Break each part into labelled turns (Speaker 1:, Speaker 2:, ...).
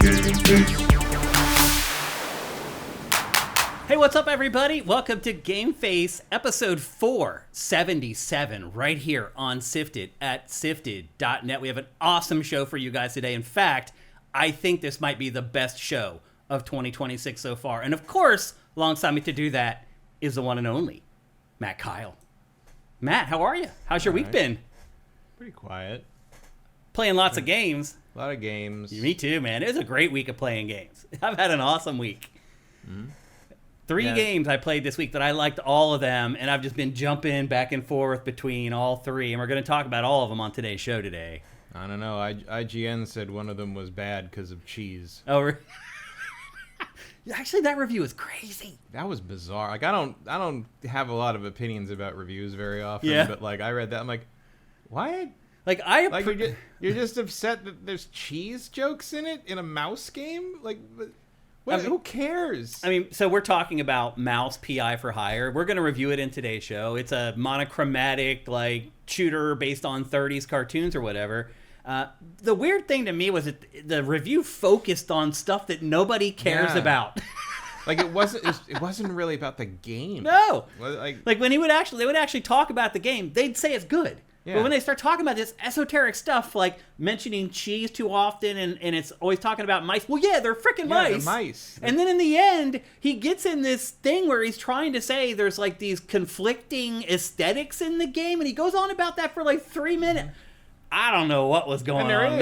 Speaker 1: Hey, what's up, everybody? Welcome to GameFace episode 477 right here on SIFTD at SIFTD.net. We have an awesome show for you guys today. In fact, I think this might be the best show of 2026 so far. And of course, alongside me to do that is the one and only Matt Keil. Matt, how are you? How's your week been?
Speaker 2: Pretty quiet.
Speaker 1: Playing lots of games.
Speaker 2: A lot of games.
Speaker 1: Me too, man. It was a great week of playing games. I've had an awesome week.
Speaker 2: Mm-hmm.
Speaker 1: Three games I played this week that I liked all of them, and I've just been jumping back and forth between all three, and we're going to talk about all of them on today's show today.
Speaker 2: I don't know. IGN said one of them was bad because of cheese.
Speaker 1: Oh, actually, that review is crazy.
Speaker 2: That was bizarre. Like, I don't have a lot of opinions about reviews very often, but like I read that, I'm like, what?
Speaker 1: Like
Speaker 2: you're just upset that there's cheese jokes in it in a mouse game? Like, who cares?
Speaker 1: I mean, so we're talking about Mouse PI for Hire. We're going to review it in today's show. It's a monochromatic, like, shooter based on 30s cartoons or whatever. The weird thing to me was that the review focused on stuff that nobody cares about.
Speaker 2: Like, it wasn't really about the game.
Speaker 1: No. Like when they would actually talk about the game, they'd say it's good. Yeah. But when they start talking about this esoteric stuff, like mentioning cheese too often, and it's always talking about mice. Well, yeah, they're freaking mice.
Speaker 2: They're mice.
Speaker 1: And then in the end, he gets in this thing where he's trying to say there's like these conflicting aesthetics in the game, and he goes on about that for like 3 minutes. I don't know what was going on.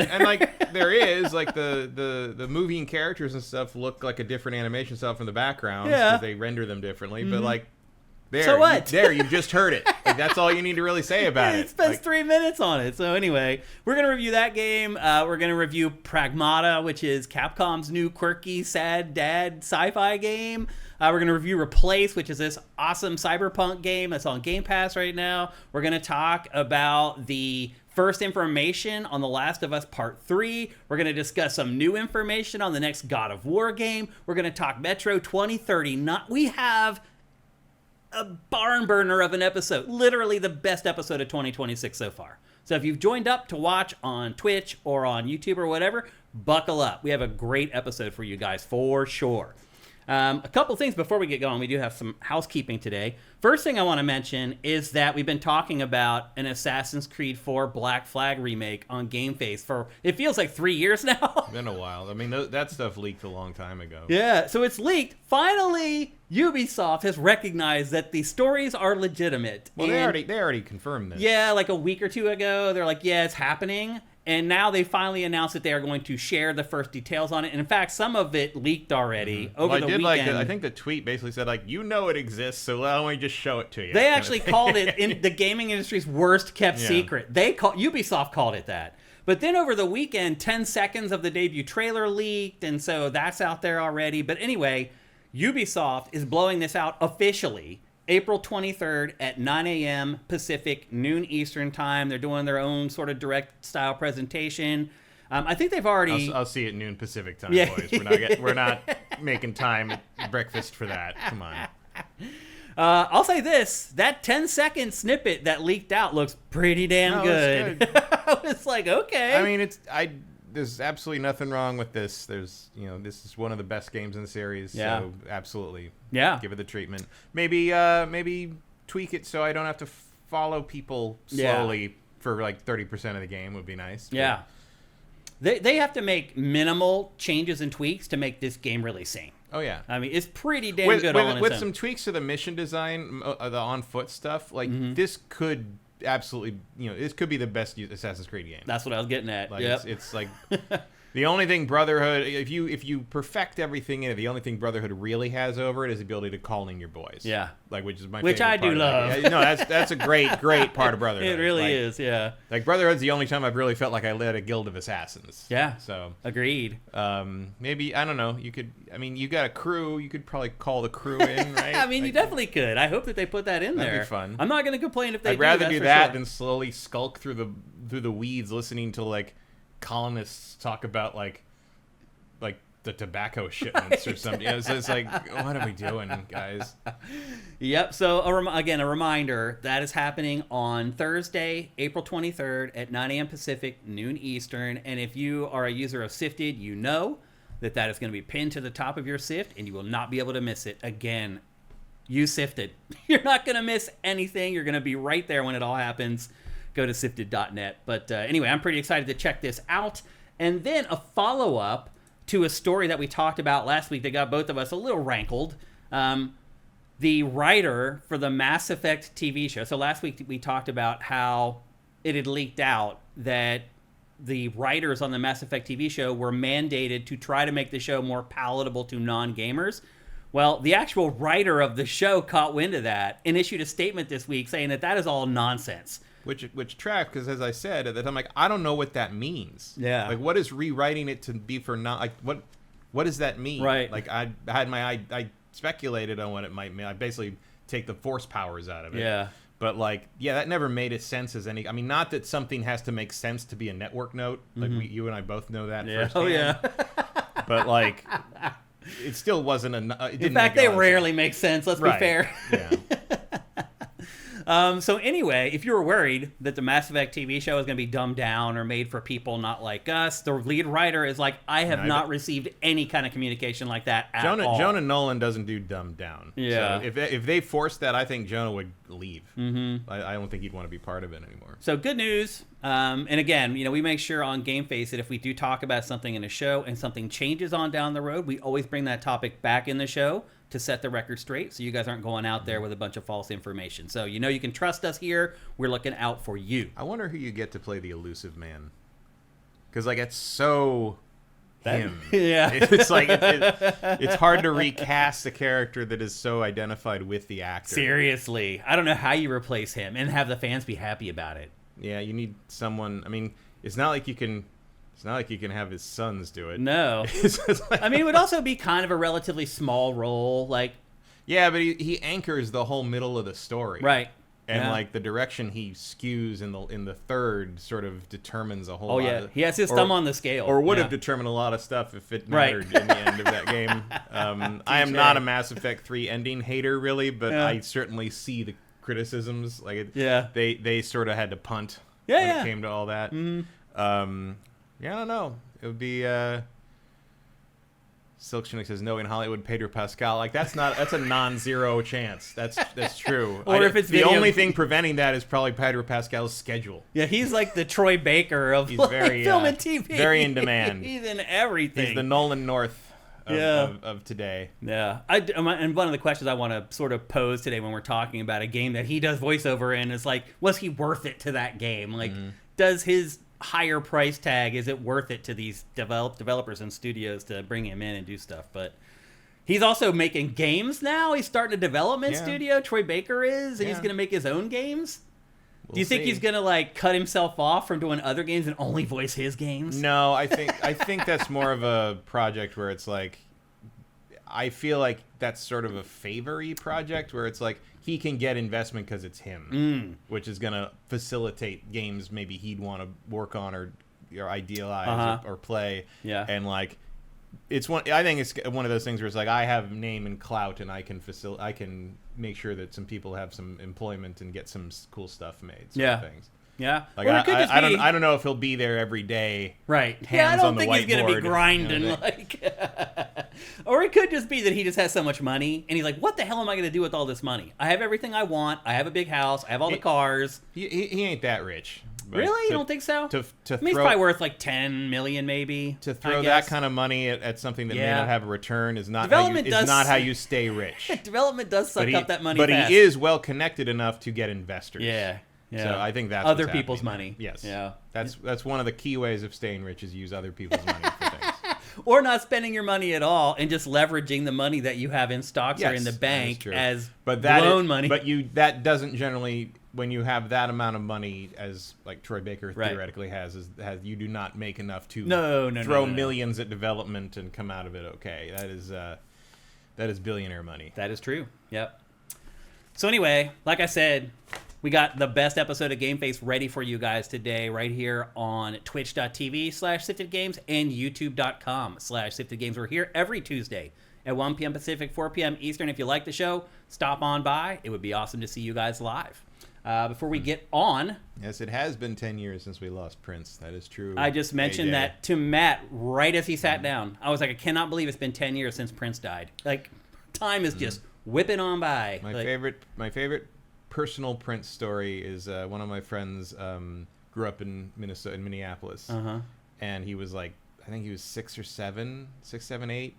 Speaker 2: There is like the moving characters and stuff look like a different animation style from the background because they render them differently. But like.
Speaker 1: So what?
Speaker 2: You just heard it. Like, that's all you need to really say about it.
Speaker 1: It spends 3 minutes on it. So anyway, we're going to review that game. We're going to review Pragmata, which is Capcom's new quirky, sad dad sci-fi game. We're going to review Replace, which is this awesome cyberpunk game that's on Game Pass right now. We're going to talk about the first information on The Last of Us Part 3. We're going to discuss some new information on the next God of War game. We're going to talk Metro 2030. We have a barn burner of an episode. Literally the best episode of 2026 so far. So if you've joined up to watch on Twitch or on YouTube or whatever, buckle up. We have a great episode for you guys for sure. A couple things before we get going. We do have some housekeeping today. First thing I want to mention is that we've been talking about an Assassin's Creed 4 Black Flag remake on GameFace for, it feels like 3 years now.
Speaker 2: It's been a while. I mean, that stuff leaked a long time ago.
Speaker 1: Yeah, so it's leaked. Finally, Ubisoft has recognized that the stories are legitimate.
Speaker 2: Well, they already confirmed this.
Speaker 1: Yeah, like a week or two ago, they're like, yeah, it's happening. And now they finally announced that they are going to share the first details on it. And in fact, some of it leaked already over the weekend.
Speaker 2: I think the tweet basically said, like, you know it exists, so why don't we just show it to you?
Speaker 1: They actually called it in the gaming industry's worst kept secret. Ubisoft called it that. But then over the weekend, 10 seconds of the debut trailer leaked, and so that's out there already. But anyway, Ubisoft is blowing this out officially April 23rd at 9 a.m. Pacific, noon Eastern time. They're doing their own sort of direct style presentation. I think they've already...
Speaker 2: I'll see it noon Pacific time, boys. We're not making time at breakfast for that. Come on.
Speaker 1: I'll say this. That 10-second snippet that leaked out looks pretty damn good. I was like, okay.
Speaker 2: I mean, there's absolutely nothing wrong with this. This is one of the best games in the series. Yeah. So absolutely. Yeah. Give it the treatment. Maybe tweak it so I don't have to follow people slowly for like 30% of the game would be nice.
Speaker 1: Yeah. They have to make minimal changes and tweaks to make this game really sing.
Speaker 2: Oh, yeah.
Speaker 1: I mean, it's pretty damn good on its own.
Speaker 2: With some tweaks to the mission design, the on-foot stuff, like this could absolutely, this could be the best Assassin's Creed game.
Speaker 1: That's what I was getting at.
Speaker 2: Like, it's like the only thing Brotherhood, if you perfect everything in it, the only thing Brotherhood really has over it is the ability to call in your boys.
Speaker 1: Yeah.
Speaker 2: Like, which is my
Speaker 1: favorite
Speaker 2: part.
Speaker 1: Which I do love.
Speaker 2: Yeah, no, that's a great part of Brotherhood.
Speaker 1: It really is, yeah.
Speaker 2: Like, Brotherhood's the only time I've really felt like I led a guild of assassins.
Speaker 1: Yeah.
Speaker 2: So.
Speaker 1: Agreed.
Speaker 2: Maybe, I don't know, you got a crew, you could probably call the crew in, right?
Speaker 1: I mean, you definitely could. I hope that they put that in there.
Speaker 2: That'd be fun.
Speaker 1: I'm not going to complain if they
Speaker 2: I'd rather do that than slowly skulk through the weeds listening to, like, colonists talk about, like the tobacco shipments or something. So it's like, what are we doing, guys?
Speaker 1: Yep. So again, a reminder that is happening on Thursday, April 23rd at 9 a.m. Pacific, noon Eastern. And if you are a user of SIFTD, that is going to be pinned to the top of your Sift, and you will not be able to miss it again. Use Sifted. You're not going to miss anything. You're going to be right there when it all happens. Go to sifted.net. But anyway, I'm pretty excited to check this out. And then a follow-up to a story that we talked about last week that got both of us a little rankled. The writer for the Mass Effect TV show. So last week we talked about how it had leaked out that the writers on the Mass Effect TV show were mandated to try to make the show more palatable to non-gamers. Well, the actual writer of the show caught wind of that and issued a statement this week saying that is all nonsense.
Speaker 2: Which tracked, because as I said at the time, like, I don't know what that means.
Speaker 1: Yeah.
Speaker 2: Like, what is rewriting it to be for not, like, what does that mean?
Speaker 1: Right.
Speaker 2: Like, I speculated on what it might mean. I basically take the force powers out of it.
Speaker 1: Yeah.
Speaker 2: But, like, yeah, that never made it sense as any... I mean, not that something has to make sense to be a network note. Like, you and I both know that firsthand.
Speaker 1: Oh, yeah.
Speaker 2: But, like, it still wasn't a...
Speaker 1: In fact, they rarely make sense, let's be fair.
Speaker 2: Yeah.
Speaker 1: So anyway, if you were worried that the Mass Effect TV show is going to be dumbed down or made for people not like us, the lead writer is like, I have not received any kind of communication like that at all.
Speaker 2: Jonah Nolan doesn't do dumbed down.
Speaker 1: Yeah.
Speaker 2: So if they forced that, I think Jonah would leave. Mm-hmm. I don't think he'd want to be part of it anymore.
Speaker 1: So good news. And again, we make sure on GameFace that if we do talk about something in a show and something changes on down the road, we always bring that topic back in the show to set the record straight, so you guys aren't going out there with a bunch of false information. So you can trust us here. We're looking out for you.
Speaker 2: I wonder who you get to play the elusive man, because like it's so him.
Speaker 1: Yeah,
Speaker 2: it's like it's hard to recast a character that is so identified with the actor.
Speaker 1: Seriously, I don't know how you replace him and have the fans be happy about it.
Speaker 2: Yeah, you need someone. I mean, it's not like you can have his sons do it.
Speaker 1: No. I mean, it would also be kind of a relatively small role. Like,
Speaker 2: yeah, but he anchors the whole middle of the story.
Speaker 1: Right.
Speaker 2: And, like, the direction he skews in the third sort of determines a whole lot.
Speaker 1: Oh, yeah. He has his thumb on the scale.
Speaker 2: Or would have determined a lot of stuff if it mattered in the end of that game. I am not a Mass Effect 3 ending hater, really, but I certainly see the criticisms. Like, they sort of had to punt when it came to all that. Mm-hmm. Yeah, I don't know. It would be Silk Chinook says knowing Hollywood, Pedro Pascal. Like that's a non-zero chance. That's true.
Speaker 1: Or if it's
Speaker 2: the only thing preventing that is probably Pedro Pascal's schedule.
Speaker 1: Yeah, he's like the Troy Baker of film and TV.
Speaker 2: Very in demand.
Speaker 1: He's in everything.
Speaker 2: He's the Nolan North of today.
Speaker 1: Yeah. And one of the questions I want to sort of pose today when we're talking about a game that he does voiceover in is like, was he worth it to that game? Like, does his higher price tag, is it worth it to these developers and studios to bring him in and do stuff? But he's also making games now. He's starting a development studio. Troy Baker is, and he's going to make his own games. Do you think he's going to like cut himself off from doing other games and only voice his games?
Speaker 2: No, I think that's more of a project where it's like, I feel like that's sort of a favor-y project where it's like he can get investment because it's him, which is going to facilitate games maybe he'd want to work on or idealize or play. Yeah, and like it's one. I think it's one of those things where it's like I have name and clout, and I can make sure that some people have some employment and get some cool stuff made. Sort of things.
Speaker 1: Yeah,
Speaker 2: like I don't know if he'll be there every day.
Speaker 1: Right. I don't think he's gonna be grinding like. Or it could just be that he just has so much money, and he's like, "What the hell am I gonna do with all this money? I have everything I want. I have a big house. I have all the cars."
Speaker 2: He ain't that rich.
Speaker 1: Really? You don't think so? He's probably worth like $10 million, maybe.
Speaker 2: To throw that kind of money at something that may not have a return is not how you stay rich.
Speaker 1: Development does suck up that money.
Speaker 2: But he is well connected enough to get investors.
Speaker 1: Yeah.
Speaker 2: So I think that's
Speaker 1: other people's money.
Speaker 2: Yes. Yeah. That's one of the key ways of staying rich is use other people's money for things.
Speaker 1: Or not spending your money at all and just leveraging the money that you have in stocks or in the bank as loan money.
Speaker 2: But that doesn't generally, when you have that amount of money as like Troy Baker theoretically has you do not make enough to throw millions at development and come out of it okay. That is billionaire money.
Speaker 1: That is true. Yep. So anyway, like I said, we got the best episode of GameFace ready for you guys today right here on twitch.tv/SiftedGames and youtube.com/SiftedGames. We're here every Tuesday at 1 p.m. Pacific, 4 p.m. Eastern. If you like the show, stop on by. It would be awesome to see you guys live. Before we get on...
Speaker 2: Yes, it has been 10 years since we lost Prince. That is true.
Speaker 1: I just mentioned that to Matt right as he sat down. I was like, I cannot believe it's been 10 years since Prince died. Like, time is just whipping on by.
Speaker 2: My favorite personal Prince story is one of my friends grew up in Minneapolis. And he was like, I think he was 6 or 7, 8,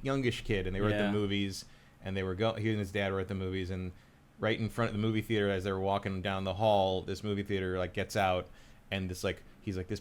Speaker 2: youngish kid, and they were at the movies, and he and his dad were at the movies, and right in front of the movie theater, as they were walking down the hall, this movie theater like gets out, and this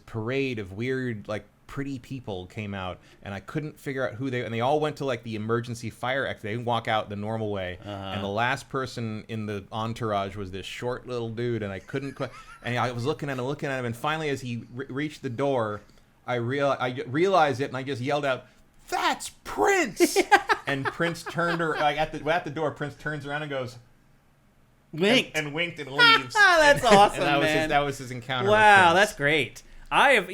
Speaker 2: parade of weird pretty people came out, and I couldn't figure out and they all went to the emergency fire exit. They didn't walk out the normal way, and the last person in the entourage was this short little dude, and I couldn't and I was looking at him, and finally as he reached the door, I realized it, and I just yelled out, "That's Prince!" And Prince turned her at the door. Prince turns around and goes, winked and leaves.
Speaker 1: That's awesome,
Speaker 2: and that was his encounter.
Speaker 1: Wow, that's great. I have,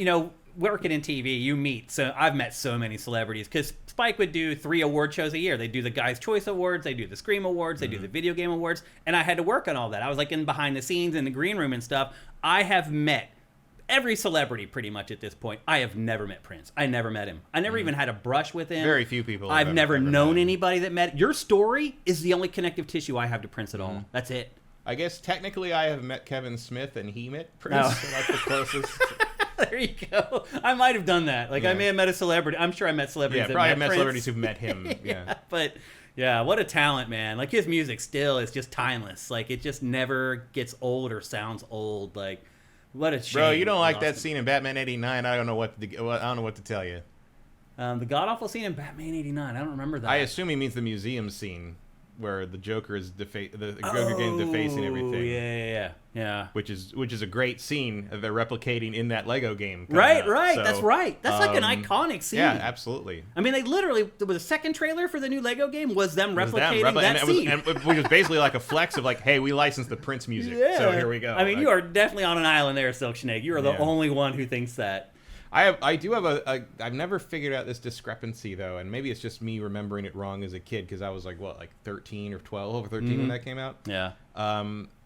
Speaker 1: working in TV, you meet. So I've met so many celebrities because Spike would do 3 award shows a year. They do the Guys' Choice Awards, they do the Scream Awards, they do the Video Game Awards, and I had to work on all that. I was in behind the scenes in the green room and stuff. I have met every celebrity pretty much at this point. I have never met Prince. I never met him. I never even had a brush with him.
Speaker 2: Very few people.
Speaker 1: I've never known anybody that met. Your story is the only connective tissue I have to Prince at all. That's it.
Speaker 2: I guess technically I have met Kevin Smith and he met Prince. So that's the closest.
Speaker 1: There you go. I might have done that. I may have met a celebrity. I'm sure I met celebrities.
Speaker 2: Yeah, probably met celebrities who've met him. Yeah.
Speaker 1: But yeah, what a talent, man. His music still is just timeless. It just never gets old or sounds old. What a shame.
Speaker 2: Bro, you don't like that scene in Batman '89? I don't know what to tell you.
Speaker 1: The god awful scene in Batman '89. I don't remember that.
Speaker 2: I assume he means the museum scene where the Joker is Joker getting defacing everything.
Speaker 1: Yeah.
Speaker 2: Which is a great scene that they're replicating in that Lego game.
Speaker 1: Right. So, that's right. That's an iconic scene.
Speaker 2: Yeah, absolutely.
Speaker 1: I mean, they literally the second trailer for the new Lego game was them replicating that scene,
Speaker 2: which was basically a flex of hey, we licensed the Prince music, so here we go.
Speaker 1: I mean, you are definitely on an island there, Silk Snake. You are the only one who thinks that.
Speaker 2: I do have I've never figured out this discrepancy though, and maybe it's just me remembering it wrong as a kid because I was 13 or 12 or 13 when that came out.
Speaker 1: Yeah.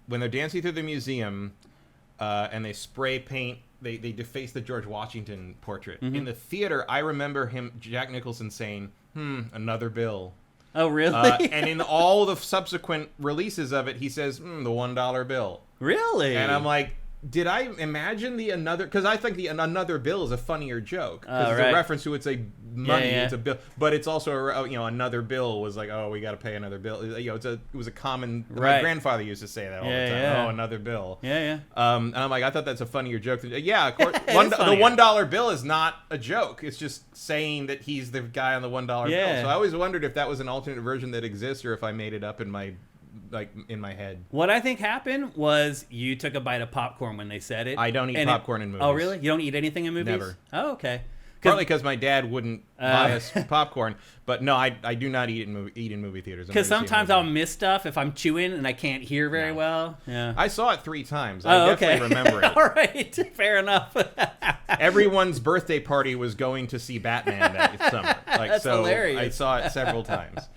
Speaker 2: When they're dancing through the museum, and they spray paint, they deface the George Washington portrait. In the theater, I remember Jack Nicholson saying, "Another bill."
Speaker 1: Oh, really?
Speaker 2: And in all the subsequent releases of it, he says, "The $1 bill."
Speaker 1: Really?
Speaker 2: And I'm like, did I imagine the another? Because I think the another bill is a funnier joke because it's a reference to it's a money, it's a bill, but it's also another bill was we got to pay another bill. It was a common. My grandfather used to say that all the time. Oh, another bill.
Speaker 1: Yeah.
Speaker 2: And I'm like, I thought that's a funnier joke. Yeah, of course. The $1 bill is not a joke. It's just saying that he's the guy on the $1 bill. So I always wondered if that was an alternate version that exists or if I made it up in my head.
Speaker 1: What I think happened was you took a bite of popcorn when they said it.
Speaker 2: I don't eat popcorn in movies.
Speaker 1: Oh, really? You don't eat anything in movies?
Speaker 2: Never.
Speaker 1: Oh, okay.
Speaker 2: Partly because my dad wouldn't buy us popcorn, but no, I do not eat in movie theaters.
Speaker 1: Because sometimes I'll miss stuff if I'm chewing and I can't hear very well. Yeah.
Speaker 2: I saw it 3 times. I definitely remember it.
Speaker 1: All right, fair enough.
Speaker 2: Everyone's birthday party was going to see Batman that summer.
Speaker 1: That's hilarious.
Speaker 2: I saw it several times.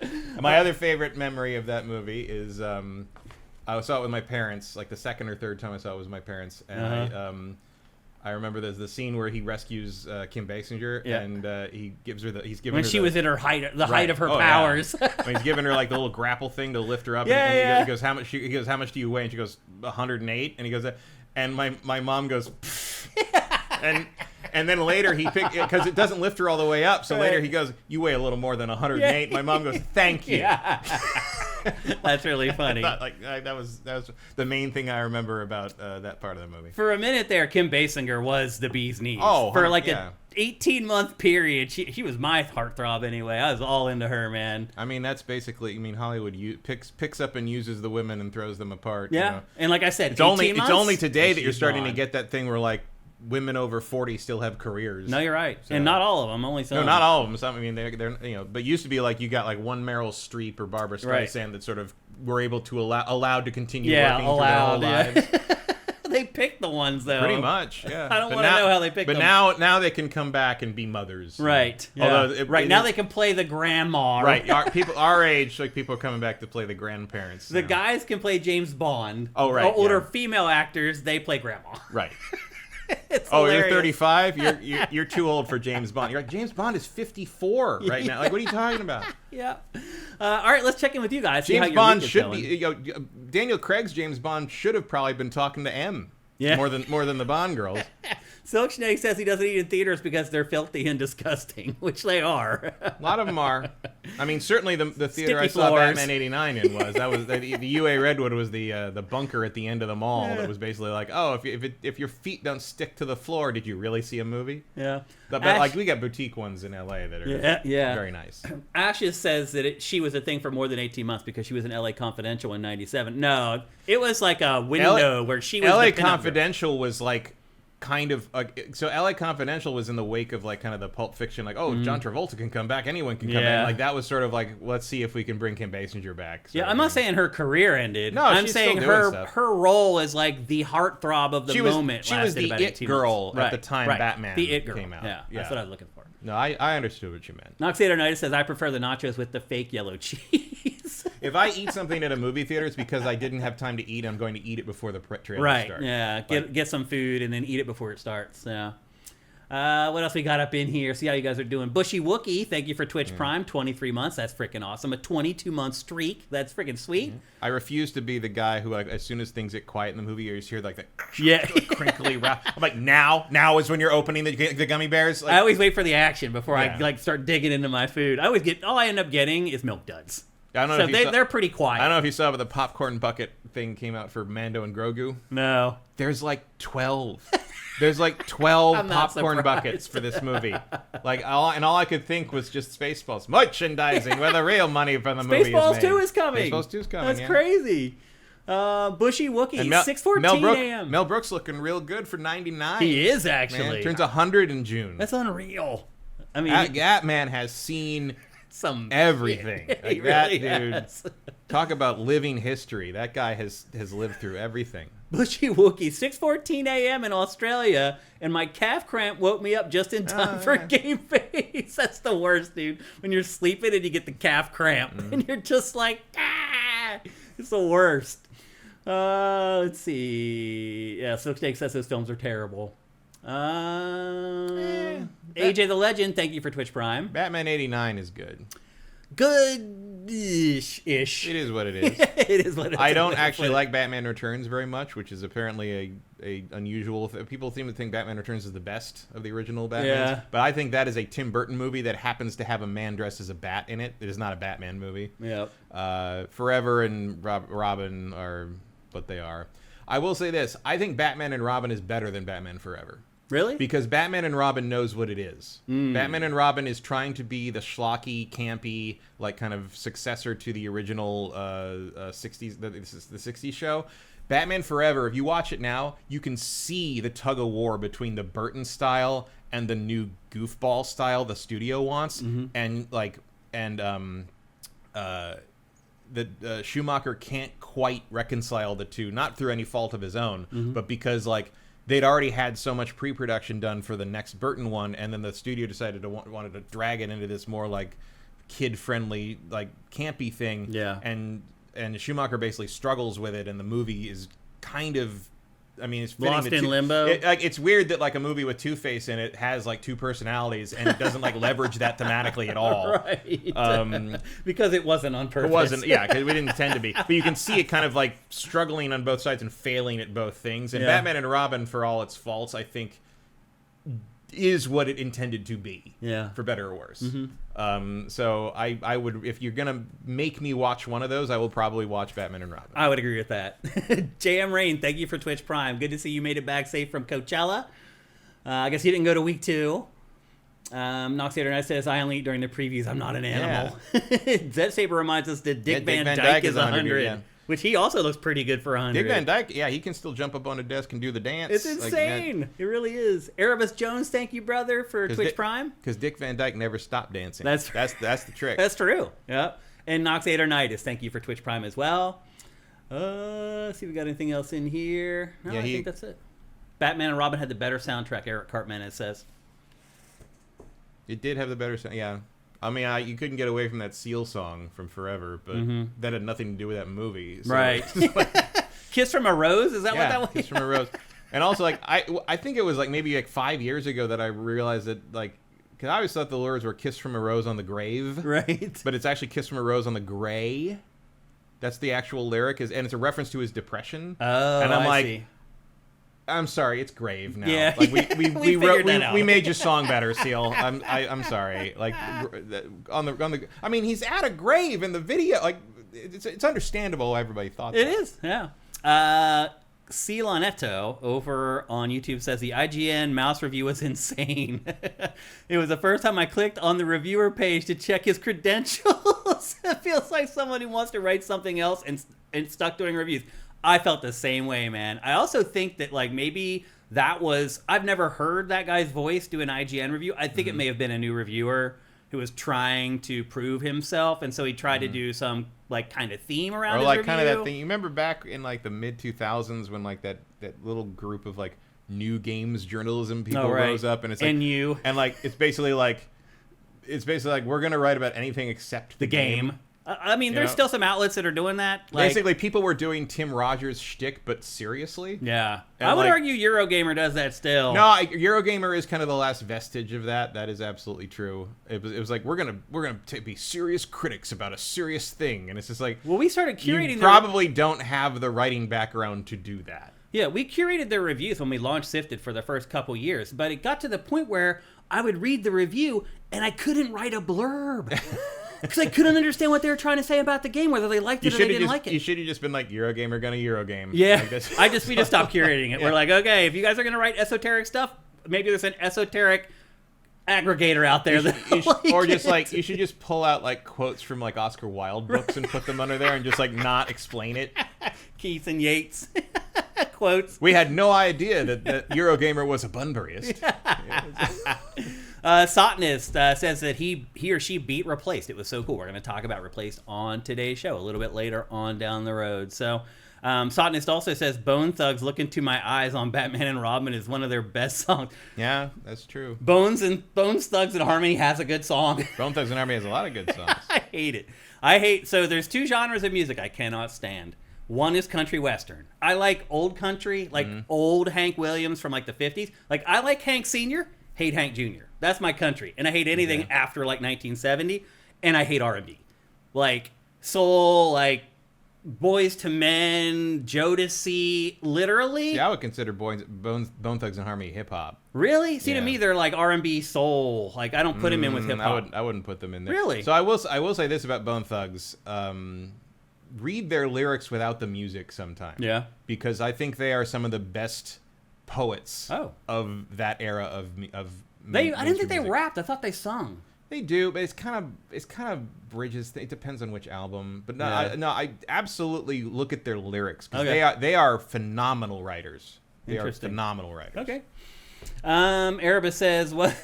Speaker 2: My other favorite memory of that movie is I saw it with my parents. The second or third time I saw it was my parents, and I remember there's the scene where he rescues Kim Basinger, and he's giving
Speaker 1: when
Speaker 2: her
Speaker 1: she was in her height of her powers.
Speaker 2: Yeah. When he's giving her the little grapple thing to lift her up. And he goes, how much? He goes, how much do you weigh? And she goes, 108. And he goes, and my mom goes, and then later he picked because it doesn't lift her all the way up. So later he goes, you weigh a little more than 108. My mom goes, thank you.
Speaker 1: Yeah. That's really funny.
Speaker 2: That was the main thing I remember about that part of the movie.
Speaker 1: For a minute there, Kim Basinger was the bee's knees.
Speaker 2: Oh,
Speaker 1: for an 18-month period, she was my heartthrob anyway. I was all into her, man.
Speaker 2: I mean, that's basically. Hollywood picks up and uses the women and throws them apart.
Speaker 1: Yeah, and like I said,
Speaker 2: it's only today that you're starting to get that thing where women over 40 still have careers.
Speaker 1: No, you're right, and not all of them. Only some.
Speaker 2: No, not all of them. Some. I mean, they're but it used to be you got one Meryl Streep or Barbara Streisand that sort of were able to allowed to continue working through their whole lives.
Speaker 1: they pick the ones, though.
Speaker 2: Pretty much, yeah.
Speaker 1: I don't want to know how they pick them.
Speaker 2: But now they can come back and be mothers.
Speaker 1: Right. Yeah. Although now they can play the grandma.
Speaker 2: Right. Our age, like people are coming back to play the grandparents.
Speaker 1: The guys can play James Bond.
Speaker 2: Oh, right.
Speaker 1: Older female actors, they play grandma.
Speaker 2: Right.
Speaker 1: It's
Speaker 2: oh,
Speaker 1: hilarious.
Speaker 2: You're 35? You're too old for James Bond. You're like, James Bond is 54 right now. Like, what are you talking about?
Speaker 1: Yeah. All right, let's check in with you guys.
Speaker 2: James Bond should be. Daniel Craig's James Bond should have probably been talking to M. Yeah. More than the Bond girls.
Speaker 1: Silk Snake says he doesn't eat in theaters because they're filthy and disgusting, which they are.
Speaker 2: A lot of them are. I mean, certainly the theater
Speaker 1: Sticky
Speaker 2: I saw
Speaker 1: floors.
Speaker 2: Batman '89 in was the UA Redwood was the bunker at the end of the mall that was basically like, oh, if your feet don't stick to the floor, did you really see a movie?
Speaker 1: Yeah.
Speaker 2: But like we got boutique ones in LA that are very nice.
Speaker 1: Ashes says that she was a thing for more than 18 months because she was in LA Confidential in '97. No, it was like a window where she was.
Speaker 2: LA Confidential was like. Kind of so LA Confidential was in the wake of like kind of the Pulp Fiction, like, oh, John Travolta can come back, anyone can come in, like that was sort of like, let's see if we can bring Kim Basinger back.
Speaker 1: Yeah, I'm not saying her career ended.
Speaker 2: No,
Speaker 1: I'm
Speaker 2: she's
Speaker 1: saying
Speaker 2: still doing
Speaker 1: her role as like the heartthrob of the moment.
Speaker 2: She was the it girl at the time Batman
Speaker 1: the it girl
Speaker 2: came out.
Speaker 1: Yeah, that's what I was looking for.
Speaker 2: No, I understood what you meant.
Speaker 1: Noxator Night says I prefer the nachos with the fake yellow cheese.
Speaker 2: If I eat something at a movie theater, it's because I didn't have time to eat. I'm going to eat it before the trailer starts.
Speaker 1: Yeah. Get some food and then eat it before it starts. Yeah. What else we got up in here? See how you guys are doing. Bushy Wookie, thank you for Twitch Prime. 23 months. That's freaking awesome. A 22-month streak. That's freaking sweet.
Speaker 2: I refuse to be the guy who, like, as soon as things get quiet in the movie, you just hear like the crinkly rap. I'm like, now is when you're opening the gummy bears. Like,
Speaker 1: I always wait for the action before I like start digging into my food. I always get all I end up getting is Milk Duds.
Speaker 2: I don't know
Speaker 1: so they're pretty quiet.
Speaker 2: I don't know if you saw, but the popcorn bucket thing came out for Mando and Grogu.
Speaker 1: No.
Speaker 2: There's like 12. There's like 12 popcorn buckets for this movie. Like all I could think was just Spaceballs merchandising, where the real money from the movie is made.
Speaker 1: Spaceballs 2 is coming.
Speaker 2: Spaceballs 2 is coming.
Speaker 1: That's crazy. Bushy Wookie, 6:14 a.m.
Speaker 2: Mel Brooks looking real good for 99.
Speaker 1: He is actually.
Speaker 2: Man, turns 100 in June.
Speaker 1: That's unreal. I mean,
Speaker 2: that man has seen
Speaker 1: some
Speaker 2: everything. Like
Speaker 1: really
Speaker 2: that dude.
Speaker 1: has.
Speaker 2: Talk about living history. That guy has lived through everything.
Speaker 1: Bushy Wookie, 6:14 a.m. in Australia, and my calf cramp woke me up just in time for GameFace. That's the worst, dude. When you're sleeping and you get the calf cramp, and you're just like, ah! It's the worst. Let's see. Yeah, Silksnake says those films are terrible. AJ the Legend, thank you for Twitch Prime.
Speaker 2: Batman 89 is good.
Speaker 1: Good-ish.
Speaker 2: It is what it is.
Speaker 1: It is what it is.
Speaker 2: I don't actually like Batman Returns very much, which is apparently a unusual. People seem to think Batman Returns is the best of the original Batman.
Speaker 1: Yeah.
Speaker 2: But I think that is a Tim Burton movie that happens to have a man dressed as a bat in it. It is not a Batman movie.
Speaker 1: Yep.
Speaker 2: Forever and Robin are what they are. I will say this. I think Batman and Robin is better than Batman Forever.
Speaker 1: Really?
Speaker 2: Because Batman and Robin knows what it is. Batman and Robin is trying to be the schlocky, campy, like kind of successor to the original 60s, the 60s show. Batman Forever, if you watch it now, you can see the tug of war between the Burton style and the new goofball style the studio wants, and Schumacher can't quite reconcile the two, not through any fault of his own, but because like they'd already had so much pre-production done for the next Burton one, and then the studio decided to wanted to drag it into this more like kid-friendly, like campy thing.
Speaker 1: Yeah.
Speaker 2: And Schumacher basically struggles with it, and the movie is kind of, I mean, it's fitting
Speaker 1: lost in limbo.
Speaker 2: It's weird that like a movie with Two-Face in it has like two personalities, and it doesn't like leverage that thematically at all.
Speaker 1: Right. Because it wasn't on purpose.
Speaker 2: It wasn't, yeah, because we didn't intend to be. But you can see it kind of like struggling on both sides and failing at both things. And Batman and Robin, for all its faults, I think is what it intended to be. Yeah. For better or worse. So I would, if you're gonna make me watch one of those, I will probably watch Batman and Robin.
Speaker 1: I would agree with that. JM Rain, thank you for Twitch Prime. Good to see you made it back safe from Coachella. I guess you didn't go to week 2. Noxator Night says, I only eat during the previews. I'm not an animal. Zed Saber reminds us that Dick Van Dyke is 100. Yeah. Which he also looks pretty good for 100.
Speaker 2: Dick Van Dyke, yeah, he can still jump up on a desk and do the dance.
Speaker 1: It's insane. Like, it really is. Erebus Jones, thank you, brother, for Twitch Prime.
Speaker 2: Because Dick Van Dyke never stopped dancing. That's the trick.
Speaker 1: That's true. Yep. And Noxator Night is thank you for Twitch Prime as well. See if we got anything else in here. No, I think that's it. Batman and Robin had the better soundtrack, Eric Cartman says.
Speaker 2: It did have the better sound, yeah. I mean, you couldn't get away from that Seal song from Forever, but that had nothing to do with that movie. So
Speaker 1: right. Kiss from a Rose? Is that what that was?
Speaker 2: Kiss from a Rose. And also, like, I think it was like maybe like 5 years ago that I realized that, like, because I always thought the lyrics were "Kiss from a Rose on the Grave,"
Speaker 1: right?
Speaker 2: But it's actually "Kiss from a Rose on the Gray." That's the actual lyric, and it's a reference to his depression.
Speaker 1: Oh,
Speaker 2: and I'm
Speaker 1: I
Speaker 2: like,
Speaker 1: see.
Speaker 2: I'm sorry, it's Grave now.
Speaker 1: Yeah,
Speaker 2: like we made your song better, Seal. I'm sorry. Like on the. I mean, he's at a grave in the video. Like it's understandable why everybody thought that.
Speaker 1: It is, yeah. Cilanetto over on YouTube says the IGN mouse review was insane. It was the first time I clicked on the reviewer page to check his credentials. It feels like someone who wants to write something else and stuck doing reviews. I felt the same way, man. I also think that like maybe that was, I've never heard that guy's voice do an IGN review. I think it may have been a new reviewer who was trying to prove himself, and so he tried to do some like kind of theme around his review.
Speaker 2: Kind of that thing. You remember back in like the mid 2000s when like that little group of like new games journalism people rose up, and it's like it's basically like we're gonna write about anything except the game.
Speaker 1: I mean, there's still some outlets that are doing that. Like,
Speaker 2: basically, people were doing Tim Rogers' shtick, but seriously.
Speaker 1: Yeah. And I would argue Eurogamer does that still.
Speaker 2: No, Eurogamer is kind of the last vestige of that. That is absolutely true. It was like, we're gonna be serious critics about a serious thing. And it's just like...
Speaker 1: Well, we started curating...
Speaker 2: You probably don't have the writing background to do that.
Speaker 1: Yeah, we curated their reviews when we launched SIFTD for the first couple years. But it got to the point where I would read the review and I couldn't write a blurb. Because I couldn't understand what they were trying to say about the game, whether they liked it or they didn't like it.
Speaker 2: You should have just been like, Eurogamer gonna Eurogame.
Speaker 1: Yeah, like we just stopped curating it. Yeah. We're like, okay, if you guys are gonna write esoteric stuff, maybe there's an esoteric aggregator out there
Speaker 2: you should just pull out like quotes from like Oscar Wilde books and put them under there and just like not explain it.
Speaker 1: Keith and Yates quotes.
Speaker 2: We had no idea that Eurogamer was a Bunburyist.
Speaker 1: Satanist says that he or she beat Replaced. It was so cool. We're going to talk about Replaced on today's show a little bit later on down the road. So Satanist also says Bone Thugs Look Into My Eyes on Batman and Robin is one of their best songs.
Speaker 2: Yeah, that's true.
Speaker 1: Bones Thugs and Harmony has a good song.
Speaker 2: Bone Thugs and Harmony has a lot of good songs.
Speaker 1: I hate it. So there's two genres of music I cannot stand. One is country western. I like old country, like old Hank Williams from like the 50s. Like I like Hank Sr., hate Hank Jr. That's my country. And I hate anything after like 1970. And I hate R&B. Like soul, like Boys to Men, Jodeci, literally.
Speaker 2: See, I would consider Bone Thugs and Harmony hip hop.
Speaker 1: Really? See, to me, they're like R&B soul. Like I don't put them in with hip hop.
Speaker 2: I wouldn't put them in there.
Speaker 1: Really?
Speaker 2: So I will say this about Bone Thugs. Read their lyrics without the music sometimes. Yeah. Because I think they are some of the best poets of that era of
Speaker 1: I didn't think they rapped. I thought they sung.
Speaker 2: They do, but it's kind of bridges. It depends on which album. But I absolutely look at their lyrics because they are phenomenal writers. They are phenomenal writers.
Speaker 1: Okay. Erebus says what?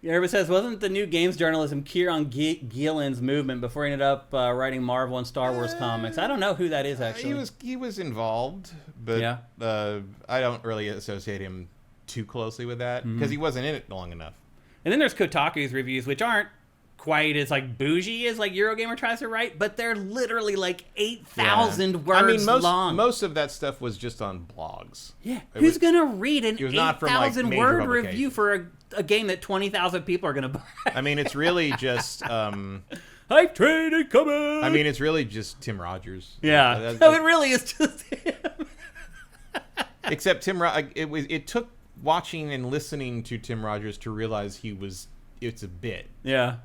Speaker 1: Erebus says, wasn't the new games journalism Kieran Gillen's movement before he ended up writing Marvel and Star Wars comics? I don't know who that is actually.
Speaker 2: He was involved, but I don't really associate him too closely with that because he wasn't in it long enough.
Speaker 1: And then there's Kotaku's reviews, which aren't quite as like bougie as like Eurogamer tries to write, but they're literally like 8,000 words long.
Speaker 2: Most of that stuff was just on blogs.
Speaker 1: Yeah, who's gonna read an 8,000 word review for a game that 20,000 people are gonna buy?
Speaker 2: I mean, it's really just
Speaker 1: hype train incoming.
Speaker 2: I mean, it's really just Tim Rogers.
Speaker 1: Yeah, no, it really is just him.
Speaker 2: Except it took watching and listening to Tim Rogers to realize it's a bit. Yeah.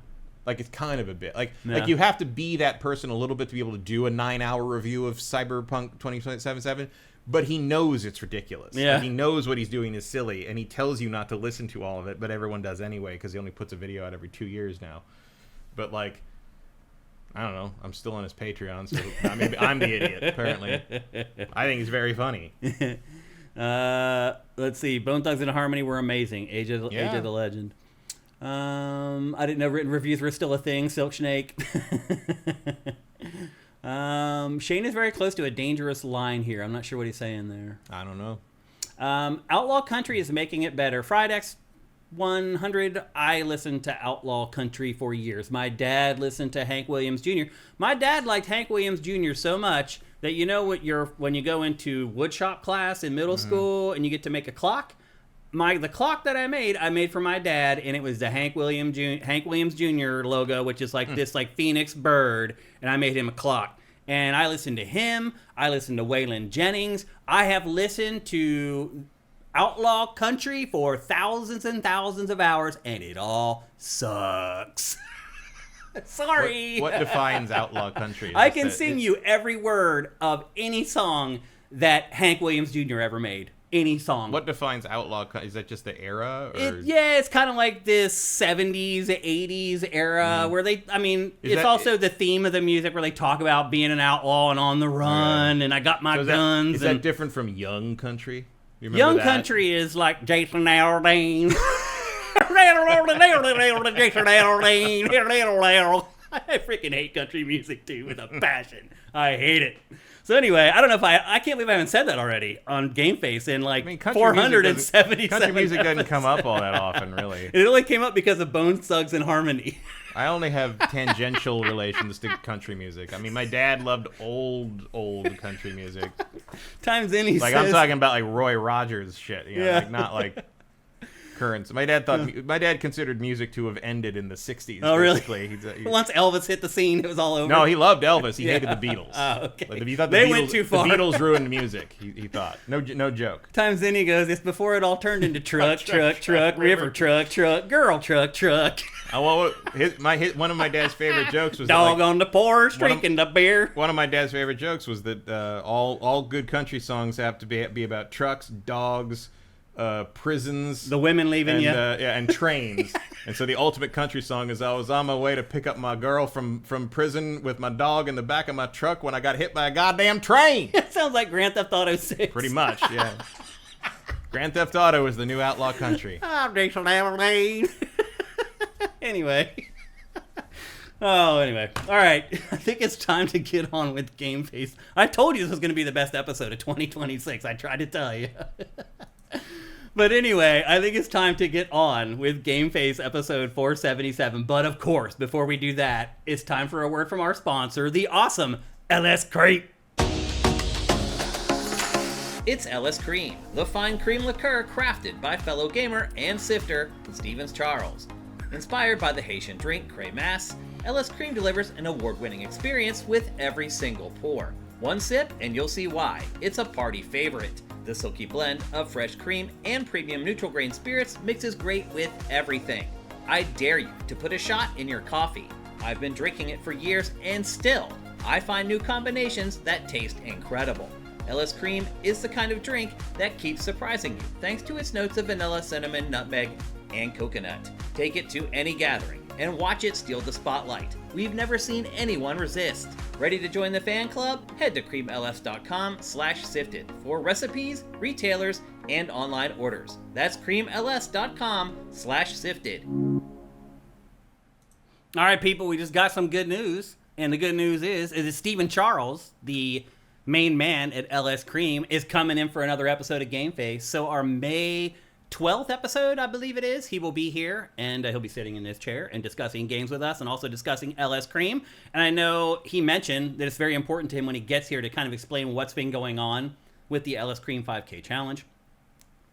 Speaker 2: Like, it's kind of a bit. Like you have to be that person a little bit to be able to do a 9-hour review of Cyberpunk 2077, but he knows it's ridiculous. Yeah. Like, he knows what he's doing is silly, and he tells you not to listen to all of it, but everyone does anyway because he only puts a video out every 2 years now. But, like, I don't know. I'm still on his Patreon, so maybe I'm the idiot, apparently. I think he's very funny.
Speaker 1: Let's see. Bone Thugs and Harmony were amazing. Age of the Legend. I didn't know written reviews were still a thing. Silk Snake. Shane is very close to a dangerous line here. I'm not sure what he's saying there.
Speaker 2: I don't know.
Speaker 1: Outlaw Country is making it better. Fridex 100. I listened to Outlaw Country for years. My dad listened to Hank Williams Jr. My dad liked Hank Williams Jr. so much that when you go into woodshop class in middle school and you get to make a clock. The clock that I made for my dad, and it was the Hank Williams Jr. logo, which is like this like phoenix bird, and I made him a clock. And I listened to him. I listened to Waylon Jennings. I have listened to Outlaw Country for thousands and thousands of hours, and it all sucks. Sorry.
Speaker 2: What defines Outlaw Country?
Speaker 1: I can sing you every word of any song that Hank Williams Jr. ever made. Any song.
Speaker 2: What defines outlaw? Is that just the era? Or?
Speaker 1: It's kind of like this 70s, 80s era where it's also the theme of the music where they talk about being an outlaw and on the run and I got my guns.
Speaker 2: Is that different from Young Country? You
Speaker 1: Young that? Country is like Jason Aldean. Jason Aldean. I freaking hate country music too with a passion. I hate it. So anyway, I don't know if I can't believe I haven't said that already on GameFace in 477
Speaker 2: Country music
Speaker 1: episodes.
Speaker 2: doesn't come up all that often, really.
Speaker 1: It only came up because of Bone Thugs and Harmony.
Speaker 2: I only have tangential relations to country music. I mean, my dad loved old country music.
Speaker 1: Times in he
Speaker 2: says... I'm talking about like Roy Rogers shit. Like not like... currents. My dad considered music to have ended in the 60s.
Speaker 1: Oh, really? Once Elvis hit the scene, it was all over.
Speaker 2: No, he loved Elvis. He hated the Beatles.
Speaker 1: Oh, okay.
Speaker 2: Like, he thought
Speaker 1: went too far.
Speaker 2: The Beatles ruined music, he thought. No joke.
Speaker 1: Times then he goes, it's before it all turned into truck, river truck, girl truck.
Speaker 2: One of my dad's favorite jokes was
Speaker 1: dog on the porch, drinking the beer.
Speaker 2: One of my dad's favorite jokes was that all good country songs have to be about trucks, dogs, prisons,
Speaker 1: the women leaving you,
Speaker 2: and trains. And so the ultimate country song is I was on my way to pick up my girl from prison with my dog in the back of my truck when I got hit by a goddamn train.
Speaker 1: It sounds like Grand Theft Auto 6.
Speaker 2: Pretty much, yeah. Grand Theft Auto is the new outlaw country.
Speaker 1: Anyway. All right. I think it's time to get on with GameFace. I told you this was going to be the best episode of 2026. I tried to tell you. But anyway, I think it's time to get on with GameFace episode 477. But of course, before we do that, it's time for a word from our sponsor, the awesome LS Cream.
Speaker 3: It's LS Cream, the fine cream liqueur crafted by fellow gamer and sifter Stevens Charles. Inspired by the Haitian drink crémasse, LS Cream delivers an award-winning experience with every single pour. One sip and you'll see why. It's a party favorite. The silky blend of fresh cream and premium neutral grain spirits mixes great with everything. I dare you to put a shot in your coffee. I've been drinking it for years and still, I find new combinations that taste incredible. LS Cream is the kind of drink that keeps surprising you thanks to its notes of vanilla, cinnamon, nutmeg, and coconut. Take it to any gathering and watch it steal the spotlight. We've never seen anyone resist. Ready to join the fan club? Head to creamls.com/sifted for recipes, retailers, and online orders. That's creamls.com/sifted.
Speaker 1: All right, people, we just got some good news. And the good news is Stephen Charles, the main man at LS Cream, is coming in for another episode of GameFace. So our May 12th episode, I believe it is, he will be here, and he'll be sitting in this chair and discussing games with us and also discussing LS Cream. And I know he mentioned that it's very important to him when he gets here to kind of explain what's been going on with the LS Cream 5K challenge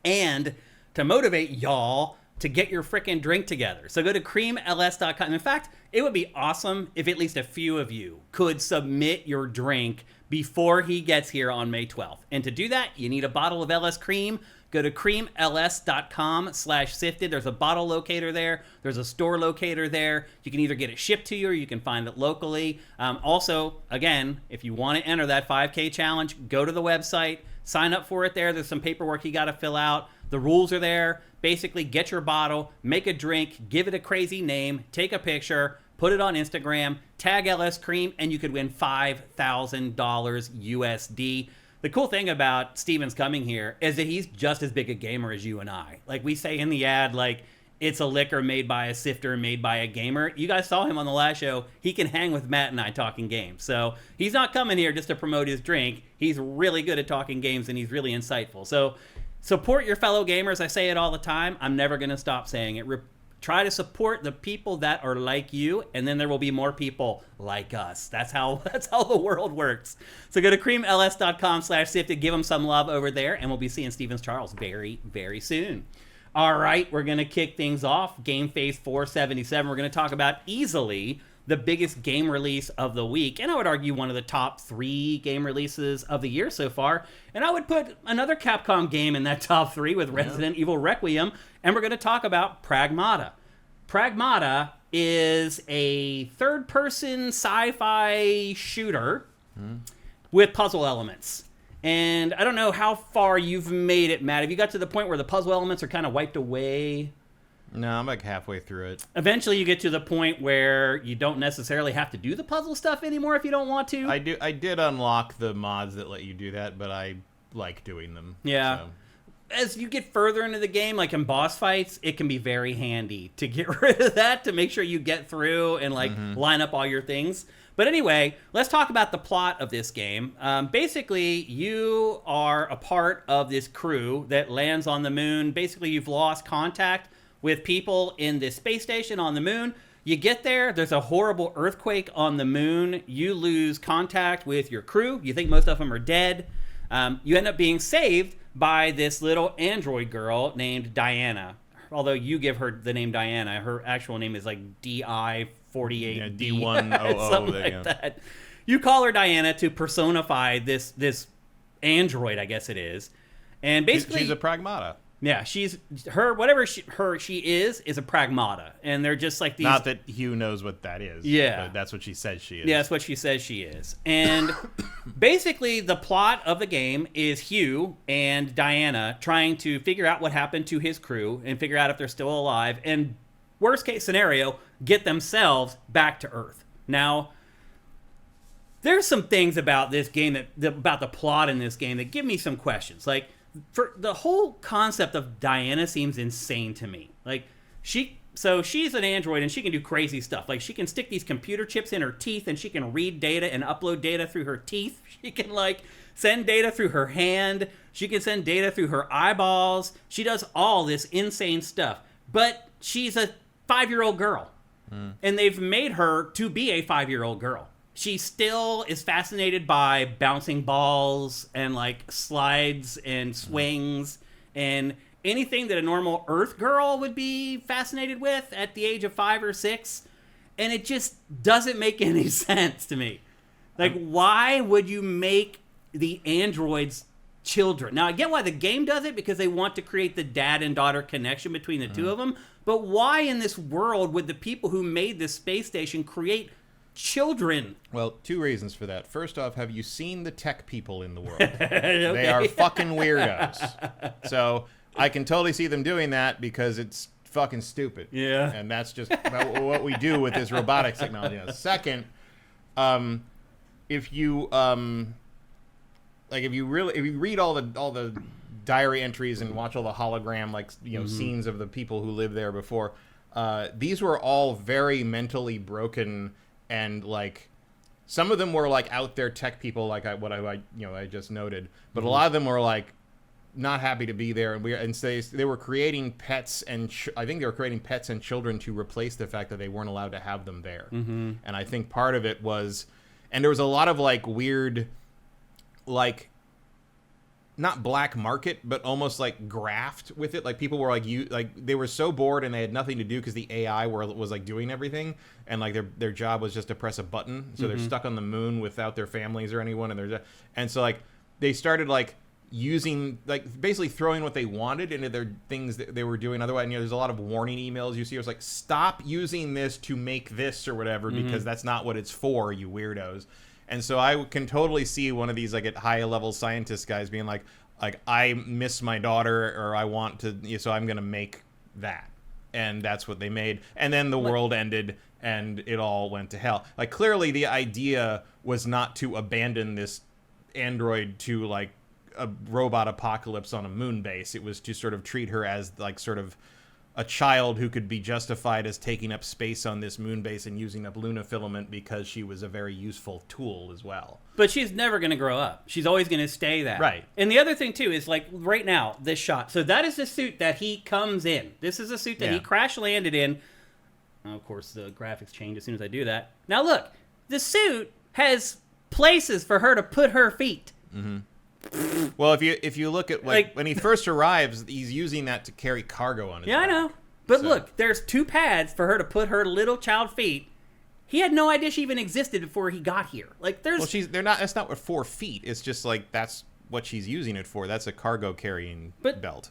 Speaker 1: and to motivate y'all to get your frickin' drink together. So go to creamls.com. In fact, it would be awesome if at least a few of you could submit your drink before he gets here on May 12th. And to do that, you need a bottle of LS Cream. Go to creamls.com/sifted. There's a bottle locator there. There's a store locator there. You can either get it shipped to you or you can find it locally. Also, again, if you want to enter that 5K challenge, go to the website, sign up for it there. There's some paperwork you got to fill out. The rules are there. Basically, get your bottle, make a drink, give it a crazy name, take a picture, put it on Instagram, tag LS Cream, and you could win $5,000 USD. The cool thing about Steven's coming here is that he's just as big a gamer as you and I. Like we say in the ad, like it's a liquor made by a sifter, made by a gamer. You guys saw him on the last show. He can hang with Matt and I talking games. So he's not coming here just to promote his drink. He's really good at talking games, and he's really insightful. So support your fellow gamers. I say it all the time. I'm never going to stop saying it. Try to support the people that are like you, and then there will be more people like us. That's how the world works. So go to creamls.com/sifted. Give them some love over there, and we'll be seeing Stevens Charles very, very soon. All right, we're going to kick things off. GameFace 477. We're going to talk about easily the biggest game release of the week, and I would argue one of the top 3 game releases of the year so far. And I would put another Capcom game in that top 3 with Resident Evil Requiem, and we're going to talk about Pragmata. Pragmata is a third-person sci-fi shooter with puzzle elements. And I don't know how far you've made it, Matt. Have you got to the point where the puzzle elements are kind of wiped away?
Speaker 2: No, I'm like halfway through it.
Speaker 1: Eventually you get to the point where you don't necessarily have to do the puzzle stuff anymore if you don't want to.
Speaker 2: I did unlock the mods that let you do that, but I like doing them.
Speaker 1: Yeah.
Speaker 2: So.
Speaker 1: As you get further into the game, like in boss fights, it can be very handy to get rid of that, to make sure you get through and line up all your things. But anyway, let's talk about the plot of this game. Basically, you are a part of this crew that lands on the moon. Basically, you've lost contact with people in this space station on the moon. You get there, there's a horrible earthquake on the moon. You lose contact with your crew. You think most of them are dead. You end up being saved by this little android girl named Diana. Although you give her the name Diana, her actual name is like DI48D.
Speaker 2: Yeah, D100.
Speaker 1: Something like that. You call her Diana to personify this android, I guess it is. And basically,
Speaker 2: she's a Pragmata.
Speaker 1: Yeah, she's her, whatever she is a Pragmata, and they're just like these.
Speaker 2: Not that Hugh knows what that is.
Speaker 1: Yeah,
Speaker 2: but that's what she says she is.
Speaker 1: Yeah, that's what she says she is. And basically, the plot of the game is Hugh and Diana trying to figure out what happened to his crew and figure out if they're still alive. And worst case scenario, get themselves back to Earth. Now, there's some things about this game about the plot in this game that give me some questions. Like, for the whole concept of Diana seems insane to me. Like, she's an android and she can do crazy stuff. Like, she can stick these computer chips in her teeth and she can read data and upload data through her teeth. She can send data through her hand. She can send data through her eyeballs. She does all this insane stuff. But she's a 5-year-old girl. And they've made her to be a 5-year-old girl. She still is fascinated by bouncing balls and slides and swings and anything that a normal Earth girl would be fascinated with at the age of 5 or 6. And it just doesn't make any sense to me. Why would you make the androids children? Now, I get why the game does it, because they want to create the dad and daughter connection between the two of them. But why in this world would the people who made this space station create children?
Speaker 2: Well, 2 reasons for that. First off, have you seen the tech people in the world? Okay. They are fucking weirdos. So I can totally see them doing that because it's fucking stupid.
Speaker 1: Yeah.
Speaker 2: And that's just what we do with this robotics technology. Now, second, if you read all the diary entries and watch all the hologram scenes of the people who lived there before, these were all very mentally broken. And some of them were out there tech people, I just noted, but a lot of them were not happy to be there, and they were creating pets and I think they were creating pets and children to replace the fact that they weren't allowed to have them there. And I think part of it was, and there was a lot of weird, not black market, but almost graft with it. People were they were so bored and they had nothing to do because the AI was doing everything, and their job was just to press a button. So they're stuck on the moon without their families or anyone, and so they started using basically throwing what they wanted into their things that they were doing. Otherwise, there's a lot of warning emails you see. It was stop using this to make this or whatever, because that's not what it's for, you weirdos. And so I can totally see one of these at high-level scientist guys being I miss my daughter, or I want to, so I'm going to make that. And that's what they made. And then the world ended, and it all went to hell. Clearly the idea was not to abandon this android to, a robot apocalypse on a moon base. It was to sort of treat her as, sort of a child who could be justified as taking up space on this moon base and using up Luna filament because she was a very useful tool as well.
Speaker 1: But she's never going to grow up. She's always going to stay that.
Speaker 2: Right.
Speaker 1: And the other thing, too, is like right now, this shot. So that is the suit that he comes in. This is a suit that he crash landed in. Of course, the graphics change as soon as I do that. Now, look, the suit has places for her to put her feet.
Speaker 2: Mm-hmm. Well, if you look at like when he first arrives, he's using that to carry cargo on his back.
Speaker 1: I know. But look, there's 2 pads for her to put her little child feet. He had no idea she even existed before he got here. Like there's
Speaker 2: they're not that's not what 4 feet. It's just like that's what she's using it for. That's a cargo carrying belt.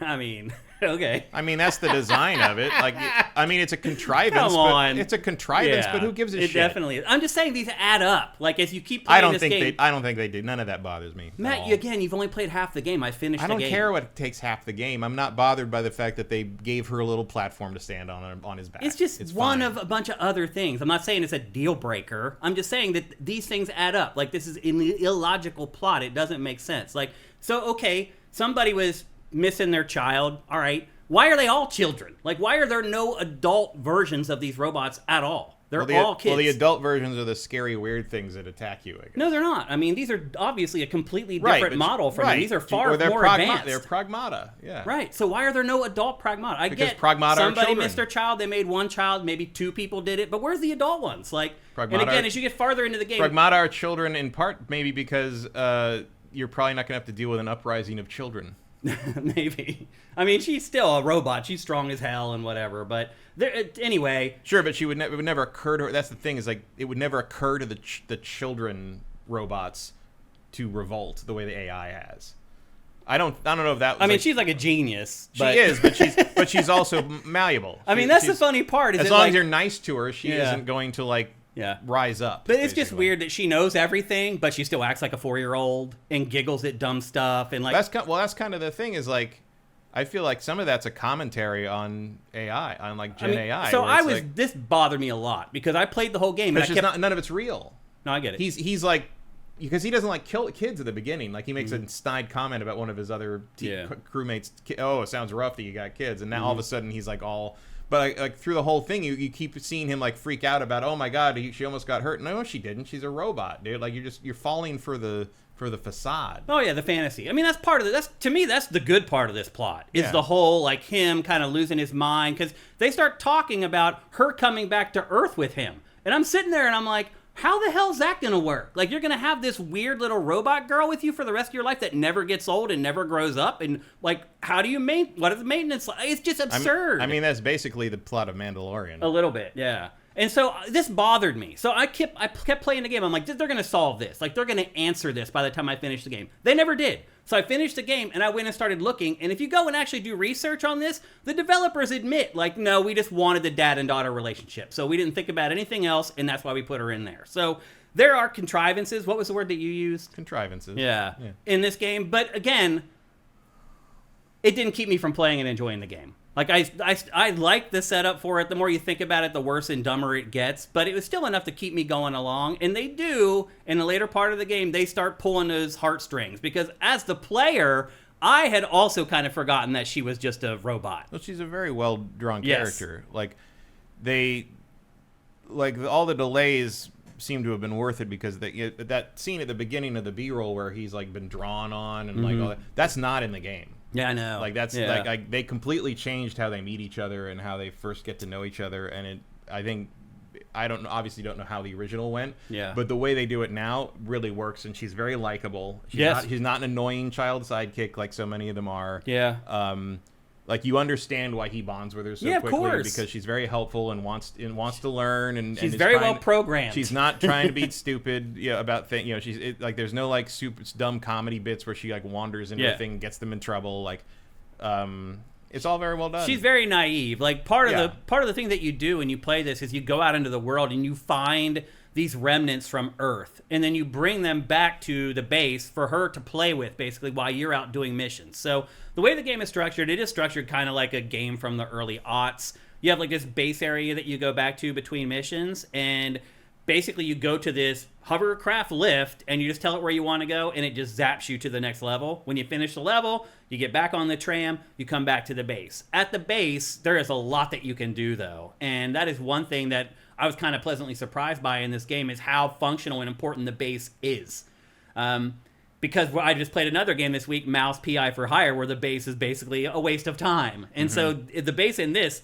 Speaker 1: I mean, okay.
Speaker 2: I mean, that's the design of it. Like, I mean, it's a contrivance.
Speaker 1: Come on.
Speaker 2: It's a contrivance, but who gives a shit?
Speaker 1: It definitely is. I'm just saying these add up. Like, as you keep playing this game.
Speaker 2: I don't think they do. None of that bothers me.
Speaker 1: Matt, again, you've only played half the game. I finished the game.
Speaker 2: I don't care what takes half the game. I'm not bothered by the fact that they gave her a little platform to stand on his back.
Speaker 1: It's just one of a bunch of other things. I'm not saying it's a deal breaker. I'm just saying that these things add up. Like, this is an illogical plot. It doesn't make sense. Like, so, okay, somebody was missing their child. All right. Why are they all children? Like, why are there no adult versions of these robots at all? They're all kids.
Speaker 2: Well, the adult versions are the scary, weird things that attack you, I guess.
Speaker 1: No, they're not. I mean, these are obviously a completely different model from them. These are far more advanced.
Speaker 2: They're Pragmata, yeah.
Speaker 1: Right. So why are there no adult Pragmata?
Speaker 2: Because Pragmata
Speaker 1: somebody missed their child, they made one child, maybe 2 people did it, but where's the adult ones? Like, and again, as you get farther into the game...
Speaker 2: Pragmata are children in part maybe because you're probably not going to have to deal with an uprising of children.
Speaker 1: Maybe. I mean, she's still a robot. She's strong as hell and whatever. But anyway.
Speaker 2: Sure, but it would never occur to her. That's the thing is like it would never occur to the children robots to revolt the way the AI has. I don't know if that was
Speaker 1: I mean, she's like a genius.
Speaker 2: She is, but she's also malleable.
Speaker 1: I mean, that's the funny part. Is
Speaker 2: as long as you're nice to her, she isn't going to rise up.
Speaker 1: But it's just weird that she knows everything, but she still acts like a 4-year-old and giggles at dumb stuff and like.
Speaker 2: That's kind of the thing is like, I feel like some of that's a commentary on AI, on like Gen AI.
Speaker 1: So this bothered me a lot because I played the whole game and
Speaker 2: none of it's real.
Speaker 1: No, I get it.
Speaker 2: He's like. Because he doesn't like kill kids at the beginning. Like he makes a snide comment about one of his other crewmates. Oh, it sounds rough that you got kids. And now all of a sudden he's like all. But like through the whole thing, you keep seeing him like freak out about. Oh my God, she almost got hurt. No, she didn't. She's a robot, dude. Like you're falling for the facade.
Speaker 1: Oh yeah, the fantasy. I mean, that's part of it. To me, that's the good part of this plot. Is the whole like him kind of losing his mind because they start talking about her coming back to Earth with him, and I'm sitting there and I'm like. How the hell is that going to work? Like, you're going to have this weird little robot girl with you for the rest of your life that never gets old and never grows up? And, like, how do you what is the maintenance like? It's just absurd.
Speaker 2: I mean, that's basically the plot of Mandalorian.
Speaker 1: A little bit, yeah. And so this bothered me. So I kept playing the game. I'm like, they're going to solve this. Like, they're going to answer this by the time I finish the game. They never did. So I finished the game, and I went and started looking. And if you go and actually do research on this, the developers admit, like, no, we just wanted the dad and daughter relationship. So we didn't think about anything else, and that's why we put her in there. So there are contrivances. What was the word that you used?
Speaker 2: Contrivances.
Speaker 1: Yeah. In this game. But again, it didn't keep me from playing and enjoying the game. Like, I like the setup for it. The more you think about it, the worse and dumber it gets. But it was still enough to keep me going along. And they do, in the later part of the game, they start pulling those heartstrings. Because as the player, I had also kind of forgotten that she was just a robot.
Speaker 2: Well, she's a very well-drawn character. Like, all the delays seem to have been worth it because that scene at the beginning of the B-roll where he's, like, been drawn on and, like, all that, that's not in the game.
Speaker 1: Yeah, I know.
Speaker 2: Like that's like they completely changed how they meet each other and how they first get to know each other. And I obviously don't know how the original went.
Speaker 1: Yeah.
Speaker 2: But the way they do it now really works, and she's very likable. She's not an annoying child sidekick like so many of them are.
Speaker 1: Yeah.
Speaker 2: Like you understand why he bonds with her so quickly
Speaker 1: of course.
Speaker 2: Because she's very helpful and wants to learn and
Speaker 1: she's very well programmed.
Speaker 2: She's not trying to be stupid about things. Like there's no like super dumb comedy bits where she like wanders into a thing and gets them in trouble. Like it's all very well done.
Speaker 1: She's very naive. Like part of the thing that you do when you play this is you go out into the world and you find these remnants from Earth, and then you bring them back to the base for her to play with, basically, while you're out doing missions. So the way the game is structured, it is structured kind of like a game from the early aughts. You have like this base area that you go back to between missions, and basically you go to this hovercraft lift and you just tell it where you want to go, and it just zaps you to the next level. When you finish the level, you get back on the tram, you come back to the base. At the base, there is a lot that you can do, though, and that is one thing that I was kind of pleasantly surprised by in this game, is how functional and important the base is. Because I just played another game this week, Mouse PI for Hire, where the base is basically a waste of time. And so the base in this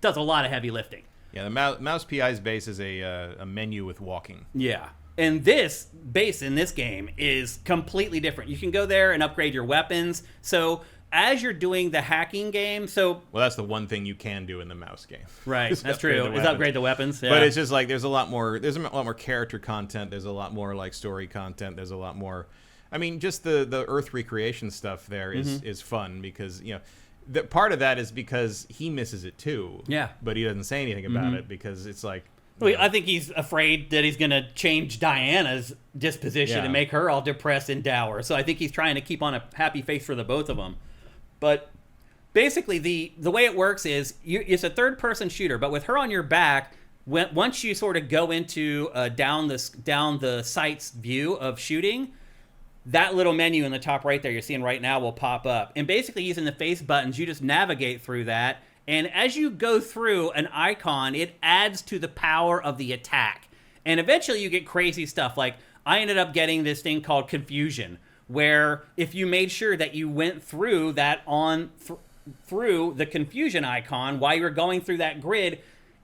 Speaker 1: does a lot of heavy lifting.
Speaker 2: Yeah, the Mouse PI's base is a menu with walking.
Speaker 1: Yeah. And this base in this game is completely different. You can go there and upgrade your weapons. So as you're doing the hacking game,
Speaker 2: well, that's the one thing you can do in the mouse game.
Speaker 1: Right, that's true. Is upgrade the weapons. Yeah.
Speaker 2: But it's just like there's a lot more character content. There's a lot more like story content. There's a lot more. I mean, just the Earth recreation stuff there is fun because the part of that is because he misses it too.
Speaker 1: Yeah.
Speaker 2: But he doesn't say anything about it because it's like.
Speaker 1: Well, I think he's afraid that he's going to change Diana's disposition and make her all depressed and dour. So I think he's trying to keep on a happy face for the both of them. But basically, the way it works is it's a third-person shooter, but with her on your back, once you sort of go into down the sight's view of shooting, that little menu in the top right there you're seeing right now will pop up. And basically, using the face buttons, you just navigate through that. And as you go through an icon, it adds to the power of the attack. And eventually, you get crazy stuff. Like, I ended up getting this thing called Confusion, where if you made sure that you went through that through the confusion icon while you were going through that grid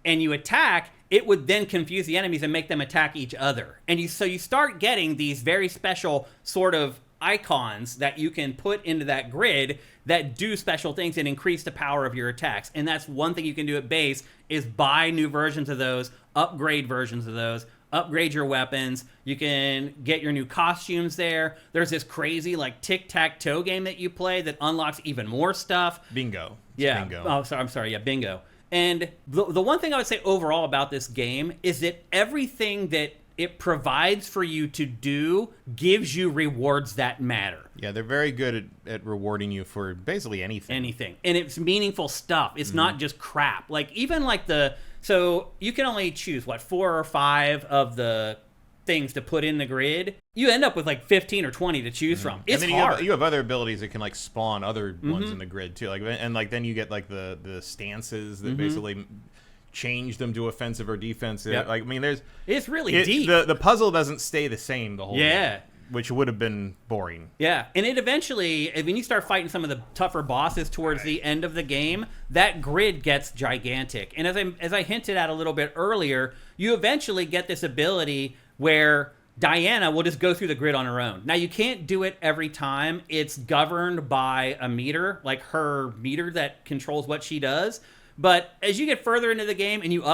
Speaker 1: and you attack, it would then confuse the enemies and make them attack each other. And so you start getting these very special sort of icons that you can put into that grid that do special things and increase the power of your attacks. And that's one thing you can do at base, is buy new versions of those, upgrade versions of those, upgrade your weapons. You can get your new costumes there. There's this crazy like tic-tac-toe game that you play that unlocks even more stuff.
Speaker 2: Bingo.
Speaker 1: Yeah.
Speaker 2: Bingo.
Speaker 1: Oh, sorry. I'm sorry. Yeah, bingo. And the one thing I would say overall about this game is that everything that it provides for you to do gives you rewards that matter.
Speaker 2: Yeah, they're very good at rewarding you for basically anything.
Speaker 1: Anything. And it's meaningful stuff. It's not just crap. Like, even like so you can only choose, 4 or 5 of the things to put in the grid. You end up with like 15 or 20 to choose from. It's hard.
Speaker 2: You have other abilities that can like spawn other ones in the grid too. Like, and like then you get like the stances that basically change them to offensive or defensive.
Speaker 1: Yep.
Speaker 2: Like, I mean,
Speaker 1: it's really deep.
Speaker 2: The puzzle doesn't stay the same the whole
Speaker 1: game,
Speaker 2: which would have been boring.
Speaker 1: Yeah, and it eventually, when you start fighting some of the tougher bosses towards the end of the game, that grid gets gigantic. And as I hinted at a little bit earlier, you eventually get this ability where Diana will just go through the grid on her own. Now, you can't do it every time. It's governed by a meter, like her meter that controls what she does. But as you get further into the game and you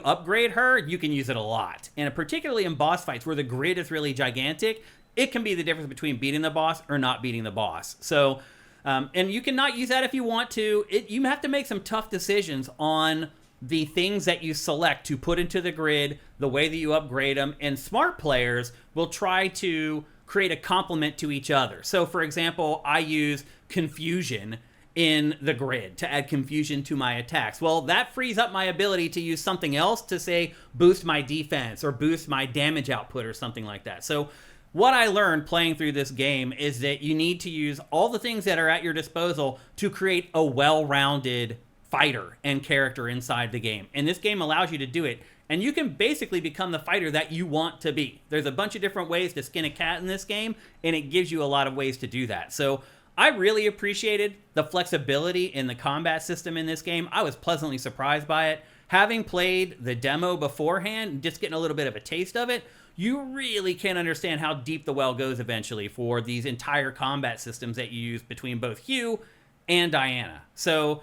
Speaker 1: upgrade her, you can use it a lot. And particularly in boss fights where the grid is really gigantic, it can be the difference between beating the boss or not beating the boss. So, and you can not use that if you want to. You have to make some tough decisions on the things that you select to put into the grid, the way that you upgrade them. And smart players will try to create a complement to each other. So, for example, I use Confusion in the grid to add confusion to my attacks. Well, that frees up my ability to use something else to, say, boost my defense or boost my damage output or something like that. So what I learned playing through this game is that you need to use all the things that are at your disposal to create a well-rounded fighter and character inside the game. And this game allows you to do it. And you can basically become the fighter that you want to be. There's a bunch of different ways to skin a cat in this game, and it gives you a lot of ways to do that. So I really appreciated the flexibility in the combat system in this game. I was pleasantly surprised by it. Having played the demo beforehand, just getting a little bit of a taste of it, you really can understand how deep the well goes eventually for these entire combat systems that you use between both Hugh and Diana. So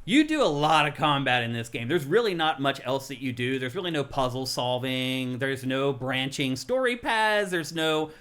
Speaker 1: you do a lot of combat in this game. There's really not much else that you do. There's really no puzzle solving. There's no branching story paths. There's no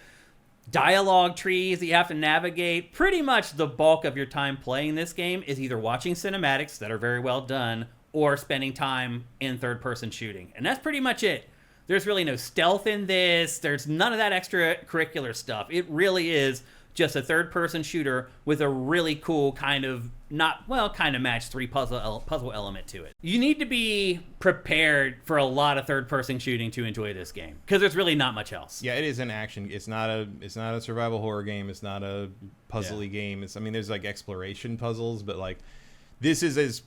Speaker 1: dialogue trees that you have to navigate. Pretty much the bulk of your time playing this game is either watching cinematics that are very well done or spending time in third-person shooting. And that's pretty much it. There's really no stealth in this. There's none of that extracurricular stuff. It really is just a third-person shooter with a really cool kind of match-3 puzzle element to it. You need to be prepared for a lot of third-person shooting to enjoy this game, because there's really not much else.
Speaker 2: Yeah, it is an action. It's not a survival horror game. It's not a puzzly game. There's like exploration puzzles, but like this is as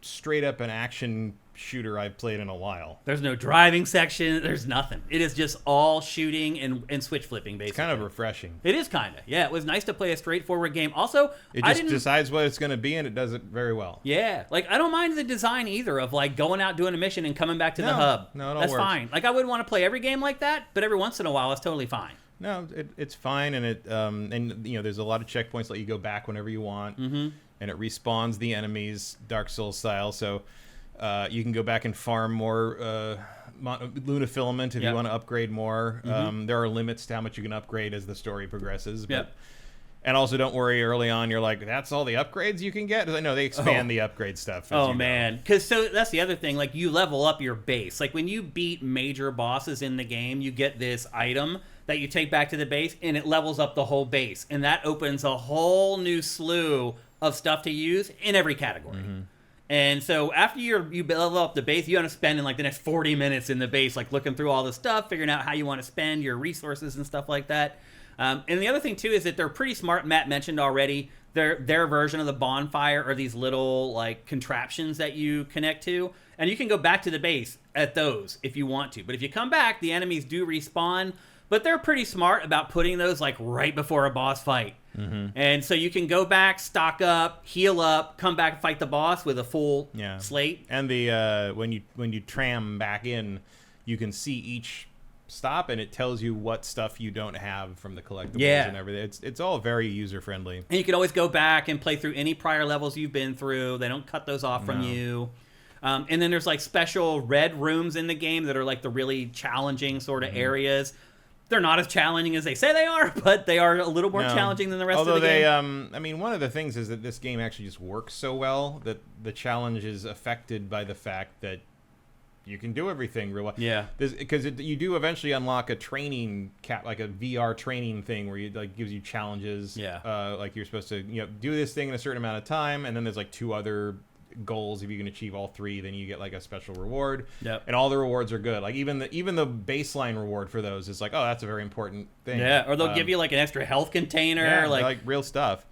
Speaker 2: straight up an action shooter I've played in a while.
Speaker 1: There's no driving section. There's nothing. It is just all shooting and switch flipping, basically.
Speaker 2: It's kind of refreshing.
Speaker 1: It is kind of. Yeah, it was nice to play a straightforward game. Also,
Speaker 2: it just decides what it's going to be, and it does it very well.
Speaker 1: Yeah. Like, I don't mind the design either of, like, going out, doing a mission, and coming back to the hub.
Speaker 2: No, it all
Speaker 1: That's
Speaker 2: works.
Speaker 1: Fine. Like, I wouldn't want to play every game like that, but every once in a while, it's totally fine.
Speaker 2: No, it's fine, and there's a lot of checkpoints that let you go back whenever you want, and it respawns the enemies Dark Souls style, so you can go back and farm more Luna filament if you want to upgrade more. There are limits to how much you can upgrade as the story progresses. But, and also, don't worry, early on, you're like, that's all the upgrades you can get? No, they expand the upgrade stuff.
Speaker 1: Oh, man. Because that's the other thing. Like, you level up your base. Like, when you beat major bosses in the game, you get this item that you take back to the base, and it levels up the whole base. And that opens a whole new slew of stuff to use in every category. And so after you level up the base, you want to spend like the next 40 minutes in the base, like looking through all the stuff, figuring out how you want to spend your resources and stuff like that. And the other thing too is that they're pretty smart. Matt mentioned already their version of the bonfire are these little like contraptions that you connect to, and you can go back to the base at those if you want to. But if you come back, the enemies do respawn. But they're pretty smart about putting those like right before a boss fight. And so you can go back, stock up, heal up, come back and fight the boss with a full slate.
Speaker 2: And the when you tram back in, you can see each stop, and it tells you what stuff you don't have from the collectibles and everything. It's all very user friendly.
Speaker 1: And you can always go back and play through any prior levels you've been through. They don't cut those off from you. And then there's like special red rooms in the game that are like the really challenging sort of areas. They're not as challenging as they say they are, but they are a little more challenging than the rest of the game.
Speaker 2: I mean, one of the things is that this game actually just works so well that the challenge is affected by the fact that you can do everything real well.
Speaker 1: Yeah.
Speaker 2: Because you do eventually unlock a training like a VR training thing where you like gives you challenges.
Speaker 1: Yeah.
Speaker 2: Like you're supposed to do this thing in a certain amount of time, and then there's like 2 other goals. If you can achieve all 3, then you get like a special reward. And all the rewards are good. Like even the baseline reward for those is like, oh, that's a very important thing.
Speaker 1: Or they'll give you like an extra health container,
Speaker 2: like real stuff.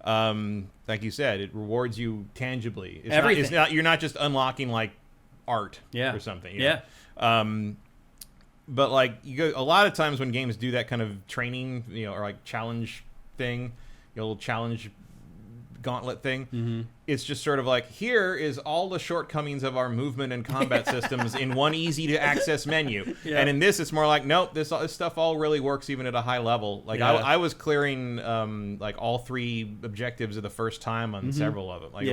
Speaker 2: Like you said, it rewards you tangibly.
Speaker 1: Everything.
Speaker 2: You're not just unlocking like art or something. But like a lot of times when games do that kind of training, or like challenge thing, little challenge gauntlet thing, it's just sort of like, here is all the shortcomings of our movement and combat systems in one easy to access menu. And in this, it's more like, nope, this stuff all really works even at a high level. Like I was clearing like all 3 objectives of the first time on several of them. Like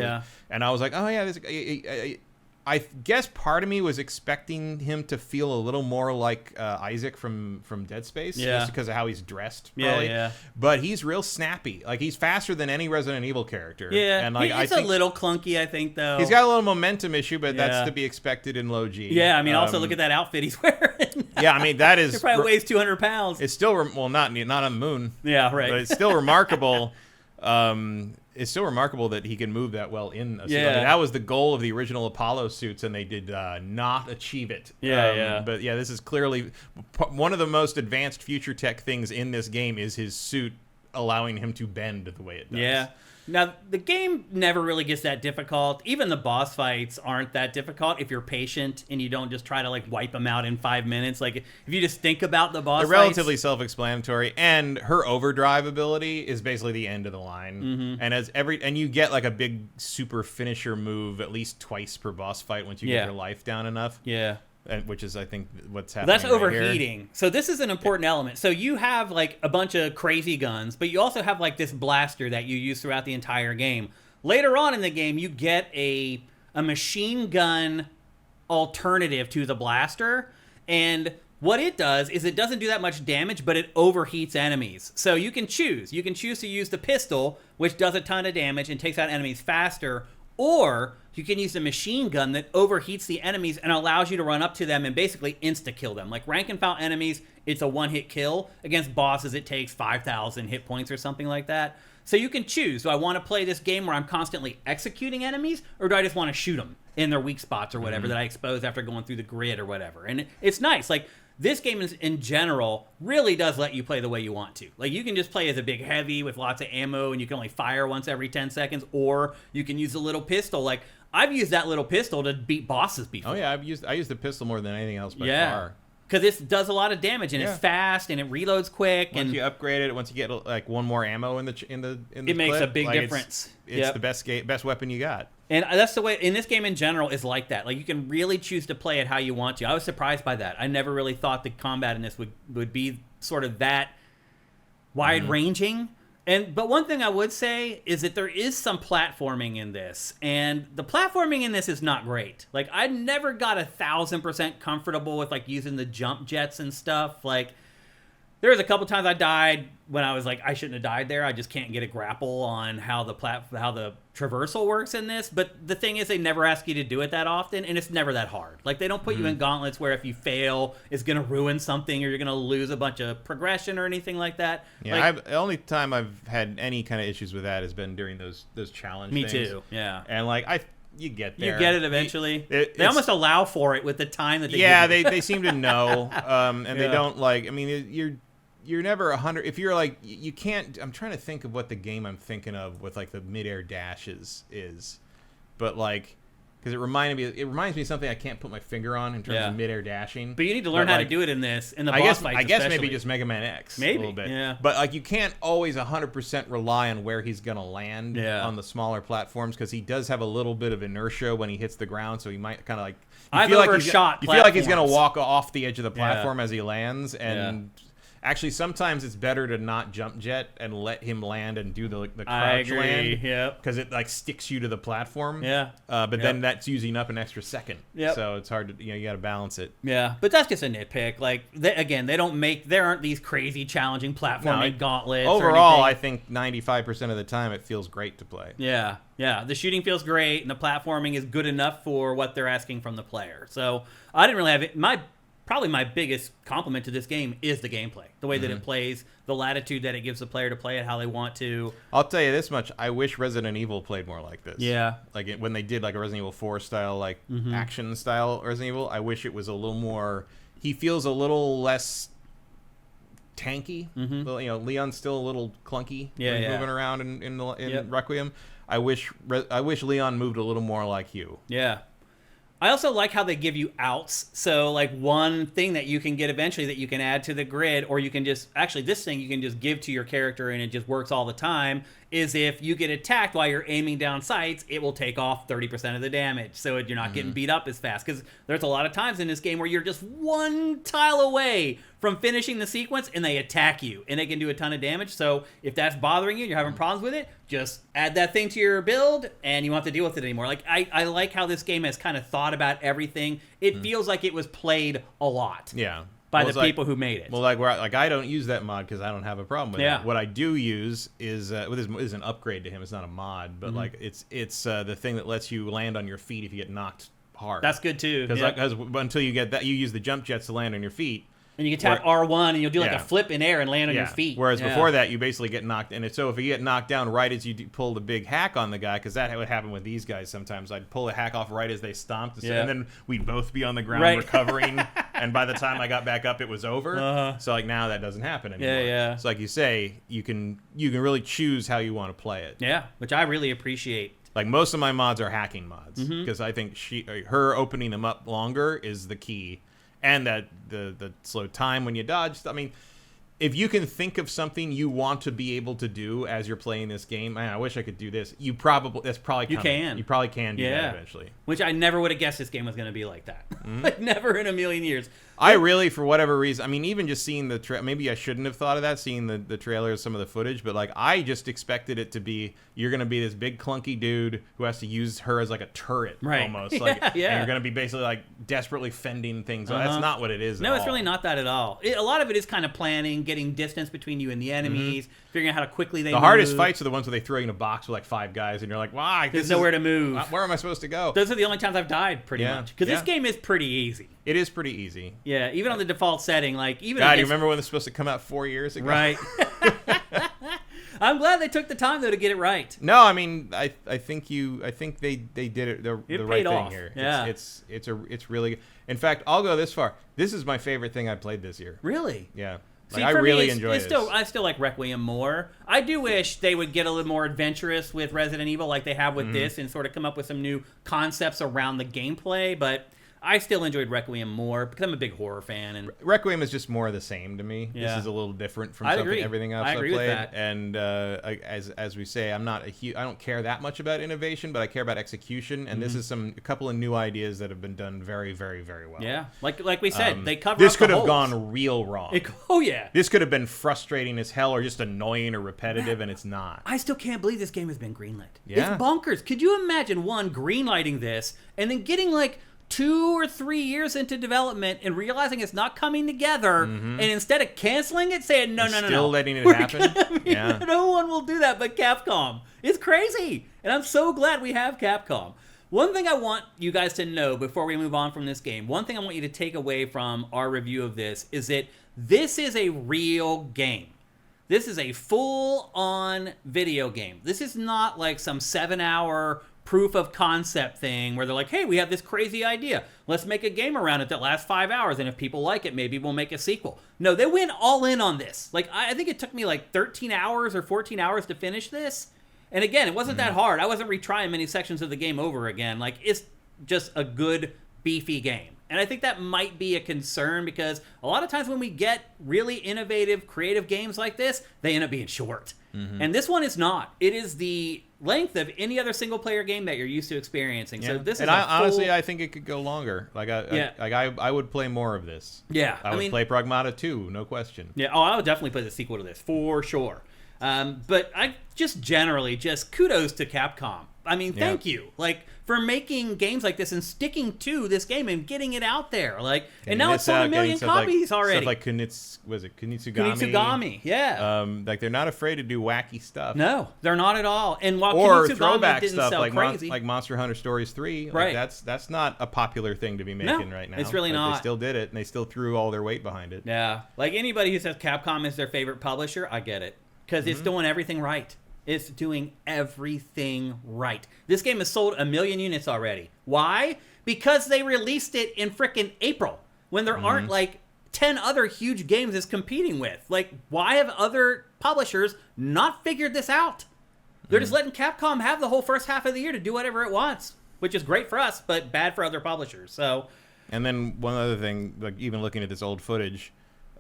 Speaker 2: and I was like, oh yeah, this. I guess part of me was expecting him to feel a little more like Isaac from Dead Space, just because of how he's dressed, probably. But he's real snappy. Like, he's faster than any Resident Evil character.
Speaker 1: And like, he's a little clunky, I think, though.
Speaker 2: He's got a little momentum issue, but that's to be expected in low G.
Speaker 1: I mean, also look at that outfit he's wearing.
Speaker 2: I mean, that is...
Speaker 1: He probably weighs 200 pounds.
Speaker 2: It's still... Well, not on the moon.
Speaker 1: Right.
Speaker 2: But it's still remarkable... it's still remarkable that he can move that well in a suit. I mean, that was the goal of the original Apollo suits, and they did not achieve it. But this is clearly one of the most advanced future tech things in this game is his suit allowing him to bend the way it does.
Speaker 1: Now, the game never really gets that difficult. Even the boss fights aren't that difficult if you're patient and you don't just try to like wipe them out in 5 minutes. Like, if you just think about the boss
Speaker 2: fights. They're relatively self-explanatory, and her overdrive ability is basically the end of the line. And you get like a big super finisher move at least twice per boss fight once you get your life down enough. Which is, I think, what's happening.
Speaker 1: That's overheating. Here. So this is an important element. So you have like a bunch of crazy guns, but you also have like this blaster that you use throughout the entire game. Later on in the game, you get a machine gun alternative to the blaster, and what it does is it doesn't do that much damage, but it overheats enemies. So you can choose. You can choose to use the pistol, which does a ton of damage and takes out enemies faster, or you can use a machine gun that overheats the enemies and allows you to run up to them and basically insta-kill them. Like rank and file enemies, it's a one-hit kill. Against bosses, it takes 5,000 hit points or something like that. So you can choose, do I want to play this game where I'm constantly executing enemies, or do I just want to shoot them in their weak spots or whatever that I expose after going through the grid or whatever? And it's nice. Like, this game in general really does let you play the way you want to. Like, you can just play as a big heavy with lots of ammo and you can only fire once every 10 seconds, or you can use a little pistol. Like, I've used that little pistol to beat bosses before.
Speaker 2: Oh yeah, I used the pistol more than anything else by far.
Speaker 1: Because it does a lot of damage and it's fast and it reloads quick.
Speaker 2: Once you upgrade it, once you get like one more ammo in the
Speaker 1: it makes a big difference.
Speaker 2: It's the best weapon you got.
Speaker 1: And that's the way in this game in general is like that. Like, you can really choose to play it how you want to. I was surprised by that. I never really thought the combat in this would be sort of that wide ranging. But one thing I would say is that there is some platforming in this, and the platforming in this is not great. Like, I never got 1,000% comfortable with like using the jump jets and stuff. Like, there was a couple times I died when I was like, I shouldn't have died there. I just can't get a grapple on how the traversal works in this. But the thing is, they never ask you to do it that often, and it's never that hard. Like, they don't put you in gauntlets where if you fail, it's going to ruin something or you're going to lose a bunch of progression or anything like that.
Speaker 2: Yeah,
Speaker 1: like,
Speaker 2: the only time I've had any kind of issues with that has been during those challenge things.
Speaker 1: Me too, yeah.
Speaker 2: And like, you get there.
Speaker 1: You get it eventually. They almost allow for it with the time that they give you.
Speaker 2: they seem to know, and they don't like. I mean, you're never 100. If you're like, you can't. I'm trying to think of what the game I'm thinking of with like the midair dashes is, but like, because it reminds me of something I can't put my finger on in terms of midair dashing.
Speaker 1: But you need to learn how to do it in this in the boss fights.
Speaker 2: I guess maybe just Mega Man X a little bit.
Speaker 1: Yeah.
Speaker 2: But like, you can't always 100% rely on where he's gonna land on the smaller platforms, because he does have a little bit of inertia when he hits the ground, so he might kind of like. You feel like he's gonna walk off the edge of the platform as he lands, and. Actually, sometimes it's better to not jump jet and let him land and do the crouch land. Because it like sticks you to the platform. But then that's using up an extra second. So it's hard to, you got to balance it.
Speaker 1: Yeah, but that's just a nitpick. Like, there aren't these crazy challenging platforming gauntlets.
Speaker 2: Overall, I think 95% of the time it feels great to play.
Speaker 1: Yeah. The shooting feels great, and the platforming is good enough for what they're asking from the player. So I didn't really have it. Probably my biggest compliment to this game is the gameplay. The way that it plays, the latitude that it gives the player to play it how they want to.
Speaker 2: I'll tell you this much. I wish Resident Evil played more like this.
Speaker 1: Yeah.
Speaker 2: Like when they did like a Resident Evil 4 style, like action style Resident Evil, I wish it was a little more... He feels a little less tanky. Leon's still a little clunky moving around in Requiem. I wish Leon moved a little more like you.
Speaker 1: Yeah. I also like how they give you outs. So, like, one thing that you can get eventually that you can add to the grid, or you can just... Actually, this thing you can just give to your character and it just works all the time, is if you get attacked while you're aiming down sights, it will take off 30% of the damage. So you're not getting beat up as fast. Because there's a lot of times in this game where you're just one tile away from finishing the sequence and they attack you. And they can do a ton of damage. So if that's bothering you, you're having problems with it, just add that thing to your build and you won't have to deal with it anymore. Like, I like how this game has kind of thought about everything. It feels like it was played a lot.
Speaker 2: Yeah.
Speaker 1: By the people who made it.
Speaker 2: Well, I don't use that mod because I don't have a problem with it. What I do use is an upgrade to him. It's not a mod, but like it's the thing that lets you land on your feet if you get knocked hard.
Speaker 1: That's good too.
Speaker 2: Because until you get that, you use the jump jets to land on your feet.
Speaker 1: And you can tap R1 and you'll do like a flip in air and land on your feet.
Speaker 2: Whereas before that, you basically get knocked. And so if you get knocked down right as you pull the big hack on the guy, because that would happen with these guys sometimes. I'd pull the hack off right as they stomped. And then we'd both be on the ground recovering. And by the time I got back up, it was over. So like now that doesn't happen anymore. So like you say, you can really choose how you want to play it.
Speaker 1: Yeah, which I really appreciate.
Speaker 2: Like most of my mods are hacking mods. Because I think her opening them up longer is the key. And that the slow time when you dodge. I mean, if you can think of something you want to be able to do as you're playing this game, man, I wish I could do this. You probably can do that eventually.
Speaker 1: Which I never would have guessed this game was going to be like that. Like, never in a million years.
Speaker 2: I really, for whatever reason, I mean, even just seeing maybe I shouldn't have thought of that, seeing the trailers, some of the footage, but like I just expected it to be, you're going to be this big clunky dude who has to use her as like a turret almost. Like, and you're going to be basically like desperately fending things. That's not what it is.
Speaker 1: No, it's really not that at all. A lot of it is kind of planning, getting distance between you and the enemies, figuring out how to quickly they move.
Speaker 2: The hardest fights are the ones where they throw you in a box with like 5 guys, and you're like, "Why?
Speaker 1: There's nowhere to move.
Speaker 2: Where am I supposed to go?"
Speaker 1: Those are the only times I've died, pretty much. Because this game is pretty easy.
Speaker 2: It is pretty easy.
Speaker 1: Yeah, even on the default setting, like even.
Speaker 2: God, you remember when this was supposed to come out 4 years ago?
Speaker 1: Right. I'm glad they took the time though to get it right.
Speaker 2: No, I mean, I think they did it the right thing here.
Speaker 1: Yeah.
Speaker 2: It's really. In fact, I'll go this far. This is my favorite thing I played this year.
Speaker 1: Really?
Speaker 2: Yeah.
Speaker 1: See,
Speaker 2: I really enjoy this.
Speaker 1: I still like Requiem more. I do wish they would get a little more adventurous with Resident Evil like they have with this and sort of come up with some new concepts around the gameplay, but I still enjoyed Requiem more because I'm a big horror fan. And
Speaker 2: Requiem is just more of the same to me.
Speaker 1: Yeah.
Speaker 2: This is a little different from everything else
Speaker 1: I
Speaker 2: I've
Speaker 1: agree
Speaker 2: played.
Speaker 1: with that.
Speaker 2: And as we say, I don't care that much about innovation, but I care about execution. And this is a couple of new ideas that have been done very, very, very well.
Speaker 1: Yeah, like we said, they cover.
Speaker 2: This
Speaker 1: up
Speaker 2: could
Speaker 1: the
Speaker 2: have
Speaker 1: holes.
Speaker 2: gone real wrong.
Speaker 1: Yeah.
Speaker 2: This could have been frustrating as hell, or just annoying or repetitive, and it's not.
Speaker 1: I still can't believe this game has been greenlit.
Speaker 2: Yeah.
Speaker 1: It's bonkers. Could you imagine greenlighting this and then getting like 2 or 3 years into development and realizing it's not coming together, and instead of canceling it, saying no,
Speaker 2: still letting it happen. Yeah,
Speaker 1: no one will do that but Capcom. It's crazy, and I'm so glad we have Capcom. One thing I want you guys to know before we move on from this game, one thing I want you to take away from our review of this is that this is a real game. This is a full-on video game. This is not like some 7-hour proof of concept thing where they're like, hey, we have this crazy idea. Let's make a game around it that lasts 5 hours, and if people like it, maybe we'll make a sequel. No, they went all in on this. Like, I think it took me like 13 hours or 14 hours to finish this. And again, it wasn't that hard. I wasn't retrying many sections of the game over again. Like, it's just a good, beefy game. And I think that might be a concern because a lot of times when we get really innovative, creative games like this, they end up being short. And this one is not. It is the length of any other single-player game that you're used to experiencing. So this is
Speaker 2: honestly, I think it could go longer. I would play more of this.
Speaker 1: Yeah,
Speaker 2: I would play Pragmata 2, no question.
Speaker 1: Yeah, I would definitely play the sequel to this for sure. But I just kudos to Capcom. I mean, thank you, for making games like this and sticking to this game and getting it out there. And now it's sold 1 million copies already.
Speaker 2: Stuff like Kunitsugami?
Speaker 1: Kunitsugami, yeah.
Speaker 2: They're not afraid to do wacky stuff.
Speaker 1: No, they're not at all. And while
Speaker 2: or
Speaker 1: Kunitsugami
Speaker 2: throwback
Speaker 1: didn't
Speaker 2: stuff
Speaker 1: sell crazy,
Speaker 2: like Monster Hunter Stories 3,
Speaker 1: right?
Speaker 2: That's not a popular thing to be making right now.
Speaker 1: It's really not.
Speaker 2: They still did it, and they still threw all their weight behind it.
Speaker 1: Yeah, like anybody who says Capcom is their favorite publisher, I get it. Because it's doing everything right. It's doing everything right. This game has sold 1 million units already. Why? Because they released it in frickin' April, when there aren't 10 other huge games it's competing with. Why have other publishers not figured this out? They're just letting Capcom have the whole first half of the year to do whatever it wants, which is great for us, but bad for other publishers. So,
Speaker 2: and then one other thing, even looking at this old footage,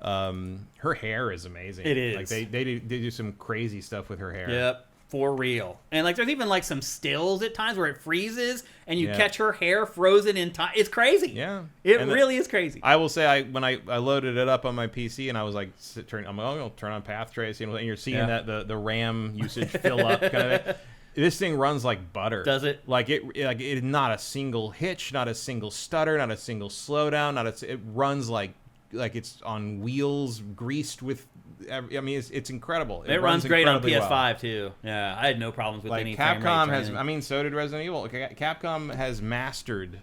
Speaker 2: her hair is amazing.
Speaker 1: It is.
Speaker 2: They do some crazy stuff with her hair.
Speaker 1: Yep, for real. And there's even some stills at times where it freezes and you catch her hair frozen in time. It's crazy.
Speaker 2: Yeah,
Speaker 1: it really is crazy.
Speaker 2: I will say, when I loaded it up on my PC and I was I'll turn on path trace, and you're seeing that the RAM usage fill up kind of thing. This thing runs like butter.
Speaker 1: Does it?
Speaker 2: It not a single hitch, not a single stutter, not a single slowdown. It runs like it's on wheels, greased with. It's incredible.
Speaker 1: It runs great on PS5 too. Yeah, I had no problems with any.
Speaker 2: Capcom has. So did Resident Evil. Capcom has mastered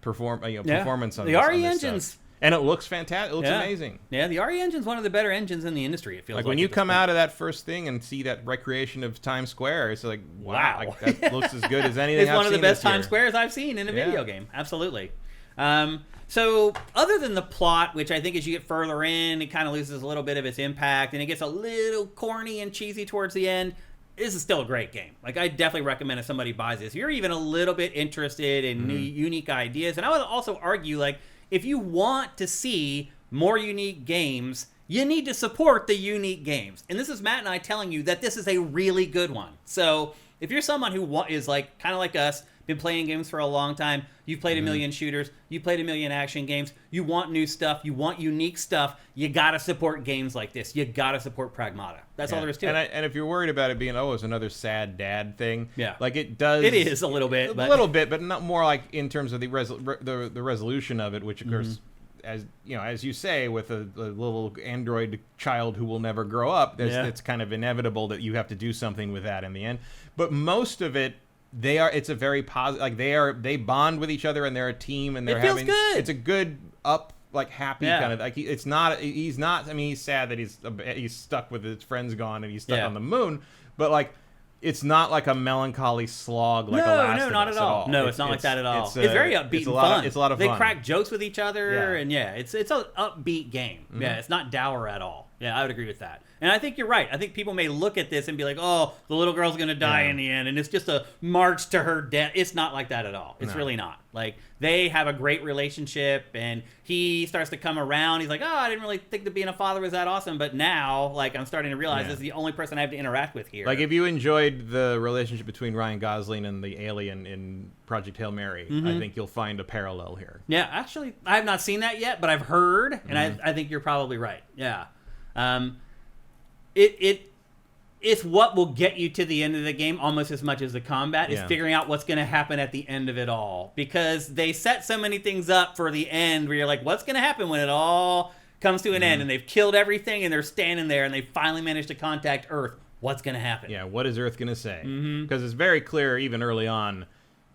Speaker 2: performance on
Speaker 1: the RE engines.
Speaker 2: Stuff. And it looks fantastic. It looks amazing.
Speaker 1: Yeah, the RE engine's one of the better engines in the industry. It feels like
Speaker 2: when you come out of that first thing and see that recreation of Times Square, it's like, wow, that looks as good as anything.
Speaker 1: It's one of the best Times Squares I've seen in a video game. Absolutely. So other than the plot, which I think as you get further in, it kind of loses a little bit of its impact, and it gets a little corny and cheesy towards the end, this is still a great game. I definitely recommend if somebody buys this. If you're even a little bit interested in new, unique ideas, and I would also argue, if you want to see more unique games, you need to support the unique games. And this is Matt and I telling you that this is a really good one. So if you're someone who is kind of like us, been playing games for a long time, you've played 1 million shooters, you played 1 million action games, you want new stuff, you want unique stuff, you gotta support games like this. You gotta support Pragmata. That's all there is to it.
Speaker 2: And if you're worried about it being, it's another sad dad thing, it does.
Speaker 1: It is a little bit,
Speaker 2: but not more in terms of the resolution of it, which of course as you say, with a little android child who will never grow up, it's kind of inevitable that you have to do something with that in the end. But most of it, it's a very positive, like they bond with each other and they're a team and they're
Speaker 1: feels good.
Speaker 2: It's a good happy kind of, like he's not, I mean, he's sad that he's stuck with his friends gone and he's stuck on the moon, but like, it's not like a melancholy slog like a Last of Us
Speaker 1: not at all. No, it's not like that at all. It's very upbeat and fun.
Speaker 2: It's a lot of fun.
Speaker 1: They crack jokes with each other, and it's an upbeat game. Mm-hmm. Yeah, it's not dour at all. Yeah, I would agree with that. And I think you're right. I think people may look at this and be like, oh, the little girl's going to die in the end, and it's just a march to her death. It's not like that at all. It's really not. Like, they have a great relationship, and he starts to come around. He's like, oh, I didn't really think that being a father was that awesome, but now, like, I'm starting to realize this is the only person I have to interact with here.
Speaker 2: Like, if you enjoyed the relationship between Ryan Gosling and the alien in Project Hail Mary, I think you'll find a parallel here.
Speaker 1: Yeah, actually, I have not seen that yet, but I've heard, and I think you're probably right. Yeah. It's what will get you to the end of the game almost as much as the combat is figuring out what's going to happen at the end of it all, because they set so many things up for the end where you're like, what's going to happen when it all comes to an end, and they've killed everything and they're standing there and they finally managed to contact Earth. What's going to happen?
Speaker 2: Yeah, what is Earth going to say? Because it's very clear even early on,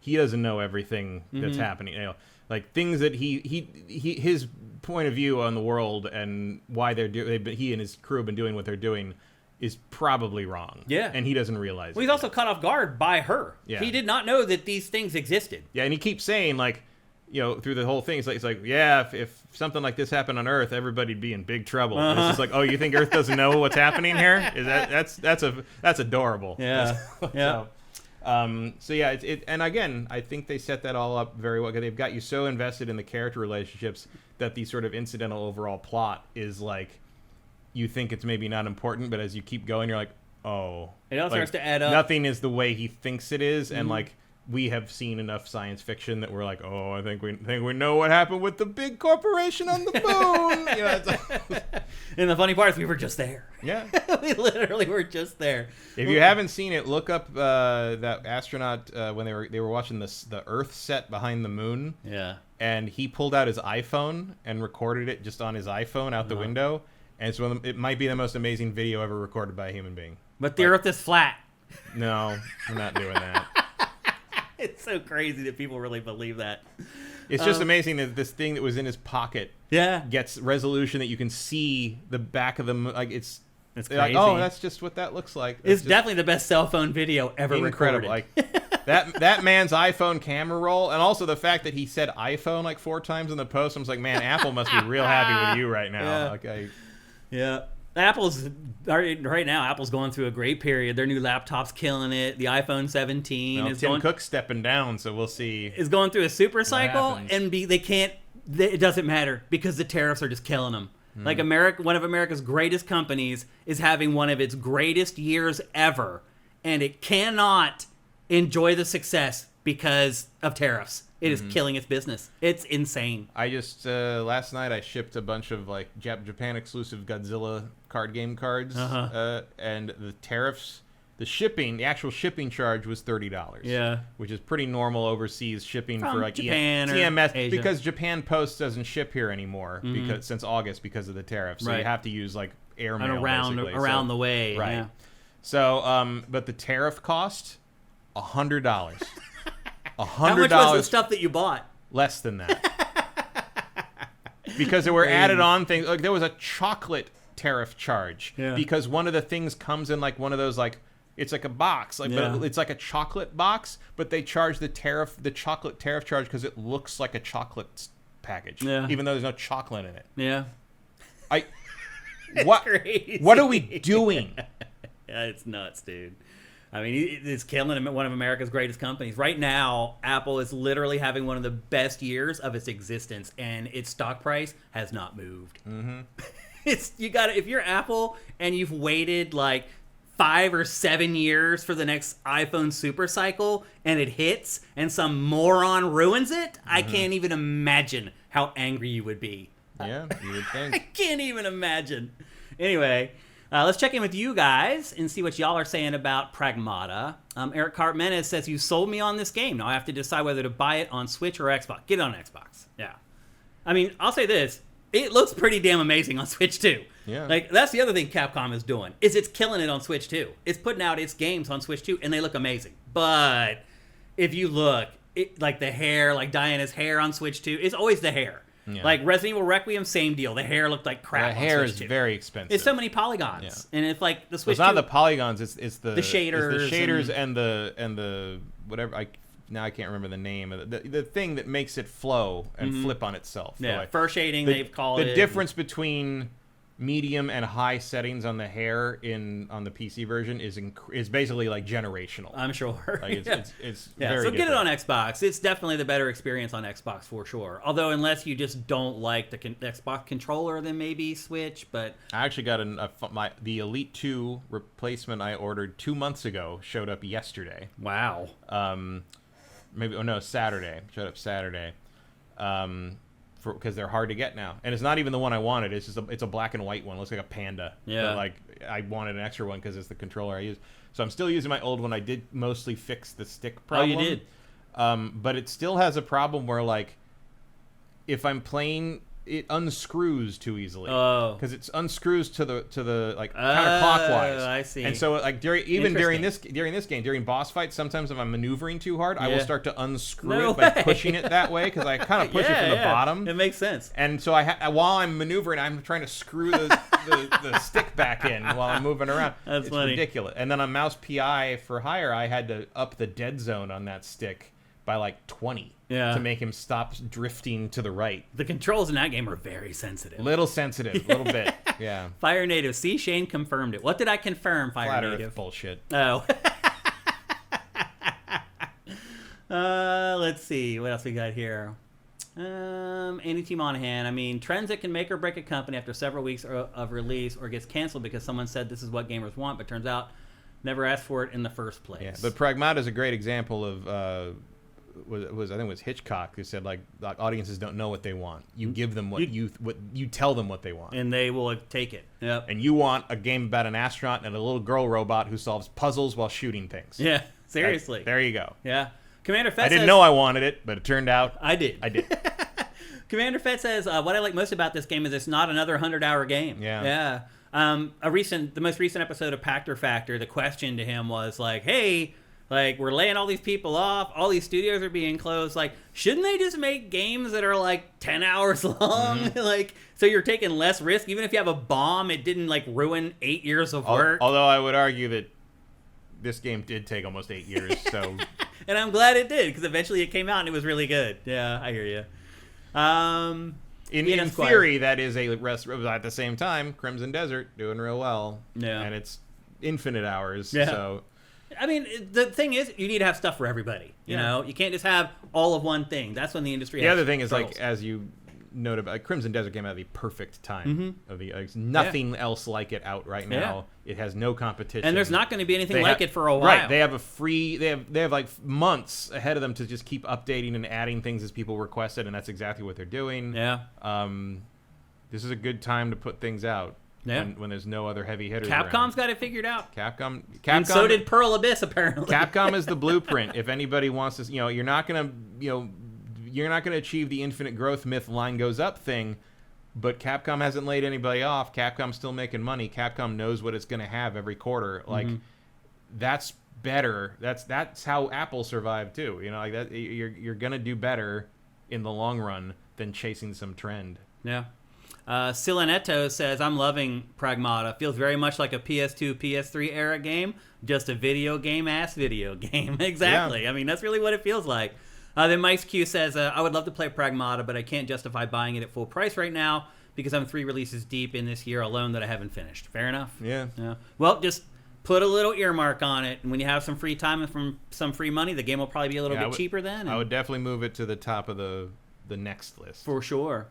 Speaker 2: he doesn't know everything that's happening. You know, like things that his point of view on the world and why he and his crew have been doing what they're doing is probably wrong. Yeah. And he doesn't realize
Speaker 1: Well, he's also caught off guard by her. Yeah. He did not know that these things existed.
Speaker 2: Yeah, and he keeps saying, like, you know, through the whole thing, it's like yeah, if something like this happened on Earth, everybody'd be in big trouble. And it's just like, oh, you think Earth doesn't know what's happening here? That's adorable.
Speaker 1: Yeah. Yeah.
Speaker 2: So yeah, and again, I think they set that all up very well. They've got you so invested in the character relationships that the sort of incidental overall plot is like, you think it's maybe not important, but as you keep going, you're like, oh,
Speaker 1: it all starts to add up.
Speaker 2: Nothing is the way he thinks it is, and like we have seen enough science fiction that we're like, oh, I think we know what happened with the big corporation on the moon. You know, it's like...
Speaker 1: And the funny part is we were just there.
Speaker 2: Yeah,
Speaker 1: we literally were just there.
Speaker 2: If you haven't seen it, look up that astronaut when they were watching the Earth set behind the moon.
Speaker 1: Yeah,
Speaker 2: and he pulled out his iPhone and recorded it just on his iPhone out the window. And it might be the most amazing video ever recorded by a human being.
Speaker 1: But the Earth is flat.
Speaker 2: No, I'm not doing that.
Speaker 1: It's so crazy that people really believe that.
Speaker 2: It's just amazing that this thing that was in his pocket gets resolution that you can see the back of the moon. Like, it's crazy. Like, oh, that's just what that looks like.
Speaker 1: It's definitely the best cell phone video ever recorded.
Speaker 2: Like, that man's iPhone camera roll, and also the fact that he said iPhone like 4 times in the post. I was like, man, Apple must be real happy with you right now.
Speaker 1: Yeah.
Speaker 2: Like,
Speaker 1: yeah. Right now, Apple's going through a great period. Their new laptop's killing it. The iPhone 17 is
Speaker 2: Tim Cook's stepping down, so we'll see.
Speaker 1: Is going through a super cycle, and they can't. It doesn't matter because the tariffs are just killing them. Like one of America's greatest companies is having one of its greatest years ever, and it cannot enjoy the success because of tariffs. It is killing its business. It's insane.
Speaker 2: I just last night I shipped a bunch of like Japan exclusive Godzilla card game cards, and the tariffs, the actual shipping charge was $30.
Speaker 1: Yeah,
Speaker 2: which is pretty normal overseas shipping
Speaker 1: from
Speaker 2: for like
Speaker 1: Japan or
Speaker 2: TMS
Speaker 1: Asia.
Speaker 2: Because Japan Post doesn't ship here anymore since August because of the tariffs. So you have to use like airmail
Speaker 1: around the way.
Speaker 2: Right.
Speaker 1: Yeah.
Speaker 2: So, but the tariff cost $100. $100.
Speaker 1: How much was the stuff that you bought?
Speaker 2: Less than that. Because there were added on things. Like there was a chocolate tariff charge. Yeah. Because one of the things comes in like one of those like, it's like a box, but it's like a chocolate box, but they charge the chocolate tariff charge because it looks like a chocolate package, even though there's no chocolate in it.
Speaker 1: Yeah.
Speaker 2: What?
Speaker 1: Crazy.
Speaker 2: What are we doing?
Speaker 1: Yeah, it's nuts, dude. I mean, it's killing one of America's greatest companies. Right now, Apple is literally having one of the best years of its existence, and its stock price has not moved. Mm-hmm. If you're Apple and you've waited like 5 or 7 years for the next iPhone super cycle, and it hits, and some moron ruins it, I can't even imagine how angry you would be.
Speaker 2: Yeah, you would think.
Speaker 1: I can't even imagine. Anyway. Let's check in with you guys and see what y'all are saying about Pragmata. Eric Cartmenes says, you sold me on this game. Now I have to decide whether to buy it on Switch or Xbox. Get it on Xbox. Yeah. I mean, I'll say this. It looks pretty damn amazing on Switch 2.
Speaker 2: Yeah.
Speaker 1: Like, that's the other thing Capcom is doing, is it's killing it on Switch 2. It's putting out its games on Switch 2, and they look amazing. But if you look, like the hair, like Diana's hair on Switch 2, it's always the hair. Yeah. Like Resident Evil Requiem, same deal. The hair looked like crap.
Speaker 2: The hair
Speaker 1: on Switch
Speaker 2: is
Speaker 1: 2.
Speaker 2: Very expensive.
Speaker 1: It's so many polygons, and it's like the Switch.
Speaker 2: It's not the polygons. It's the
Speaker 1: shaders.
Speaker 2: It's the shaders and the whatever. Now I can't remember the name of the thing that makes it flow and flip on itself.
Speaker 1: Yeah, fur shading they've called it.
Speaker 2: The difference between medium and high settings on the hair on the PC version is basically like generational.
Speaker 1: I'm sure.
Speaker 2: Like it's very
Speaker 1: so
Speaker 2: different.
Speaker 1: get it on Xbox. It's definitely the better experience on Xbox for sure. Although unless you just don't like the Xbox controller, then maybe Switch. But
Speaker 2: I actually got the Elite 2 replacement I ordered 2 months ago showed up yesterday.
Speaker 1: Wow.
Speaker 2: Saturday. Showed up Saturday. Because they're hard to get now, and it's not even the one I wanted. It's just it's a black and white one. It looks like a panda.
Speaker 1: Yeah.
Speaker 2: But like I wanted an extra one because it's the controller I use. So I'm still using my old one. I did mostly fix the stick problem.
Speaker 1: Oh, you did.
Speaker 2: But it still has a problem where like if I'm playing, it unscrews too easily.
Speaker 1: Oh.
Speaker 2: Because it unscrews to the like counterclockwise.
Speaker 1: I see.
Speaker 2: And so like during this game, during boss fights, sometimes if I'm maneuvering too hard, I will start to unscrew it by pushing it that way because I kind of push it from the bottom.
Speaker 1: It makes sense.
Speaker 2: And so while I'm maneuvering, I'm trying to screw the stick back in while I'm moving around.
Speaker 1: That's funny.
Speaker 2: It's ridiculous. And then on Mouse PI for hire, I had to up the dead zone on that stick by like 20 to make him stop drifting to the right.
Speaker 1: The controls in that game are very sensitive.
Speaker 2: Little bit. Yeah.
Speaker 1: Fire Native. See, Shane confirmed it. What did I confirm, Fire
Speaker 2: Flat
Speaker 1: Native?
Speaker 2: Earth bullshit.
Speaker 1: Oh. Let's see. What else we got here? Andy T. Monahan. I mean, trends that can make or break a company after several weeks of release or gets canceled because someone said this is what gamers want, but turns out never asked for it in the first place.
Speaker 2: Yeah, but Pragmata is a great example of I think it was Hitchcock who said like audiences don't know what they want. You give them what you tell them what they want,
Speaker 1: and they will take it. Yep.
Speaker 2: And you want a game about an astronaut and a little girl robot who solves puzzles while shooting things.
Speaker 1: Yeah, seriously.
Speaker 2: There you go.
Speaker 1: Yeah. Commander Fett
Speaker 2: I didn't know I wanted it, but it turned out
Speaker 1: I did. Commander Fett says, what I like most about this game is it's not another 100-hour game.
Speaker 2: Yeah.
Speaker 1: The most recent episode of Pactor Factor, the question to him was like, hey, like, we're laying all these people off, all these studios are being closed, like, shouldn't they just make games that are like 10 hours long? Mm-hmm. Like, so you're taking less risk. Even if you have a bomb, it didn't like ruin 8 years of work.
Speaker 2: Although I would argue that this game did take almost 8 years, so...
Speaker 1: And I'm glad it did, because eventually it came out and it was really good. Yeah, I hear you.
Speaker 2: In theory, that is a rest. At the same time, Crimson Desert doing real well.
Speaker 1: Yeah.
Speaker 2: And it's infinite hours.
Speaker 1: Yeah.
Speaker 2: So,
Speaker 1: I mean, the thing is, you need to have stuff for everybody. You know, you can't just have all of one thing. That's when the industry.
Speaker 2: The other thing is, like, as you noted, like, Crimson Desert came out at the perfect time of the. Nothing else like it out right now. It has no competition,
Speaker 1: and there's not going to be anything like it for a while.
Speaker 2: Right? They have They have like months ahead of them to just keep updating and adding things as people request it, and that's exactly what they're doing.
Speaker 1: Yeah.
Speaker 2: This is a good time to put things out.
Speaker 1: Yeah.
Speaker 2: When there's no other heavy hitters.
Speaker 1: Capcom's got it figured out.
Speaker 2: Capcom,
Speaker 1: and so did Pearl Abyss apparently.
Speaker 2: Capcom is the blueprint. If anybody wants to, you're not gonna achieve the infinite growth myth line goes up thing, but Capcom hasn't laid anybody off. Capcom's still making money. Capcom knows what it's gonna have every quarter. Like that's better. That's how Apple survived too. Like that. You're gonna do better in the long run than chasing some trend.
Speaker 1: Yeah. Silenetto says, I'm loving Pragmata. Feels very much like a PS2, PS3 era game. Just a video game-ass video game. Exactly. Yeah. I mean, that's really what it feels like. Then Mike's Q says, I would love to play Pragmata, but I can't justify buying it at full price right now because I'm 3 releases deep in this year alone that I haven't finished. Fair enough.
Speaker 2: Yeah.
Speaker 1: Well, just put a little earmark on it, and when you have some free time and from some free money, the game will probably be a little bit cheaper then.
Speaker 2: I would definitely move it to the top of the next list.
Speaker 1: For sure.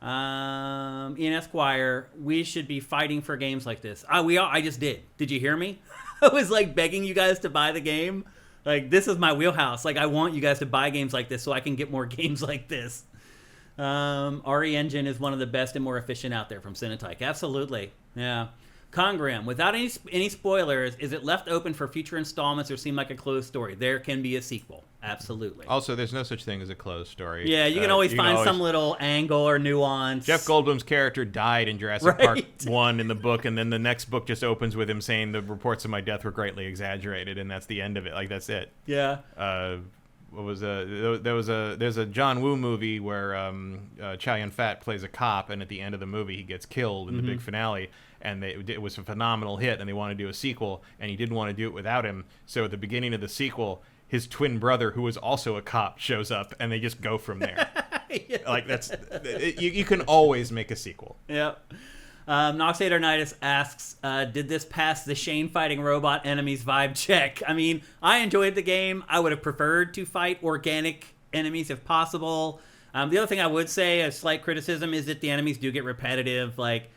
Speaker 1: Ian Esquire, we should be fighting for games like this. I just did. Did you hear me? I was like begging you guys to buy the game. Like, this is my wheelhouse. Like, I want you guys to buy games like this so I can get more games like this. RE Engine is one of the best and more efficient out there from Cinetike. Absolutely. Yeah. Congram, without any spoilers, is it left open for future installments or seem like a closed story? There can be a sequel. Absolutely.
Speaker 2: Also, there's no such thing as a closed story.
Speaker 1: Yeah, you can always find some little angle or nuance.
Speaker 2: Jeff Goldblum's character died in Jurassic Park 1 in the book, and then the next book just opens with him saying the reports of my death were greatly exaggerated, and that's the end of it. Like, that's it.
Speaker 1: Yeah.
Speaker 2: There's a John Woo movie where Chow Yun-fat plays a cop, and at the end of the movie he gets killed in the big finale, and it was a phenomenal hit, and they want to do a sequel, and he didn't want to do it without him. So at the beginning of the sequel, his twin brother, who was also a cop, shows up, and they just go from there.
Speaker 1: Yeah.
Speaker 2: Like, that's you can always make a sequel.
Speaker 1: Yep. Noxatornitis asks, did this pass the Shane fighting robot enemies vibe check? I mean, I enjoyed the game. I would have preferred to fight organic enemies if possible. The other thing I would say, a slight criticism, is that the enemies do get repetitive. Like,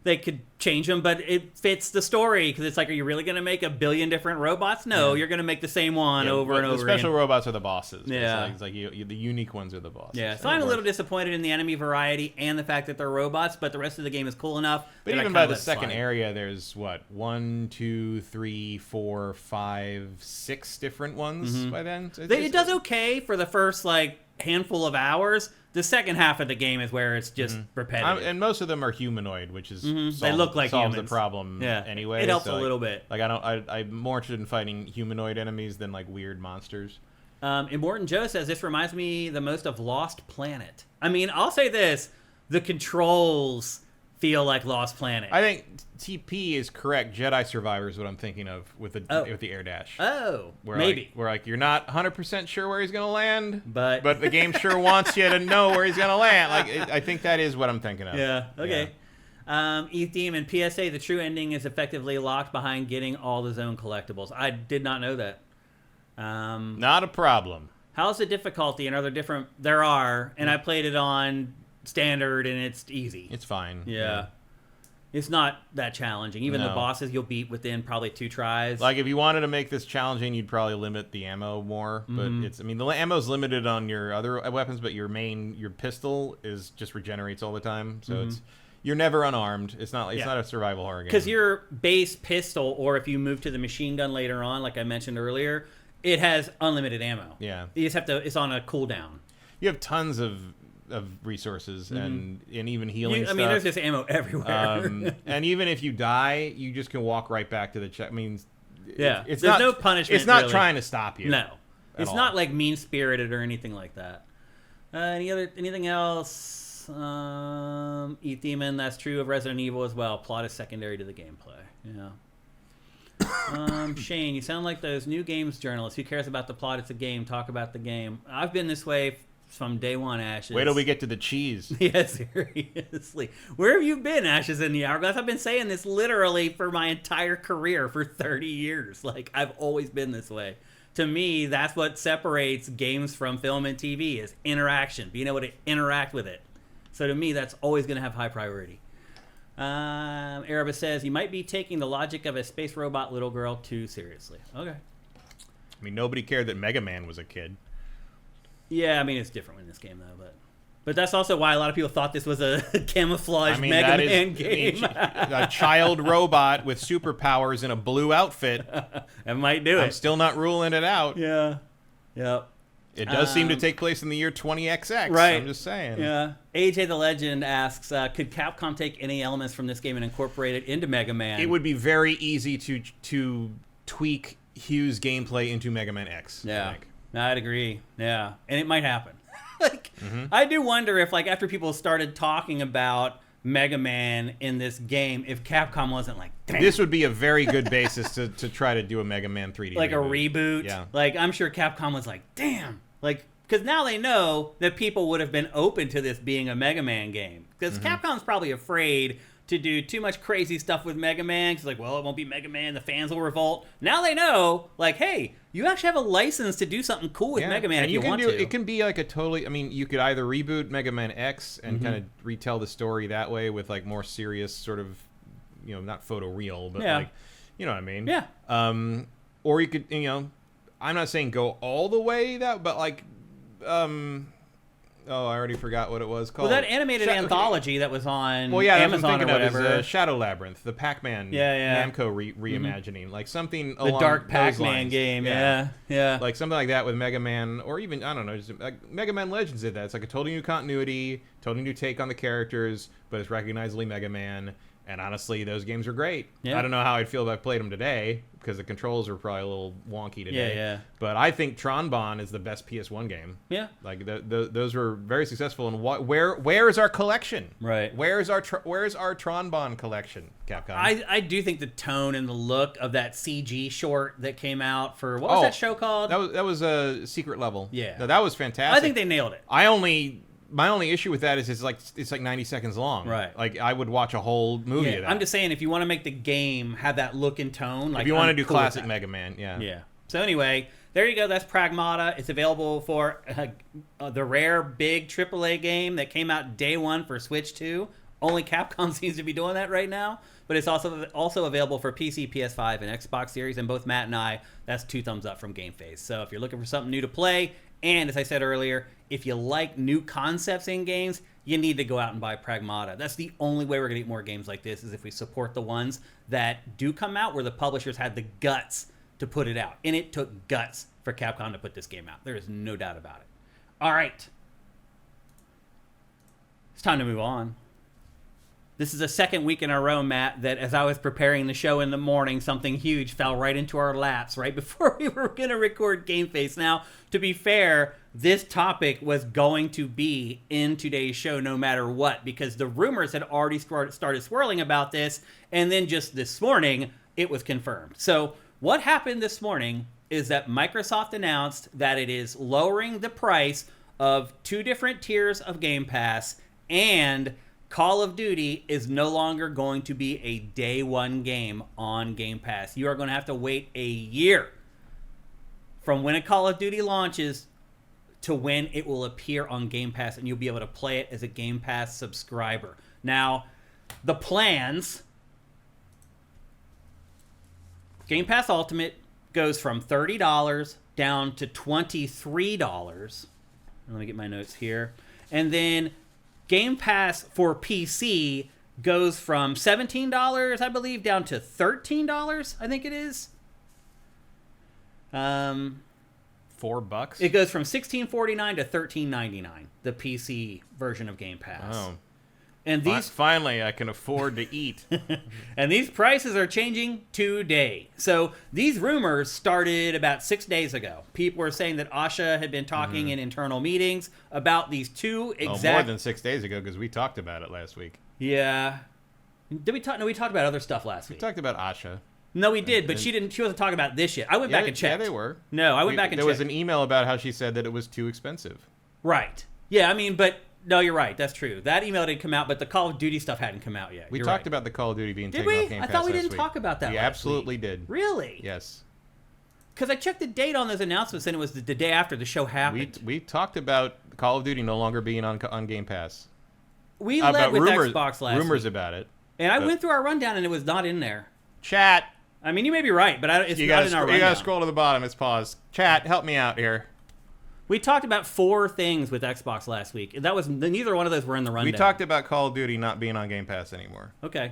Speaker 1: they could change them, but it fits the story. Because it's like, are you really going to make a billion different robots? No, you're going to make the same one over and over again.
Speaker 2: The special robots are the bosses.
Speaker 1: Yeah.
Speaker 2: It's like the unique ones are the bosses.
Speaker 1: Yeah, so I'm a little disappointed in the enemy variety and the fact that they're robots, but the rest of the game is cool enough.
Speaker 2: But even by the second area, there's, 1, 2, 3, 4, 5, 6 different ones by then?
Speaker 1: It does okay for the first, handful of hours. The second half of the game is where it's just repetitive.
Speaker 2: And most of them are humanoid, which is
Speaker 1: they look like
Speaker 2: solves
Speaker 1: humans.
Speaker 2: The problem anyway.
Speaker 1: It helps a little bit.
Speaker 2: Like, I'm more interested in fighting humanoid enemies than weird monsters.
Speaker 1: Immortan Joe says, this reminds me the most of Lost Planet. I mean, I'll say this. The controls feel like Lost Planet.
Speaker 2: I think TP is correct. Jedi Survivor is what I'm thinking of with the air dash.
Speaker 1: Oh,
Speaker 2: where
Speaker 1: maybe.
Speaker 2: Where you're not 100% sure where he's going to land,
Speaker 1: but
Speaker 2: the game sure wants you to know where he's going to land. I think that is what I'm thinking of.
Speaker 1: Yeah, okay. Yeah. ETH Demon, PSA, the true ending is effectively locked behind getting all the zone collectibles. I did not know that.
Speaker 2: Not a problem.
Speaker 1: How's the difficulty, and are there different? There are, and I played it on standard, and it's easy.
Speaker 2: It's fine.
Speaker 1: Yeah. It's not that challenging. Even the bosses you'll beat within probably 2 tries.
Speaker 2: Like, if you wanted to make this challenging, you'd probably limit the ammo more. But the ammo's limited on your other weapons, but your pistol just regenerates all the time. So you're never unarmed. It's not a survival horror game.
Speaker 1: Because your base pistol, or if you move to the machine gun later on, like I mentioned earlier, it has unlimited ammo.
Speaker 2: Yeah.
Speaker 1: You just have to, it's on a cooldown.
Speaker 2: You have tons of resources and even healing stuff.
Speaker 1: I mean, there's just ammo everywhere.
Speaker 2: And even if you die, you just can walk right back to the check. I mean,
Speaker 1: there's no punishment.
Speaker 2: It's not
Speaker 1: really
Speaker 2: trying to stop you.
Speaker 1: No, it's not like mean-spirited or anything like that. Anything else? ETH Demon, that's true of Resident Evil as well. Plot is secondary to the gameplay. Yeah. Shane, you sound like those new games journalists. Who cares about the plot? It's a game. Talk about the game. I've been this way from day one, Ashes.
Speaker 2: Wait till we get to the cheese.
Speaker 1: Yeah, seriously. Where have you been, Ashes in the Hourglass? I've been saying this literally for my entire career, for 30 years. I've always been this way. To me, that's what separates games from film and TV, is interaction, being able to interact with it. So to me, that's always going to have high priority. Erebus says, you might be taking the logic of a space robot little girl too seriously. Okay.
Speaker 2: I mean, nobody cared that Mega Man was a kid.
Speaker 1: Yeah, I mean, it's different in this game, though. But that's also why a lot of people thought this was a camouflage Mega Man game.
Speaker 2: A child robot with superpowers in a blue outfit.
Speaker 1: It might do it.
Speaker 2: I'm still not ruling it out.
Speaker 1: Yeah. Yep.
Speaker 2: It does seem to take place in the year 20XX.
Speaker 1: Right.
Speaker 2: I'm just saying.
Speaker 1: Yeah. AJ the Legend asks, could Capcom take any elements from this game and incorporate it into Mega Man?
Speaker 2: It would be very easy to tweak Hugh's gameplay into Mega Man X.
Speaker 1: Yeah. I'd agree. Yeah. And it might happen. I do wonder if, after people started talking about Mega Man in this game, if Capcom wasn't like, damn.
Speaker 2: This would be a very good basis to try to do a Mega Man 3D
Speaker 1: a reboot. Yeah. I'm sure Capcom was like, damn. Because now they know that people would have been open to this being a Mega Man game. Because Capcom's probably afraid to do too much crazy stuff with Mega Man. Because, it won't be Mega Man. The fans will revolt. Now they know, hey, you actually have a license to do something cool with Mega Man if you want to.
Speaker 2: It can be a totally... I mean, you could either reboot Mega Man X and kind of retell the story that way with, more serious sort of, not photoreal, but, you know what I mean?
Speaker 1: Yeah.
Speaker 2: Or you could, I'm not saying go all the way but Oh, I already forgot what it was called.
Speaker 1: Well, that animated anthology that was on
Speaker 2: Amazon
Speaker 1: or whatever.
Speaker 2: It was, Shadow Labyrinth, the Pac-Man Namco reimagining, like something along
Speaker 1: the Dark
Speaker 2: Pac-Man
Speaker 1: those lines. Game. Yeah.
Speaker 2: Like something like that with Mega Man, or even I don't know, just, like Mega Man Legends did that. It's like a totally new continuity, totally new take on the characters, but it's recognizably Mega Man. And honestly, those games are great. Yeah. I don't know how I'd feel if I played them today, because the controls are probably a little wonky today.
Speaker 1: Yeah.
Speaker 2: But I think Tron Bonne is the best PS1 game.
Speaker 1: Yeah.
Speaker 2: Like those were very successful. And where is our collection?
Speaker 1: Right.
Speaker 2: Where's our Tron Bonne collection, Capcom?
Speaker 1: I do think the tone and the look of that CG short that came out for what was that show called?
Speaker 2: That was a Secret Level.
Speaker 1: Yeah.
Speaker 2: No, that was fantastic.
Speaker 1: I think they nailed it.
Speaker 2: My only issue with that is it's like 90 seconds long.
Speaker 1: Right.
Speaker 2: Like I would watch a whole movie of that.
Speaker 1: I'm just saying, if you want to make the game have that look and tone, like
Speaker 2: if you want to do
Speaker 1: cool
Speaker 2: classic Mega Man,
Speaker 1: yeah. So anyway, there you go. That's Pragmata. It's available for the rare big AAA game that came out day one for Switch 2. Only Capcom seems to be doing that right now. But it's also available for PC, PS5, and Xbox Series. And both Matt and I, that's 2 thumbs up from GameFace. So if you're looking for something new to play, and as I said earlier, if you like new concepts in games, you need to go out and buy Pragmata. That's the only way we're going to get more games like this, is if we support the ones that do come out where the publishers had the guts to put it out. And it took guts for Capcom to put this game out. There is no doubt about it. All right. It's time to move on. This is the second week in a row, Matt, that as I was preparing the show in the morning, something huge fell right into our laps right before we were going to record GameFace. Now, to be fair, this topic was going to be in today's show no matter what, because the rumors had already started swirling about this, and then just this morning, it was confirmed. So what happened this morning is that Microsoft announced that it is lowering the price of 2 different tiers of Game Pass, and Call of Duty is no longer going to be a day one game on Game Pass. You are going to have to wait a year from when a Call of Duty launches to when it will appear on Game Pass, and you'll be able to play it as a Game Pass subscriber. Now, the plans, Game Pass Ultimate goes from $30 down to $23. Let me get my notes here. And then Game Pass for PC goes from $17, I believe, down to $13, I think it is.
Speaker 2: $4?
Speaker 1: It goes from $16.49 to $13.99, the PC version of Game Pass.
Speaker 2: Oh.
Speaker 1: And these
Speaker 2: finally I can afford to eat.
Speaker 1: And these prices are changing today. So these rumors started about 6 days ago. People were saying that Asha had been talking in internal meetings about these 2 exact...
Speaker 2: more than 6 days ago, because we talked about it last week.
Speaker 1: Yeah. Did we talk? No, we talked about other stuff last week.
Speaker 2: We talked about Asha.
Speaker 1: No, we did, but she wasn't talking about this yet. I went back and checked.
Speaker 2: Yeah, they were.
Speaker 1: No, I went back and checked.
Speaker 2: There was an email about how she said that it was too expensive.
Speaker 1: Right. Yeah, I mean, but... No, you're right. That's true. That email didn't come out, but the Call of Duty stuff hadn't come out yet.
Speaker 2: We talked about the Call of Duty being taken off Game Pass.
Speaker 1: I thought we didn't talk about that.
Speaker 2: We absolutely did.
Speaker 1: Really?
Speaker 2: Yes.
Speaker 1: Because I checked the date on those announcements, and it was the day after the show happened.
Speaker 2: We talked about Call of Duty no longer being on Game Pass.
Speaker 1: We led with Xbox last
Speaker 2: rumors
Speaker 1: week.
Speaker 2: About it.
Speaker 1: And I went through our rundown, and it was not in there.
Speaker 2: Chat.
Speaker 1: I mean, you may be right, but it's not in our rundown.
Speaker 2: You got to scroll to the bottom. It's paused. Chat, help me out here.
Speaker 1: We talked about 4 things with Xbox last week. Neither one of those were in the rundown.
Speaker 2: We talked about Call of Duty not being on Game Pass anymore.
Speaker 1: Okay.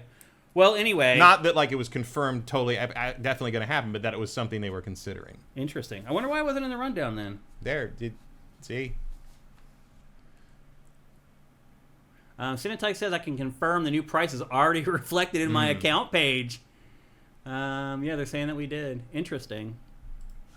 Speaker 1: Well, anyway.
Speaker 2: Not that like it was confirmed totally, definitely going to happen, but that it was something they were considering.
Speaker 1: Interesting. I wonder why it wasn't in the rundown then.
Speaker 2: See?
Speaker 1: Cinetype says I can confirm the new price is already reflected in my account page. Yeah, they're saying that we did. Interesting.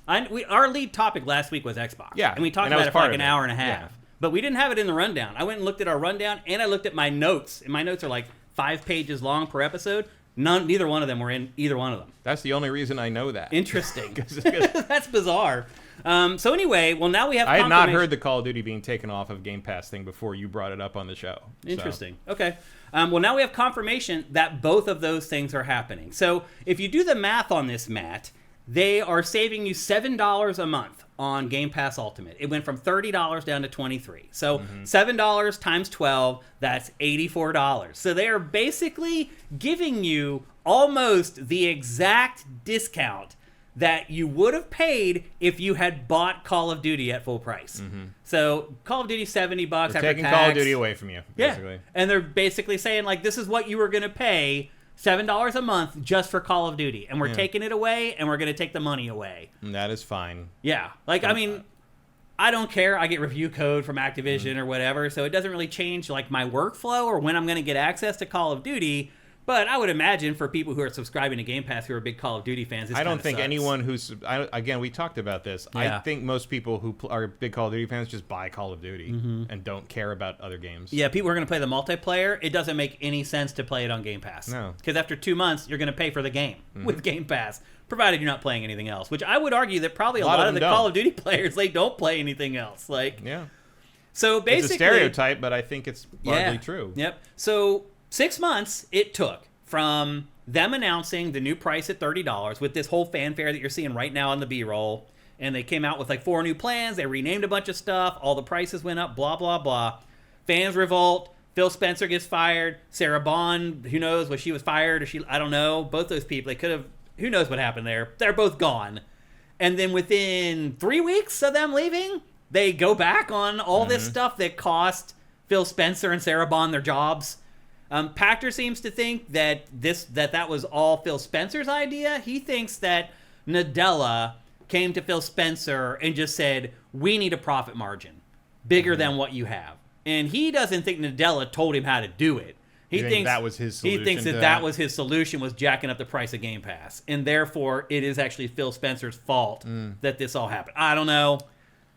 Speaker 1: Our lead topic last week was Xbox.
Speaker 2: Yeah.
Speaker 1: And we talked about it for like an hour and a half. Yeah. But we didn't have it in the rundown. I went and looked at our rundown, and I looked at my notes. And my notes are like 5 pages long per episode. Neither one of them were in either one of them.
Speaker 2: That's the only reason I know that.
Speaker 1: Interesting. That's bizarre. So anyway, well, now we have
Speaker 2: I had not heard the Call of Duty being taken off of Game Pass thing before you brought it up on the show.
Speaker 1: Interesting. So. Okay. Well, now we have confirmation that both of those things are happening. So if you do the math on this, Matt, they are saving you $7 a month on Game Pass Ultimate. It went from $30 down to $23. So $7 times 12, that's $84. So they are basically giving you almost the exact discount that you would have paid if you had bought Call of Duty at full price. So Call of Duty $70 after
Speaker 2: taking
Speaker 1: tax.
Speaker 2: Call of Duty away from you, basically.
Speaker 1: Yeah, and they're basically saying like, this is what you were going to pay, $7 a month just for Call of Duty, and we're taking it away, and we're going to take the money away.
Speaker 2: And that is fine.
Speaker 1: Yeah, like I mean, I don't care. I get review code from Activision or whatever, so it doesn't really change like my workflow or when I'm going to get access to Call of Duty. But I would imagine for people who are subscribing to Game Pass who are big Call of Duty fans,
Speaker 2: I don't think anyone who's... again, we talked about this.
Speaker 1: Yeah.
Speaker 2: I think most people who are big Call of Duty fans just buy Call of Duty and don't care about other games.
Speaker 1: Yeah, people are going to play the multiplayer. It doesn't make any sense to play it on Game Pass.
Speaker 2: No.
Speaker 1: Because after 2 months, you're going to pay for the game with Game Pass, provided you're not playing anything else. Which I would argue that probably a lot of the Call of Duty players, they don't play anything else. Like,
Speaker 2: yeah.
Speaker 1: So basically...
Speaker 2: It's a stereotype, but I think it's largely true.
Speaker 1: Yep. So 6 months it took from them announcing the new price at $30 with this whole fanfare that you're seeing right now on the B-roll. And they came out with like 4 new plans. They renamed a bunch of stuff. All the prices went up, blah, blah, blah. Fans revolt. Phil Spencer gets fired. Sarah Bond, who knows, was she was fired or I don't know. Both those people, they could have, who knows what happened there. They're both gone. And then within 3 weeks of them leaving, they go back on all this stuff that cost Phil Spencer and Sarah Bond their jobs. Pachter seems to think that that was all Phil Spencer's idea. He thinks that Nadella came to Phil Spencer and just said, we need a profit margin bigger than what you have. And he doesn't think Nadella told him how to do it. He thinks
Speaker 2: that was his solution.
Speaker 1: He thinks that was his solution, was jacking up the price of Game Pass. And therefore, it is actually Phil Spencer's fault that this all happened. I don't know.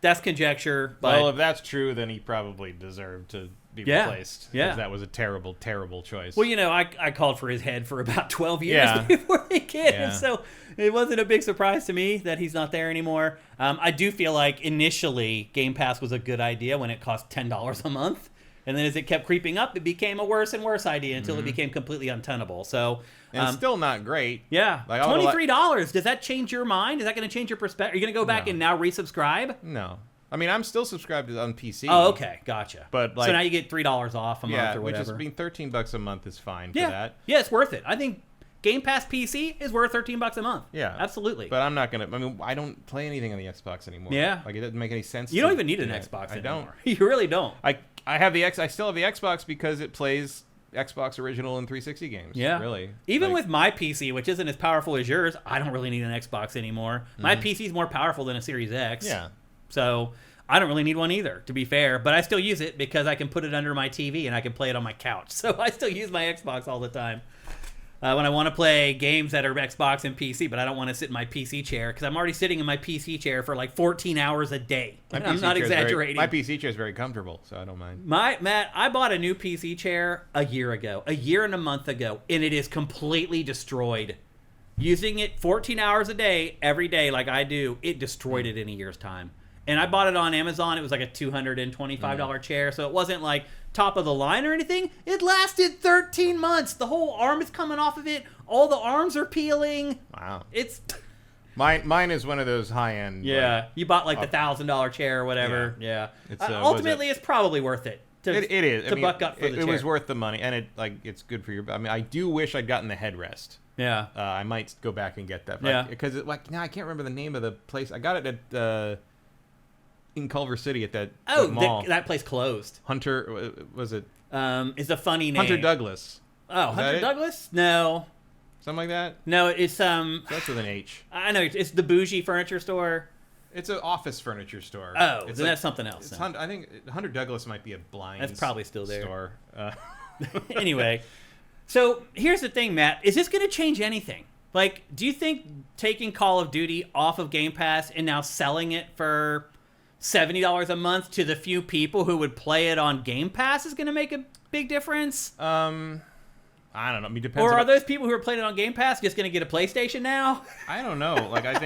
Speaker 1: That's conjecture. But
Speaker 2: well, if that's true, then he probably deserved to be replaced.
Speaker 1: Yeah.
Speaker 2: Because that was a terrible, terrible choice.
Speaker 1: Well, you know, I called for his head for about 12 years before they came. Yeah. So it wasn't a big surprise to me that he's not there anymore. I do feel like initially Game Pass was a good idea when it cost $10 a month. And then as it kept creeping up, it became a worse and worse idea until it became completely untenable. So,
Speaker 2: and it's still not great.
Speaker 1: Yeah. Like $23. Does that change your mind? Is that going to change your perspective? Are you going to go back and now resubscribe?
Speaker 2: No. I mean, I'm still subscribed on PC.
Speaker 1: Oh, okay. Gotcha.
Speaker 2: But like,
Speaker 1: so now you get $3 off a month or whatever.
Speaker 2: Which is, $13 a month is fine for that.
Speaker 1: Yeah, it's worth it. I think Game Pass PC is worth $13 a month.
Speaker 2: Yeah.
Speaker 1: Absolutely.
Speaker 2: But I'm not going to... I mean, I don't play anything on the Xbox anymore.
Speaker 1: Yeah.
Speaker 2: Like, it doesn't make any sense.
Speaker 1: You don't even need an Xbox anymore.
Speaker 2: I don't.
Speaker 1: You really don't.
Speaker 2: I have I still have the Xbox because it plays Xbox original and 360 games. Yeah. Really.
Speaker 1: Even with my PC, which isn't as powerful as yours, I don't really need an Xbox anymore. My PC is more powerful than a Series X.
Speaker 2: Yeah.
Speaker 1: So I don't really need one either, to be fair. But I still use it because I can put it under my TV and I can play it on my couch. So I still use my Xbox all the time. When I want to play games that are Xbox and PC, but I don't want to sit in my PC chair because I'm already sitting in my PC chair for like 14 hours a day. I'm not exaggerating.
Speaker 2: My PC chair is very comfortable, so I don't mind.
Speaker 1: Matt, I bought a new PC chair a year and a month ago, and it is completely destroyed. Using it 14 hours a day, every day like I do, it destroyed it in a year's time. And I bought it on Amazon. It was like a $225 chair, so it wasn't like top of the line or anything. It lasted 13 months. The whole arm is coming off of it. All the arms are peeling.
Speaker 2: Wow.
Speaker 1: It's
Speaker 2: mine is one of those high-end.
Speaker 1: Yeah,
Speaker 2: like,
Speaker 1: you bought like the $1,000 chair or whatever. Yeah.
Speaker 2: It's,
Speaker 1: ultimately, it's probably worth it.
Speaker 2: It is.
Speaker 1: To buck up for the chair.
Speaker 2: It was worth the money, and it's good for your... I mean, I do wish I'd gotten the headrest.
Speaker 1: Yeah.
Speaker 2: I might go back and get that.
Speaker 1: Yeah.
Speaker 2: Because now I can't remember the name of the place. I got it at... in Culver City at that mall.
Speaker 1: That place closed.
Speaker 2: Hunter, was it?
Speaker 1: It's a funny name.
Speaker 2: Hunter Douglas.
Speaker 1: Oh, Hunter Douglas? No.
Speaker 2: Something like that?
Speaker 1: No, it's
Speaker 2: That's with an H.
Speaker 1: I know, it's the bougie furniture store.
Speaker 2: It's an office furniture store.
Speaker 1: Oh, then that's something else.
Speaker 2: I think Hunter Douglas might be a blind.
Speaker 1: That's probably still there.
Speaker 2: Store.
Speaker 1: Anyway, so here's the thing, Matt. Is this going to change anything? Like, do you think taking Call of Duty off of Game Pass and now selling it for $70 a month to the few people who would play it on Game Pass is going to make a big difference?
Speaker 2: I don't know. I mean, depends.
Speaker 1: Or are those people who are playing it on Game Pass just going to get a PlayStation now?
Speaker 2: I don't know. Like, I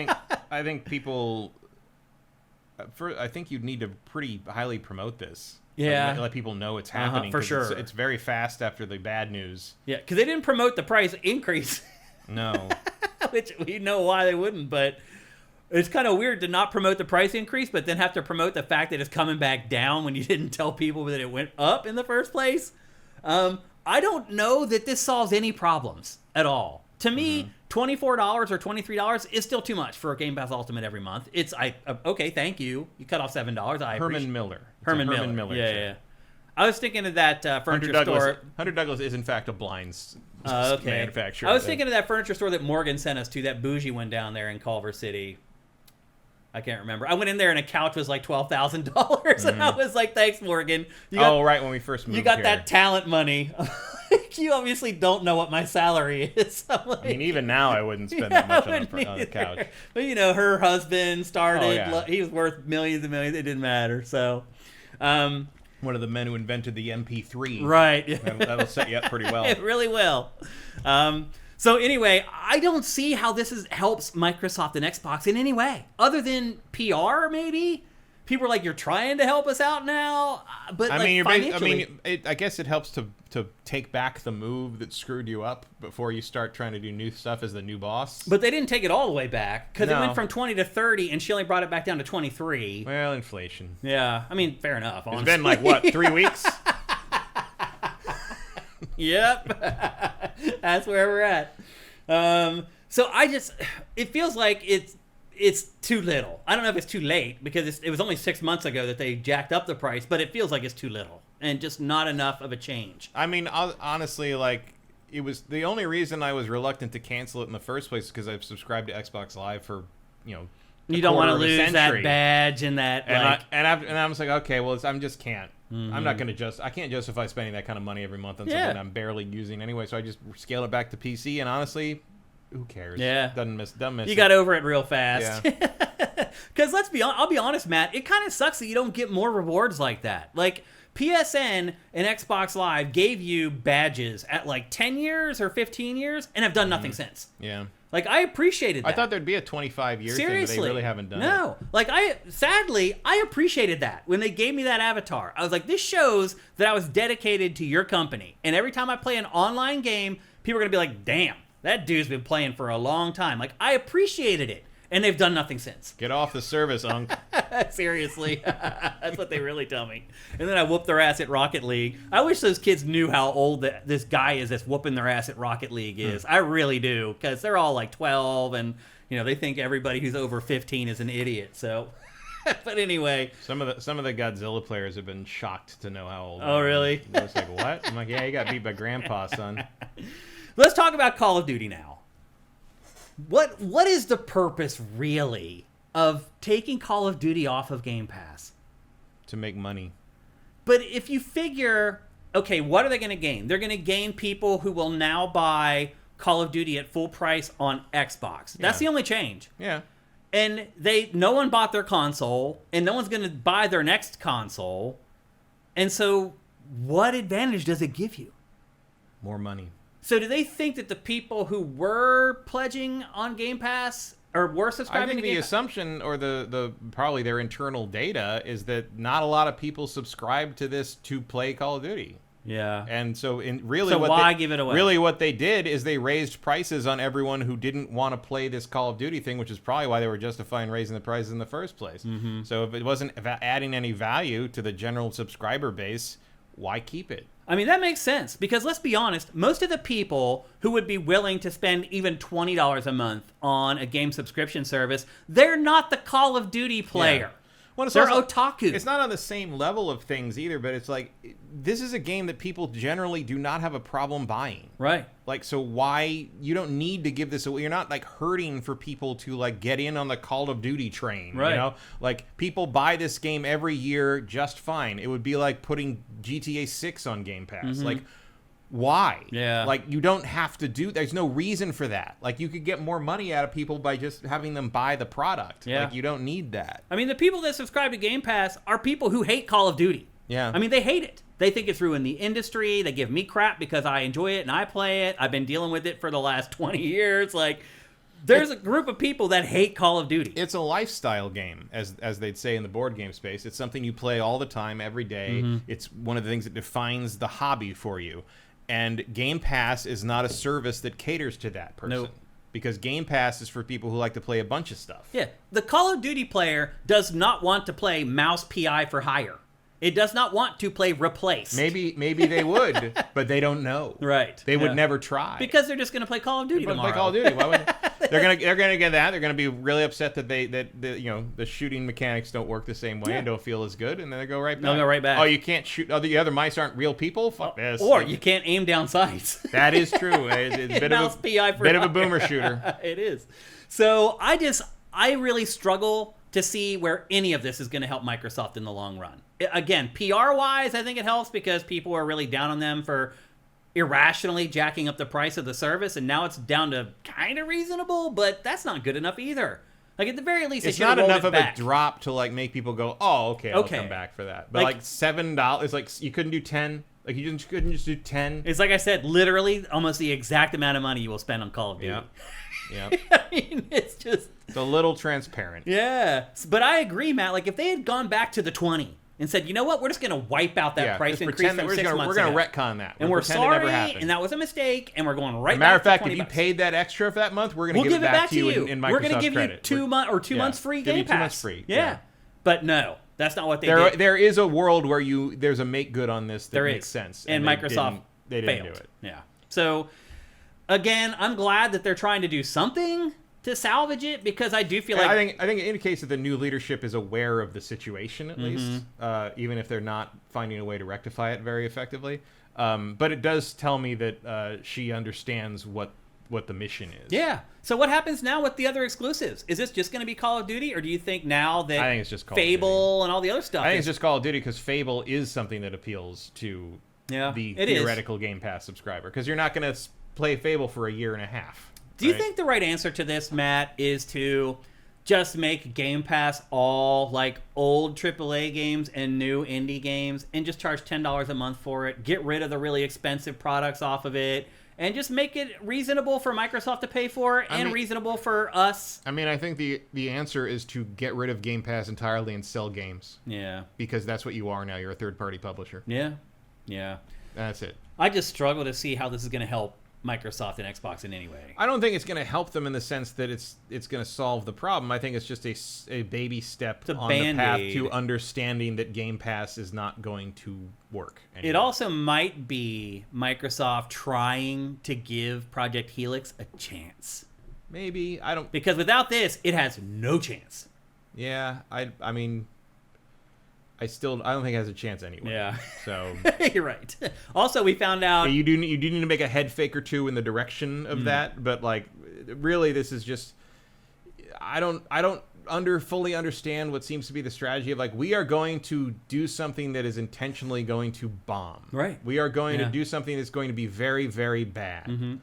Speaker 2: think people. I think you'd need to pretty highly promote this.
Speaker 1: Yeah.
Speaker 2: Like, let people know it's happening.
Speaker 1: For sure.
Speaker 2: It's very fast after the bad news.
Speaker 1: Yeah, because they didn't promote the price increase.
Speaker 2: No.
Speaker 1: Which we know why they wouldn't, but it's kind of weird to not promote the price increase, but then have to promote the fact that it's coming back down when you didn't tell people that it went up in the first place. I don't know that this solves any problems at all, To me, $24 or $23 is still too much for a Game Pass Ultimate every month. Okay, thank you. You cut off $7.
Speaker 2: Herman Miller.
Speaker 1: Herman Miller. Yeah. I was thinking of that furniture store.
Speaker 2: Hunter Douglas is, in fact, a blinds manufacturer.
Speaker 1: I was thinking of that furniture store that Morgan sent us to, that bougie one down there in Culver City. I can't remember. I went in there and a couch was like $12,000, and I was like, "Thanks, Morgan."
Speaker 2: Right when we first moved,
Speaker 1: you got that talent money. You obviously don't know what my salary is.
Speaker 2: I mean, even now, I wouldn't spend that much on a couch.
Speaker 1: But her husband started. He was worth millions and millions. It didn't matter. So,
Speaker 2: one of the men who invented the MP3.
Speaker 1: Right.
Speaker 2: That'll set you up pretty well.
Speaker 1: It really will. So anyway, I don't see how this helps Microsoft and Xbox in any way, other than PR maybe. People are like, "You're trying to help us out now," but
Speaker 2: I guess it helps to take back the move that screwed you up before you start trying to do new stuff as the new boss.
Speaker 1: But they didn't take it all the way back, because it went from 20 to 30, and she only brought it back down to 23.
Speaker 2: Well, inflation.
Speaker 1: Yeah, I mean, fair enough. Honestly.
Speaker 2: It's been like what, 3 weeks?
Speaker 1: Yep. That's where we're at. So it feels like it's too little. I don't know if it's too late, because it was only 6 months ago that they jacked up the price, but it feels like it's too little and just not enough of a change.
Speaker 2: I mean, honestly, like, it was the only reason I was reluctant to cancel it in the first place, because I've subscribed to Xbox Live for,
Speaker 1: you don't want to lose that badge and that,
Speaker 2: and I was like, okay, well, I just can't. I'm not going to I can't justify spending that kind of money every month on something I'm barely using anyway, so I just scaled it back to PC, and honestly, who cares?
Speaker 1: Yeah.
Speaker 2: Doesn't miss
Speaker 1: You got over it real fast. Because I'll be honest, Matt, it kind of sucks that you don't get more rewards like that. Like, PSN and Xbox Live gave you badges at like 10 years or 15 years and have done nothing since.
Speaker 2: Yeah.
Speaker 1: Like, I appreciated that.
Speaker 2: I thought there'd be a 25-year thing, but they really haven't done it.
Speaker 1: No. Like, sadly, I appreciated that when they gave me that avatar. I was like, this shows that I was dedicated to your company. And every time I play an online game, people are going to be like, damn, that dude's been playing for a long time. Like, I appreciated it. And they've done nothing since.
Speaker 2: Get off the service, Unc.
Speaker 1: Seriously. That's what they really tell me. And then I whoop their ass at Rocket League. I wish those kids knew how old this guy is that's whooping their ass at Rocket League is. I really do. Because they're all like 12, and they think everybody who's over 15 is an idiot. So, but anyway.
Speaker 2: Some of the Godzilla players have been shocked to know how old.
Speaker 1: Oh, really?
Speaker 2: I was like, what? I'm like, yeah, you got beat by Grandpa, son.
Speaker 1: Let's talk about Call of Duty now. What is the purpose, really, of taking Call of Duty off of Game Pass?
Speaker 2: To make money.
Speaker 1: But if you figure, okay, what are they going to gain? They're going to gain people who will now buy Call of Duty at full price on Xbox. That's the only change.
Speaker 2: Yeah.
Speaker 1: And no one bought their console, and no one's going to buy their next console. And so what advantage does it give you?
Speaker 2: More money.
Speaker 1: So do they think that the people who were pledging on Game Pass or were subscribing to Game Pass? I think
Speaker 2: the assumption, or the probably their internal data, is that not a lot of people subscribe to this to play Call of Duty.
Speaker 1: Yeah.
Speaker 2: And so
Speaker 1: why give it away?
Speaker 2: Really what they did is they raised prices on everyone who didn't want to play this Call of Duty thing, which is probably why they were justifying raising the prices in the first place. Mm-hmm. So if it wasn't adding any value to the general subscriber base, why keep it?
Speaker 1: I mean, that makes sense, because let's be honest, most of the people who would be willing to spend even $20 a month on a game subscription service, they're not the Call of Duty player. Yeah. Well, they're otaku.
Speaker 2: It's not on the same level of things either, but it's like, this is a game that people generally do not have a problem buying.
Speaker 1: Right.
Speaker 2: Like, so why, you don't need to give this away. You're not like hurting for people to like get in on the Call of Duty train.
Speaker 1: Right.
Speaker 2: Like, people buy this game every year just fine. It would be like putting GTA 6 on Game Pass. Mm-hmm. Like, why?
Speaker 1: Yeah.
Speaker 2: Like, you don't have to there's no reason for that. Like, you could get more money out of people by just having them buy the product.
Speaker 1: Yeah.
Speaker 2: Like, you don't need that.
Speaker 1: I mean, the people that subscribe to Game Pass are people who hate Call of Duty.
Speaker 2: Yeah.
Speaker 1: I mean, they hate it. They think it's ruined the industry. They give me crap because I enjoy it and I play it. I've been dealing with it for the last 20 years. Like, there's a group of people that hate Call of Duty.
Speaker 2: It's a lifestyle game, as they'd say in the board game space. It's something you play all the time, every day. Mm-hmm. It's one of the things that defines the hobby for you. And Game Pass is not a service that caters to that person.
Speaker 1: Nope.
Speaker 2: Because Game Pass is for people who like to play a bunch of stuff.
Speaker 1: Yeah. The Call of Duty player does not want to play Mouse PI for hire. It does not want to play replaced.
Speaker 2: Maybe they would, but they don't know.
Speaker 1: Right.
Speaker 2: They would never try.
Speaker 1: Because they're just going to play Call of Duty tomorrow.
Speaker 2: Play Call of Duty. Why would they're going to get that. They're going to be really upset that the shooting mechanics don't work the same way and don't feel as good, and then they go right back.
Speaker 1: They'll go right back.
Speaker 2: Oh, you can't shoot. Oh, the other mice aren't real people. Fuck this.
Speaker 1: Or you can't aim down sights.
Speaker 2: That is true. It's a bit of a boomer shooter.
Speaker 1: It is. So I really struggle to see where any of this is going to help Microsoft in the long run. Again, PR-wise, I think it helps because people are really down on them for irrationally jacking up the price of the service, and now it's down to kind of reasonable, but that's not good enough either. Like, at the very least,
Speaker 2: it's not enough of a drop to like make people go, oh, okay, I'll come back for that. But like $7, like you couldn't do 10. Like you couldn't just do 10.
Speaker 1: It's like I said, literally almost the exact amount of money you will spend on Call of Duty.
Speaker 2: Yeah.
Speaker 1: I mean, it's
Speaker 2: a little transparent.
Speaker 1: Yeah, but I agree, Matt. Like if they had gone back to the 20 and said, you know what, we're just going to wipe out that price increase from 6 months ago.
Speaker 2: We're going to retcon that.
Speaker 1: And we're sorry, and that was a mistake, and we're going right back to $20.
Speaker 2: Matter of fact, if you paid that extra for that month, we're going to give it back to you in Microsoft
Speaker 1: We're going to give
Speaker 2: credit.
Speaker 1: you 2 months free Game Pass.
Speaker 2: 2 months free.
Speaker 1: Yeah. But no, that's not what they did.
Speaker 2: There is a world where there's a make good on this that makes sense.
Speaker 1: And Microsoft
Speaker 2: they didn't
Speaker 1: failed.
Speaker 2: do it.
Speaker 1: Yeah. So, again, I'm glad that they're trying to do something to salvage it, because I do feel like
Speaker 2: I think it indicates that the new leadership is aware of the situation, at least, even if they're not finding a way to rectify it very effectively. But it does tell me that she understands what the mission is.
Speaker 1: Yeah. So what happens now with the other exclusives? Is this just going to be Call of Duty, or do you think now that
Speaker 2: I think it's just Call
Speaker 1: Fable
Speaker 2: of Duty.
Speaker 1: and all the other stuff?
Speaker 2: I think it's just Call of Duty because Fable is something that appeals to the theoretical Game Pass subscriber, because you're not going to play Fable for a year and a half.
Speaker 1: Do you think the right answer to this, Matt, is to just make Game Pass all like old AAA games and new indie games and just charge $10 a month for it, get rid of the really expensive products off of it, and just make it reasonable for Microsoft to pay for and reasonable for us? I
Speaker 2: mean, I think the answer is to get rid of Game Pass entirely and sell games.
Speaker 1: Yeah.
Speaker 2: Because that's what you are now. You're a third-party publisher.
Speaker 1: Yeah. Yeah.
Speaker 2: That's it.
Speaker 1: I just struggle to see how this is going to help Microsoft and Xbox in any way.
Speaker 2: I don't think it's going to help them in the sense that it's going to solve the problem. I think it's just a baby step on the path to understanding that Game Pass is not going to work anymore.
Speaker 1: It also might be Microsoft trying to give Project Helix a chance.
Speaker 2: Maybe.
Speaker 1: Because without this, it has no chance.
Speaker 2: Yeah, I mean, I don't think it has a chance anyway.
Speaker 1: Yeah.
Speaker 2: So
Speaker 1: you're right. Also, we found out
Speaker 2: you do need to make a head fake or two in the direction of that, but like really this is just I don't fully understand what seems to be the strategy of like we are going to do something that is intentionally going to bomb.
Speaker 1: Right.
Speaker 2: We are going to do something that's going to be very, very bad. Mm-hmm.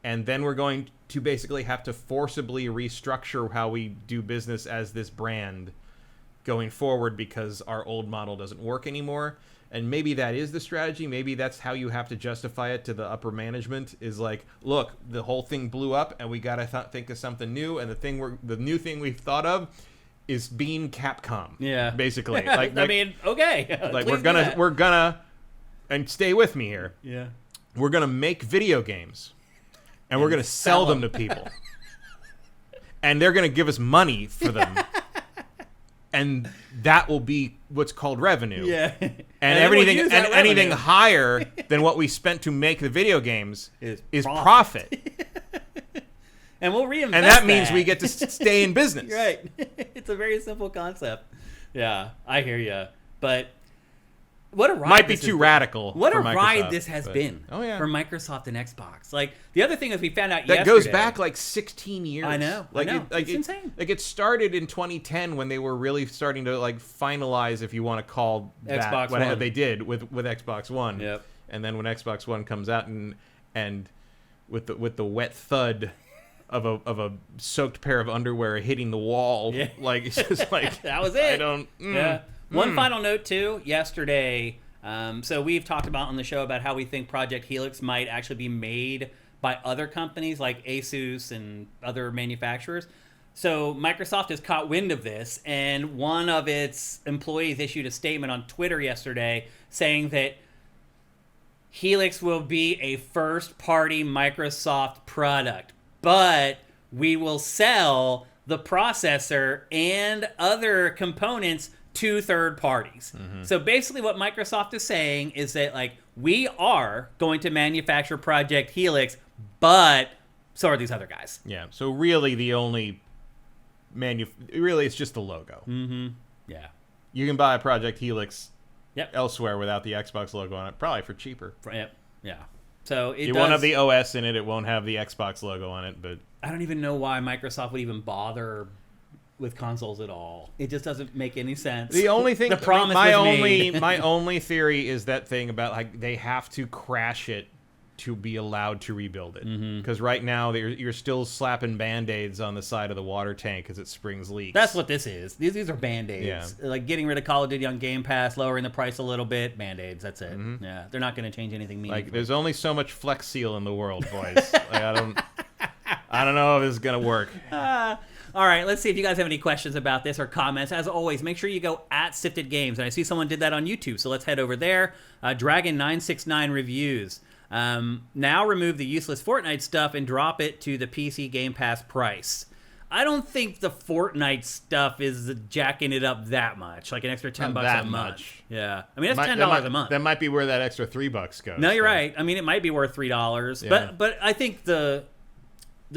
Speaker 2: And then we're going to basically have to forcibly restructure how we do business as this brand going forward because our old model doesn't work anymore. And maybe that is the strategy. Maybe that's how you have to justify it to the upper management is like, look, the whole thing blew up and we got to think of something new. And the new thing we've thought of is being Capcom.
Speaker 1: Yeah.
Speaker 2: Basically.
Speaker 1: Like I mean, okay.
Speaker 2: Like we're gonna, and stay with me here.
Speaker 1: Yeah.
Speaker 2: We're going to make video games and we're going to sell them to people. And they're going to give us money for them. And that will be what's called revenue.
Speaker 1: Yeah.
Speaker 2: And anything higher than what we spent to make the video games is profit.
Speaker 1: And we'll reinvest
Speaker 2: and that means we get to stay in business.
Speaker 1: Right. It's a very simple concept. Yeah, I hear you. But what a ride
Speaker 2: might be too radical.
Speaker 1: What
Speaker 2: for
Speaker 1: a
Speaker 2: Microsoft,
Speaker 1: ride this has been for Microsoft and Xbox. Like the other thing is we found out
Speaker 2: that goes back like 16 years.
Speaker 1: I know. It's insane.
Speaker 2: Like it started in 2010 when they were really starting to like finalize, if you want to call that
Speaker 1: Xbox
Speaker 2: what
Speaker 1: One.
Speaker 2: They did with Xbox One.
Speaker 1: Yep.
Speaker 2: And then when Xbox One comes out and with the wet thud of a soaked pair of underwear hitting the wall, like it's just like
Speaker 1: that was it.
Speaker 2: I don't.
Speaker 1: Yeah. One final note too. Yesterday, so we've talked about on the show about how we think Project Helix might actually be made by other companies like Asus and other manufacturers. So Microsoft has caught wind of this, and one of its employees issued a statement on Twitter yesterday saying that Helix will be a first-party Microsoft product, but we will sell the processor and other components to third parties. So basically what Microsoft is saying is that, like, we are going to manufacture Project Helix, but so are these other guys.
Speaker 2: Yeah. So really the only really it's just the logo.
Speaker 1: Yeah.
Speaker 2: You can buy a Project Helix
Speaker 1: Yep.
Speaker 2: elsewhere without the Xbox logo on it, probably for cheaper.
Speaker 1: Yep. Yeah. So
Speaker 2: you won't have the OS in it. It won't have the Xbox logo on it. But
Speaker 1: I don't even know why Microsoft would even bother with consoles at all. It just doesn't make any sense.
Speaker 2: The only thing,
Speaker 1: the promise
Speaker 2: my
Speaker 1: was
Speaker 2: only
Speaker 1: made.
Speaker 2: my only theory is that thing about, like, they have to crash it to be allowed to rebuild it. Because right now you're still slapping Band-Aids on the side of the water tank as it springs leaks.
Speaker 1: That's what this is. These are Band-Aids.
Speaker 2: Yeah.
Speaker 1: Like getting rid of Call of Duty on Game Pass, lowering the price a little bit, Band-Aids, that's it. Yeah, they're not going to change anything meaningful.
Speaker 2: Like, there's only so much Flex Seal in the world, boys. Like, I don't know if this is going to work.
Speaker 1: All right, let's see if you guys have any questions about this or comments. As always, make sure you go at SIFTD Games. And I see someone did that on YouTube, so let's head over there. Dragon969 Reviews. Now remove the useless Fortnite stuff and drop it to the PC Game Pass price. I don't think the Fortnite stuff is jacking it up that much, like an extra $10 a month. Yeah, I mean that's $10 a month.
Speaker 2: That might be where that extra $3 goes.
Speaker 1: No, you're right. I mean, it might be worth $3,
Speaker 2: Yeah.
Speaker 1: but I think the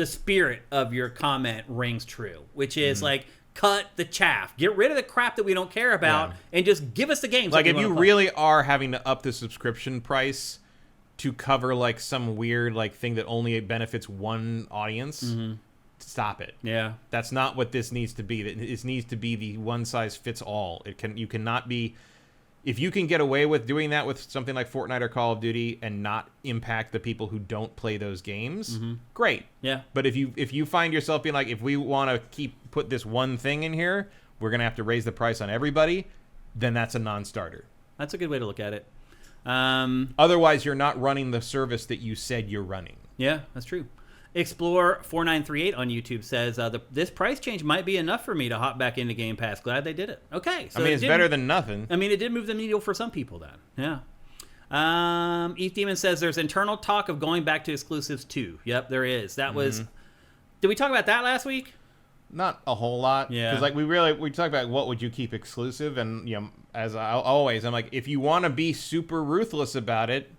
Speaker 1: spirit of your comment rings true, which is like, cut the chaff, get rid of the crap that we don't care about, and just give us the games.
Speaker 2: Like, if you really are having to up the subscription price to cover, like, some weird, like, thing that only benefits one audience, stop it.
Speaker 1: Yeah,
Speaker 2: That's not what this needs to be. It needs to be the one size fits all. You cannot be, if you can get away with doing that with something like Fortnite or Call of Duty and not impact the people who don't play those games, great.
Speaker 1: Yeah.
Speaker 2: But if you find yourself being like, if we want to put this one thing in here, we're gonna have to raise the price on everybody, then that's a non-starter.
Speaker 1: That's a good way to look at it.
Speaker 2: Otherwise, you're not running the service that you said you're running.
Speaker 1: Yeah, that's true. Explore4938 on YouTube says, this price change might be enough for me to hop back into Game Pass. Glad they did it. Okay. So
Speaker 2: I mean, it's better than nothing.
Speaker 1: I mean, it did move the needle for some people then. Yeah. Eth Demon says there's internal talk of going back to exclusives too. Yep, there is. That was... Did we talk about that last week?
Speaker 2: Not a whole lot.
Speaker 1: Yeah.
Speaker 2: Because, like, we talked about what would you keep exclusive, and, you know, as always, I'm like, if you want to be super ruthless about it,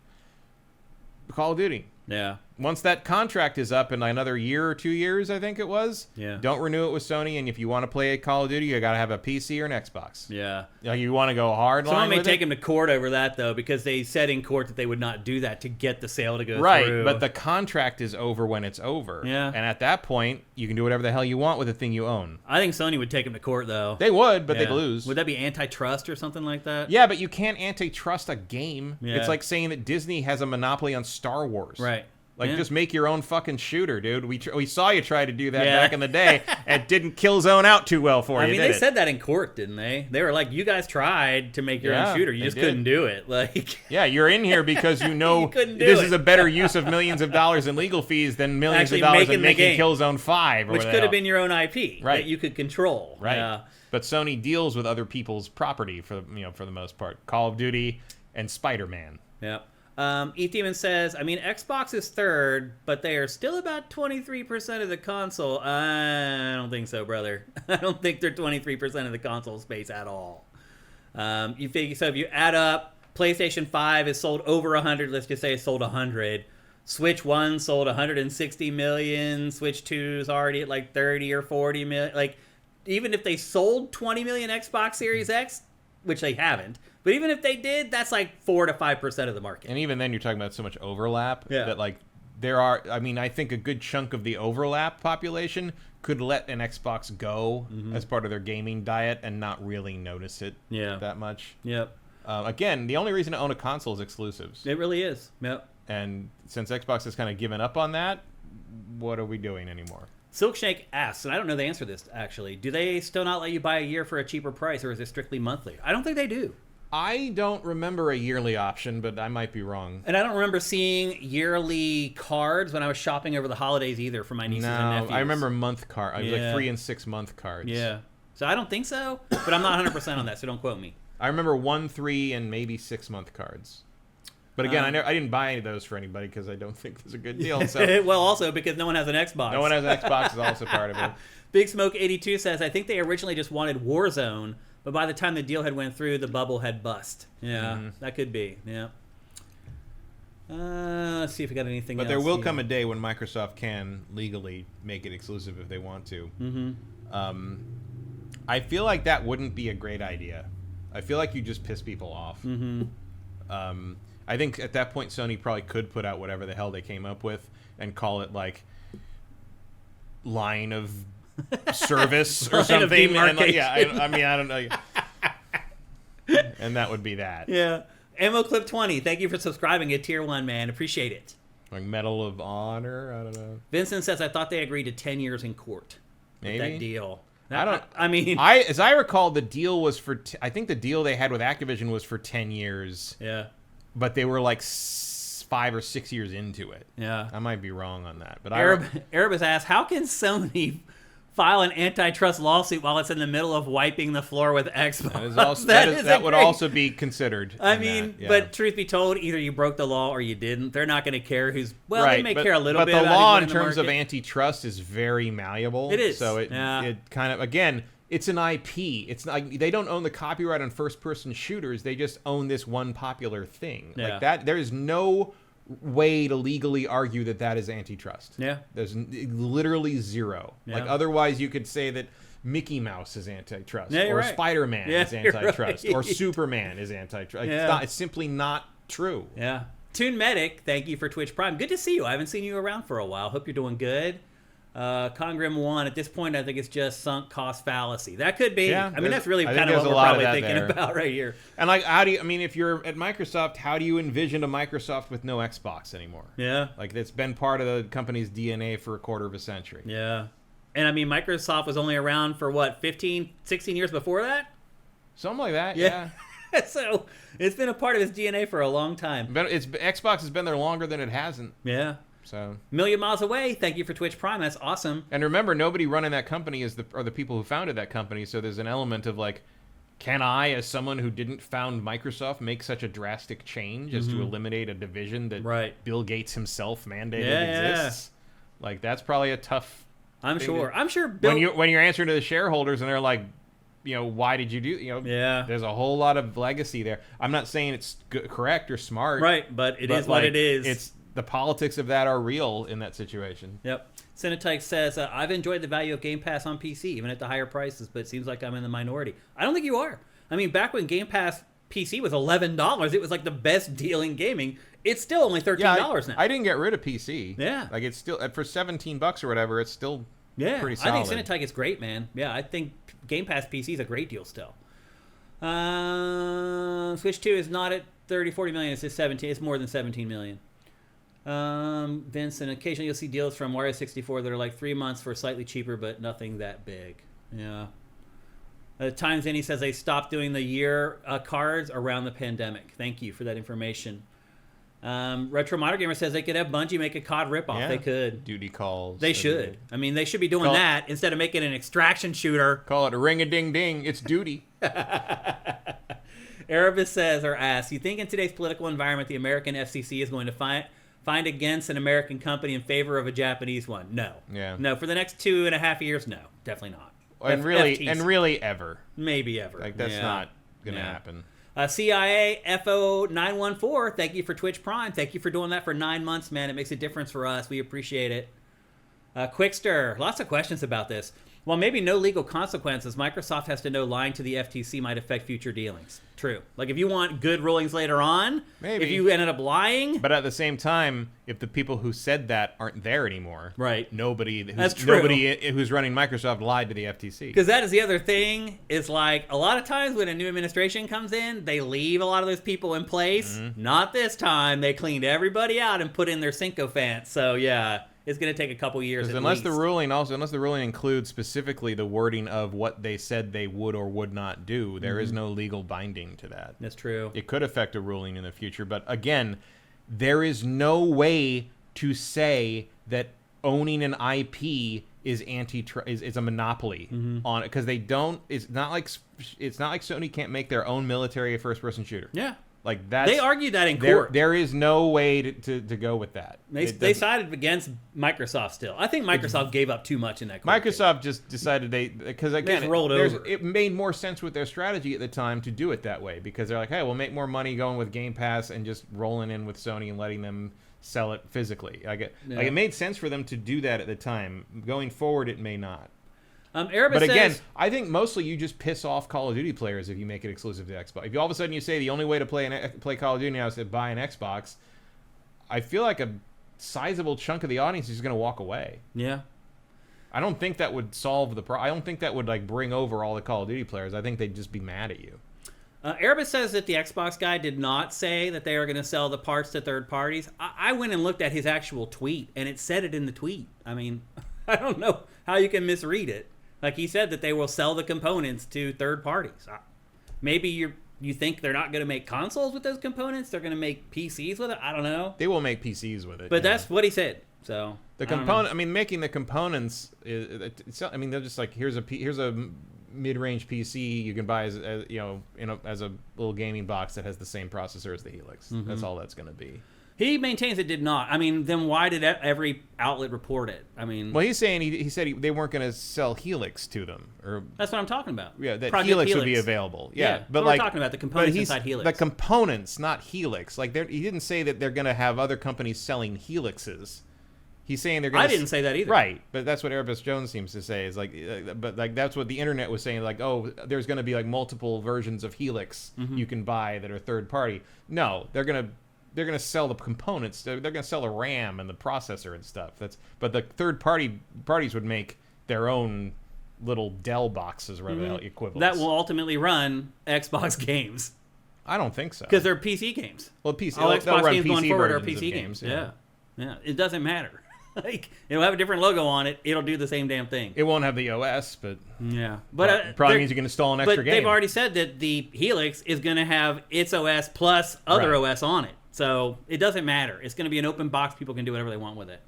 Speaker 2: Call of Duty.
Speaker 1: Yeah.
Speaker 2: Once that contract is up in another year or 2 years, I think it was.
Speaker 1: Yeah.
Speaker 2: Don't renew it with Sony, and if you want to play a Call of Duty, you got to have a PC or an Xbox.
Speaker 1: Yeah.
Speaker 2: Like, you want to go hard line
Speaker 1: Someone may
Speaker 2: with
Speaker 1: take
Speaker 2: it?
Speaker 1: him to court over that, though, because they said in court that they would not do that to get the sale to go
Speaker 2: right,
Speaker 1: through.
Speaker 2: but the contract is over when it's over.
Speaker 1: Yeah.
Speaker 2: And at that point, you can do whatever the hell you want with the thing you own.
Speaker 1: I think Sony would take him to court, though.
Speaker 2: They would, but
Speaker 1: Yeah.
Speaker 2: they'd lose.
Speaker 1: Would that be antitrust or something like that?
Speaker 2: Yeah, but you can't antitrust a game.
Speaker 1: Yeah.
Speaker 2: It's like saying that Disney has a monopoly on Star Wars.
Speaker 1: Right.
Speaker 2: Like,
Speaker 1: Yeah.
Speaker 2: just make your own fucking shooter, dude. We saw you try to do that
Speaker 1: Yeah.
Speaker 2: back in the day, and it didn't kill zone out too well for you,
Speaker 1: I mean,
Speaker 2: did
Speaker 1: they
Speaker 2: it?
Speaker 1: said that in court, didn't they? They were like, you guys tried to make your
Speaker 2: Yeah,
Speaker 1: own shooter. You
Speaker 2: they
Speaker 1: just
Speaker 2: did.
Speaker 1: couldn't do it. Like,
Speaker 2: Yeah, you're in here because you know
Speaker 1: You couldn't do
Speaker 2: this
Speaker 1: it.
Speaker 2: is a better use of millions of dollars in legal fees than millions
Speaker 1: Actually
Speaker 2: of dollars
Speaker 1: making
Speaker 2: in
Speaker 1: the
Speaker 2: making
Speaker 1: game.
Speaker 2: Killzone 5 or
Speaker 1: which
Speaker 2: whatever.
Speaker 1: could have been your own IP
Speaker 2: Right.
Speaker 1: that you could control.
Speaker 2: Right.
Speaker 1: Yeah.
Speaker 2: But Sony deals with other people's property for the most part. Call of Duty and Spider-Man.
Speaker 1: Yeah. Eth Demon says, I mean, Xbox is third, but they are still about 23% of the console. I don't think so, brother. I don't think they're 23% of the console space at all. You figure, so if you add up, PlayStation 5 is sold over 100. Let's just say it's sold 100. Switch 1 sold 160 million. Switch 2 is already at like 30 or 40 million. Like, even if they sold 20 million Xbox Series X, which they haven't, but even if they did, that's like 4 to 5% of the market.
Speaker 2: And even then, you're talking about so much overlap
Speaker 1: Yeah.
Speaker 2: that, like, I think a good chunk of the overlap population could let an Xbox go as part of their gaming diet and not really notice it that much.
Speaker 1: Yep.
Speaker 2: Again, the only reason to own a console is exclusives.
Speaker 1: It really is. Yep.
Speaker 2: And since Xbox has kind of given up on that, what are we doing anymore?
Speaker 1: Silkshake asks, and I don't know the answer to this, actually. Do they still not let you buy a year for a cheaper price, or is it strictly monthly? I don't think they do.
Speaker 2: I don't remember a yearly option, but I might be wrong.
Speaker 1: And I don't remember seeing yearly cards when I was shopping over the holidays either for my nieces and nephews.
Speaker 2: I remember month card. I was
Speaker 1: Yeah.
Speaker 2: like 3 and 6 month cards.
Speaker 1: Yeah. So I don't think so, but I'm not 100% on that, so don't quote me.
Speaker 2: I remember 1, 3, and maybe 6 month cards. But again, I didn't buy any of those for anybody because I don't think it's a good deal. So
Speaker 1: Well, also because no one has an Xbox.
Speaker 2: no one has an Xbox is also part of it.
Speaker 1: Big Smoke 82 says, I think they originally just wanted Warzone, But by the time the deal had went through, the bubble had bust. Yeah, that could be. Yeah. Let's see if we got anything else.
Speaker 2: But there will come a day when Microsoft can legally make it exclusive if they want to. I feel like that wouldn't be a great idea. I feel like you just piss people off. I think at that point Sony probably could put out whatever the hell they came up with and call it like line of service or something. And like, I mean, I don't know. And that would be that.
Speaker 1: Yeah. Ammo Clip 20, thank you for subscribing at Tier 1, man. Appreciate it.
Speaker 2: Like Medal of Honor? I don't know.
Speaker 1: Vincent says, I thought they agreed to 10 years in court.
Speaker 2: Maybe.
Speaker 1: That deal.
Speaker 2: I mean... as I recall, the deal was for... I think the deal they had with Activision was for 10 years.
Speaker 1: Yeah.
Speaker 2: But they were like 5 or 6 years into it.
Speaker 1: Yeah.
Speaker 2: I might be wrong on that. But
Speaker 1: Arab has asked, how can Sony file an antitrust lawsuit while it's in the middle of wiping the floor with Xbox?
Speaker 2: That would also be considered.
Speaker 1: I mean, but truth be told, either you broke the law or you didn't. They're not going to care who's... Well, they may care a little bit.
Speaker 2: But the law in terms of antitrust is very malleable.
Speaker 1: It is.
Speaker 2: So it kind of, again... It's an IP. It's not, they don't own the copyright on first-person shooters. They just own this one popular thing.
Speaker 1: Yeah.
Speaker 2: Like that. There is no way to legally argue that is antitrust.
Speaker 1: Yeah.
Speaker 2: There's literally zero.
Speaker 1: Yeah.
Speaker 2: Like otherwise, you could say that Mickey Mouse is antitrust,
Speaker 1: or
Speaker 2: right. Spider-Man is antitrust,
Speaker 1: right.
Speaker 2: or Superman is antitrust. Like, it's simply not true.
Speaker 1: Yeah. Toon Medic, thank you for Twitch Prime. Good to see you. I haven't seen you around for a while. Hope you're doing good. Congrim 1, at this point, I think it's just sunk cost fallacy. That could be. Yeah, I mean, that's really kind of what we're probably thinking about right here.
Speaker 2: And like, how do you, I mean, if you're at Microsoft, how do you envision a Microsoft with no Xbox anymore?
Speaker 1: Yeah.
Speaker 2: Like, it's been part of the company's DNA for a quarter of a century.
Speaker 1: Yeah. And I mean, Microsoft was only around for what, 15, 16 years before that?
Speaker 2: Something like that, yeah.
Speaker 1: So, it's been a part of its DNA for a long time.
Speaker 2: Xbox has been there longer than it hasn't.
Speaker 1: Yeah.
Speaker 2: So
Speaker 1: Million Miles Away, thank you for Twitch Prime. That's awesome.
Speaker 2: And remember, nobody running that company are the people who founded that company. So there's an element of like, can I, as someone who didn't found Microsoft, make such a drastic change as to eliminate a division that Bill Gates himself mandated exists? Like that's probably a tough.
Speaker 1: I'm sure.
Speaker 2: Bill, when you're answering to the shareholders and they're like, you know, why did you do? You know, there's a whole lot of legacy there. I'm not saying it's correct or smart,
Speaker 1: right? But it is what it is.
Speaker 2: It's the politics of that are real in that situation.
Speaker 1: Yep. Cinetike says, I've enjoyed the value of Game Pass on PC, even at the higher prices, but it seems like I'm in the minority. I don't think you are. I mean, back when Game Pass PC was $11, it was like the best deal in gaming. It's still only $13 now.
Speaker 2: I didn't get rid of PC.
Speaker 1: Yeah.
Speaker 2: Like, it's still, for $17 or whatever, it's still pretty solid.
Speaker 1: I think Cinetike is great, man. Yeah, I think Game Pass PC is a great deal still. Switch 2 is not at 30, 40 million. It's just 17. It's more than 17 million. Vince, and occasionally you'll see deals from Wario 64 that are like 3 months for slightly cheaper, but nothing that big. Yeah. Times Any says they stopped doing the year cards around the pandemic. Thank you for that information. Retro Modern Gamer says they could have Bungie make a COD ripoff. Yeah. They could.
Speaker 2: Duty calls.
Speaker 1: They should. I mean, they should be doing that instead of making an extraction shooter.
Speaker 2: Call it a ring-a-ding-ding. It's duty.
Speaker 1: Erebus says or asks, you think in today's political environment the American FCC is going to find against an American company in favor of a Japanese one? No.
Speaker 2: Yeah.
Speaker 1: No, for the next 2.5 years, no. Definitely not.
Speaker 2: And really ever.
Speaker 1: Maybe ever.
Speaker 2: Like, that's not going to happen.
Speaker 1: CIA FO914, thank you for Twitch Prime. Thank you for doing that for 9 months, man. It makes a difference for us. We appreciate it. Quickster, lots of questions about this. Well, maybe no legal consequences. Microsoft has to know lying to the FTC might affect future dealings. True. Like, if you want good rulings later on,
Speaker 2: maybe.
Speaker 1: If you ended up lying.
Speaker 2: But at the same time, if the people who said that aren't there anymore,
Speaker 1: right?
Speaker 2: Nobody who's running Microsoft lied to the FTC.
Speaker 1: Because that is the other thing, is like, a lot of times when a new administration comes in, they leave a lot of those people in place. Mm-hmm. Not this time. They cleaned everybody out and put in their sycophants. So, yeah. It's going to take a couple years at
Speaker 2: unless
Speaker 1: least.
Speaker 2: Unless the ruling includes specifically the wording of what they said they would or would not do, there is no legal binding to that.
Speaker 1: That's true.
Speaker 2: It could affect a ruling in the future, but again, there is no way to say that owning an IP is is a monopoly on it, because they don't. It's not like Sony can't make their own military first-person shooter.
Speaker 1: Yeah.
Speaker 2: Like that's
Speaker 1: they argued that in court.
Speaker 2: There is no way to go with that.
Speaker 1: They sided against Microsoft still. I think Microsoft gave up too much in that court
Speaker 2: Microsoft
Speaker 1: case.
Speaker 2: Just decided because again it made more sense with their strategy at the time to do it that way, because they're like, hey, we'll make more money going with Game Pass and just rolling in with Sony and letting them sell it physically. Like it made sense for them to do that at the time. Going forward, it may not.
Speaker 1: But
Speaker 2: again, I think mostly you just piss off Call of Duty players if you make it exclusive to Xbox. If all of a sudden you say the only way to play Call of Duty now is to buy an Xbox, I feel like a sizable chunk of the audience is going to walk away.
Speaker 1: Yeah.
Speaker 2: I don't think that would solve the problem. I don't think that would like bring over all the Call of Duty players. I think they'd just be mad at you.
Speaker 1: Erebus says that the Xbox guy did not say that they are going to sell the parts to third parties. I went and looked at his actual tweet, and it said it in the tweet. I mean, I don't know how you can misread it. Like, he said that they will sell the components to third parties. Maybe you think they're not going to make consoles with those components? They're going to make PCs with it? I don't know.
Speaker 2: They will make PCs with it.
Speaker 1: But that's what he said. So
Speaker 2: the component. I mean, making the components. I mean, they're just like here's a mid-range PC you can buy as a little gaming box that has the same processor as the Helix. Mm-hmm. That's all that's going to be.
Speaker 1: He maintains it did not. I mean, then why did every outlet report it? I mean,
Speaker 2: well, he's saying he said they weren't going to sell Helix to them, or
Speaker 1: that's what I'm talking about.
Speaker 2: Yeah, that Helix would be available. Yeah,
Speaker 1: but like we're talking about the components inside Helix.
Speaker 2: The components, not Helix. Like he didn't say that they're going to have other companies selling Helixes. He's saying they're going to...
Speaker 1: I didn't say that either.
Speaker 2: Right, but that's what Erebus Jones seems to say. Is like, but like that's what the internet was saying. Like, oh, there's going to be like multiple versions of Helix you can buy that are third party. No, they're going to sell the components. They're going to sell the RAM and the processor and stuff. But the third parties would make their own little Dell boxes, or whatever equivalents.
Speaker 1: That will ultimately run Xbox games.
Speaker 2: I don't think so.
Speaker 1: Because they're PC games.
Speaker 2: Well, PC.
Speaker 1: All Xbox
Speaker 2: run
Speaker 1: games
Speaker 2: PC
Speaker 1: going forward are
Speaker 2: versions
Speaker 1: PC
Speaker 2: of
Speaker 1: games.
Speaker 2: Yeah.
Speaker 1: It doesn't matter. Like, it'll have a different logo on it. It'll do the same damn thing.
Speaker 2: It won't have the OS, but
Speaker 1: but
Speaker 2: probably means you can install an extra game.
Speaker 1: But they've already said that the Helix is going to have its OS plus other OS on it. So it doesn't matter. It's going to be an open box. People can do whatever they want with it.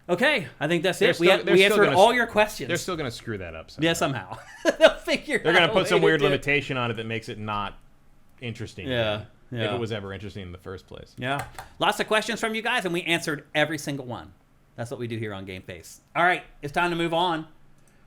Speaker 1: Okay, I think that's it. We answered all your questions.
Speaker 2: They're still going to screw that up somehow.
Speaker 1: Yeah, somehow. They'll figure
Speaker 2: They're going to put some weird limitation on it that makes it not interesting.
Speaker 1: Yeah.
Speaker 2: If it was ever interesting in the first place.
Speaker 1: Yeah. Lots of questions from you guys, and we answered every single one. That's what we do here on GameFace. All right, it's time to move on.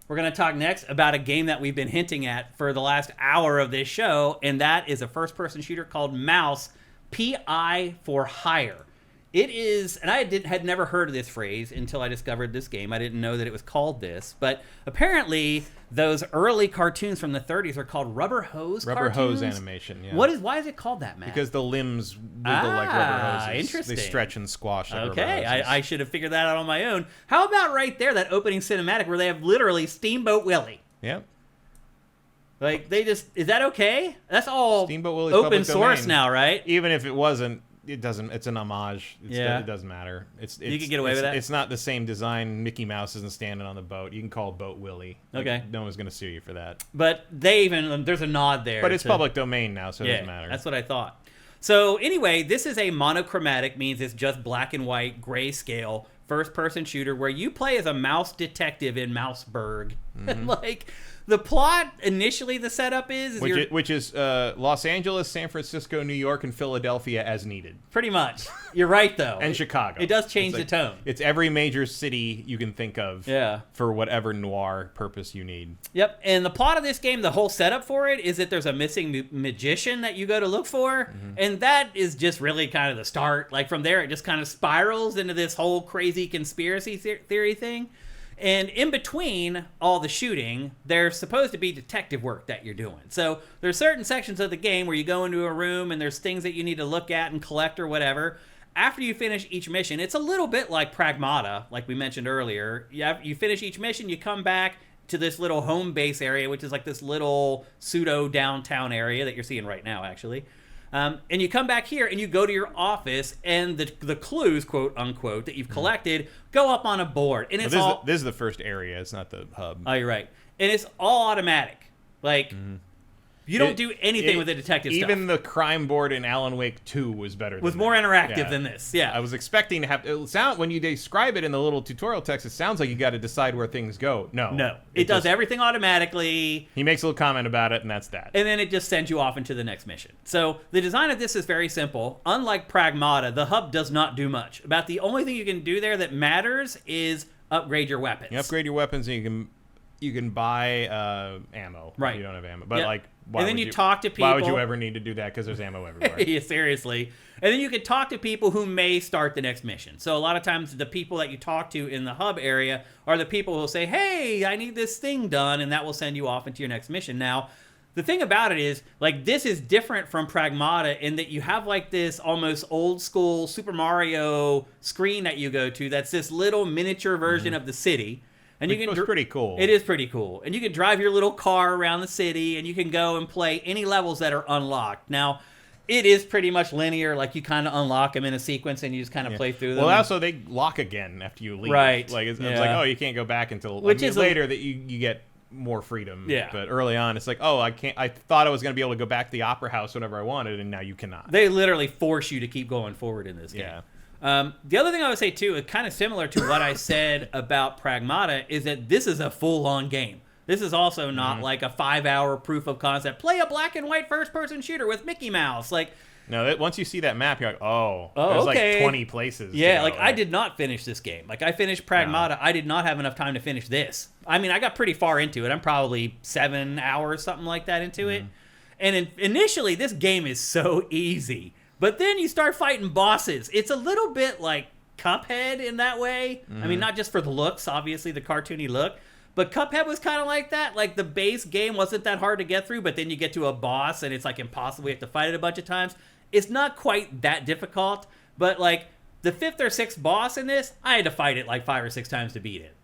Speaker 1: We're going to talk next about a game that we've been hinting at for the last hour of this show, and that is a first-person shooter called Mouse, P.I. for Hire. It is, and I had never heard of this phrase until I discovered this game. I didn't know that it was called this, but apparently those early cartoons from the 30s are called rubber hose cartoons.
Speaker 2: Hose animation, yeah.
Speaker 1: Why is it called that, Matt?
Speaker 2: Because the limbs wiggle like rubber hoses.
Speaker 1: Interesting.
Speaker 2: They stretch and squash like rubber
Speaker 1: hoses.
Speaker 2: Okay,
Speaker 1: I should have figured that out on my own. How about right there, that opening cinematic where they have literally Steamboat Willie?
Speaker 2: Yep.
Speaker 1: Like, is that okay? That's all
Speaker 2: Steamboat Willie's
Speaker 1: open source now, right?
Speaker 2: Even if it wasn't, it doesn't. It's an homage. It doesn't matter.
Speaker 1: You can get away with that.
Speaker 2: It's not the same design. Mickey Mouse isn't standing on the boat. You can call it Boat Willie.
Speaker 1: Okay.
Speaker 2: No one's going to sue you for that.
Speaker 1: But there's a nod there.
Speaker 2: But it's public domain now, so it doesn't matter.
Speaker 1: That's what I thought. So anyway, this is a monochromatic, means it's just black and white, grayscale, first-person shooter where you play as a mouse detective in Mouseburg. Like, the plot, initially the setup is
Speaker 2: which is Los Angeles, San Francisco, New York, and Philadelphia as needed.
Speaker 1: Pretty much. You're right, though.
Speaker 2: And Chicago.
Speaker 1: It does change the tone.
Speaker 2: It's every major city you can think of for whatever noir purpose you need.
Speaker 1: Yep. And the plot of this game, the whole setup for it, is that there's a missing magician that you go to look for. And that is just really kind of the start. Like, from there, it just kind of spirals into this whole crazy conspiracy theory thing. And in between all the shooting, there's supposed to be detective work that you're doing. So there's certain sections of the game where you go into a room and there's things that you need to look at and collect or whatever. After you finish each mission, it's a little bit like Pragmata, like we mentioned earlier. You finish each mission, you come back to this little home base area, which is like this little pseudo downtown area that you're seeing right now, actually. And you come back here and you go to your office, and the clues, quote unquote, that you've collected go up on a board. And it's
Speaker 2: this is the first area. It's not the hub.
Speaker 1: Oh, you're right. And it's all automatic. Like, You don't do anything with the detective stuff.
Speaker 2: Even the crime board in Alan Wake 2 was better.
Speaker 1: Was more interactive than this. Yeah.
Speaker 2: I was expecting to have it sound when you describe it in the little tutorial text. It sounds like you got to decide where things go. No.
Speaker 1: It does everything automatically.
Speaker 2: He makes a little comment about it, and that's that.
Speaker 1: And then it just sends you off into the next mission. So the design of this is very simple. Unlike Pragmata, the hub does not do much. About the only thing you can do there that matters is upgrade your weapons.
Speaker 2: You upgrade your weapons, and you can buy ammo.
Speaker 1: Right.
Speaker 2: You don't have ammo, but
Speaker 1: and then you talk to people.
Speaker 2: Why would you ever need to do that? Because there's ammo everywhere.
Speaker 1: Yeah, seriously. And then you can talk to people who may start the next mission. So a lot of times the people that you talk to in the hub area are the people who will say, hey, I need this thing done, and that will send you off into your next mission. Now, the thing about it is, this is different from Pragmata in that you have, this almost old-school Super Mario screen that you go to that's this little miniature version of the city. And
Speaker 2: it's pretty cool.
Speaker 1: It is pretty cool. And you can drive your little car around the city, and you can go and play any levels that are unlocked. Now, it is pretty much linear. You kind of unlock them in a sequence, and you just kind of play through them.
Speaker 2: Well, also, they lock again after you leave.
Speaker 1: Right.
Speaker 2: It's oh, you can't go back until later that you get more freedom.
Speaker 1: Yeah.
Speaker 2: But early on, it's oh, I can't. I thought I was going to be able to go back to the opera house whenever I wanted, and now you cannot.
Speaker 1: They literally force you to keep going forward in this game.
Speaker 2: Yeah.
Speaker 1: The other thing I would say, too, is kind of similar to what I said about Pragmata, is that this is a full-on game. This is also not like a 5-hour proof of concept. Play a black and white first-person shooter with Mickey Mouse.
Speaker 2: No, once you see that map, you're
Speaker 1: oh,
Speaker 2: there's
Speaker 1: okay.
Speaker 2: 20 places.
Speaker 1: Yeah, I did not finish this game. I finished Pragmata. No. I did not have enough time to finish this. I mean, I got pretty far into it. I'm probably 7 hours, something like that, into it. And initially, this game is so easy. But then you start fighting bosses. It's a little bit like Cuphead in that way. I mean, not just for the looks, obviously, the cartoony look. But Cuphead was kind of like that. The base game wasn't that hard to get through, but then you get to a boss, and it's, impossible. You have to fight it a bunch of times. It's not quite that difficult, but, the 5th or 6th boss in this, I had to fight it, 5 or 6 times to beat it.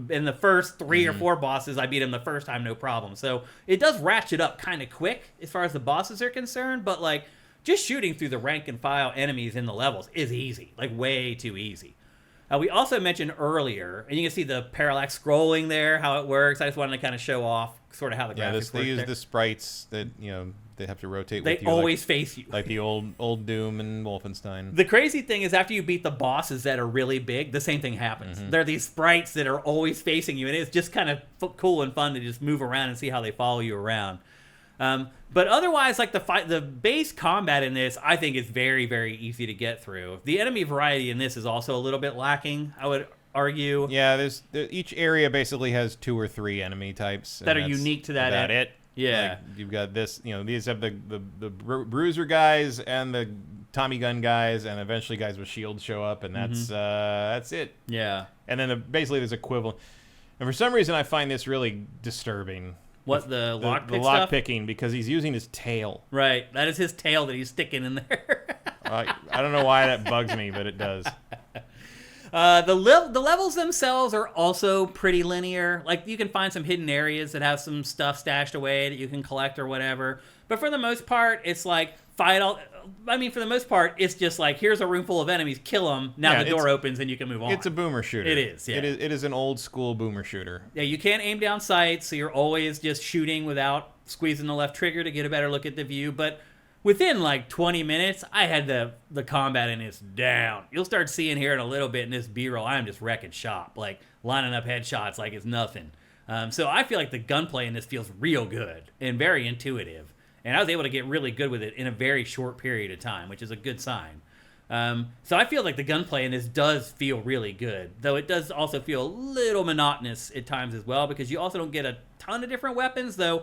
Speaker 1: In the first 3 or 4 bosses, I beat them the first time, no problem. So it does ratchet up kind of quick as far as the bosses are concerned, but, just shooting through the rank and file enemies in the levels is easy, way too easy. We also mentioned earlier, and you can see the parallax scrolling there, how it works. I just wanted to kind of show off sort of how the graphics work.
Speaker 2: They use the sprites that, they have to rotate with you.
Speaker 1: They always face you.
Speaker 2: Like the old Doom and Wolfenstein.
Speaker 1: The crazy thing is after you beat the bosses that are really big, the same thing happens. There are these sprites that are always facing you, and it's just kind of cool and fun to just move around and see how they follow you around. But otherwise, the base combat in this, I think is very, very easy to get through. The enemy variety in this is also a little bit lacking, I would argue.
Speaker 2: Yeah, each area basically has 2 or 3 enemy types
Speaker 1: that are unique to that.
Speaker 2: That's it.
Speaker 1: Yeah,
Speaker 2: you've got this. These have the bruiser guys and the Tommy gun guys, and eventually guys with shields show up, and that's it.
Speaker 1: Yeah,
Speaker 2: and then basically there's equivalent. And for some reason, I find this really disturbing.
Speaker 1: What, the lockpick
Speaker 2: the lock picking, because he's using his tail.
Speaker 1: Right, that is his tail that he's sticking in there.
Speaker 2: I don't know why that bugs me, but it does.
Speaker 1: The levels themselves are also pretty linear. You can find some hidden areas that have some stuff stashed away that you can collect or whatever. But for the most part, it's fight all. I mean, for the most part, it's just here's a room full of enemies, kill them. Now the door opens and you can move on.
Speaker 2: It's a boomer shooter.
Speaker 1: It is. Yeah.
Speaker 2: It is an old school boomer shooter.
Speaker 1: Yeah, you can't aim down sights, so you're always just shooting without squeezing the left trigger to get a better look at the view. But within 20 minutes, I had the combat in this down. You'll start seeing here in a little bit in this B-roll, I'm just wrecking shop, lining up headshots like it's nothing. So I feel like the gunplay in this feels real good and very intuitive. And I was able to get really good with it in a very short period of time, which is a good sign. So I feel like the gunplay in this does feel really good, though it does also feel a little monotonous at times as well, because you also don't get a ton of different weapons, though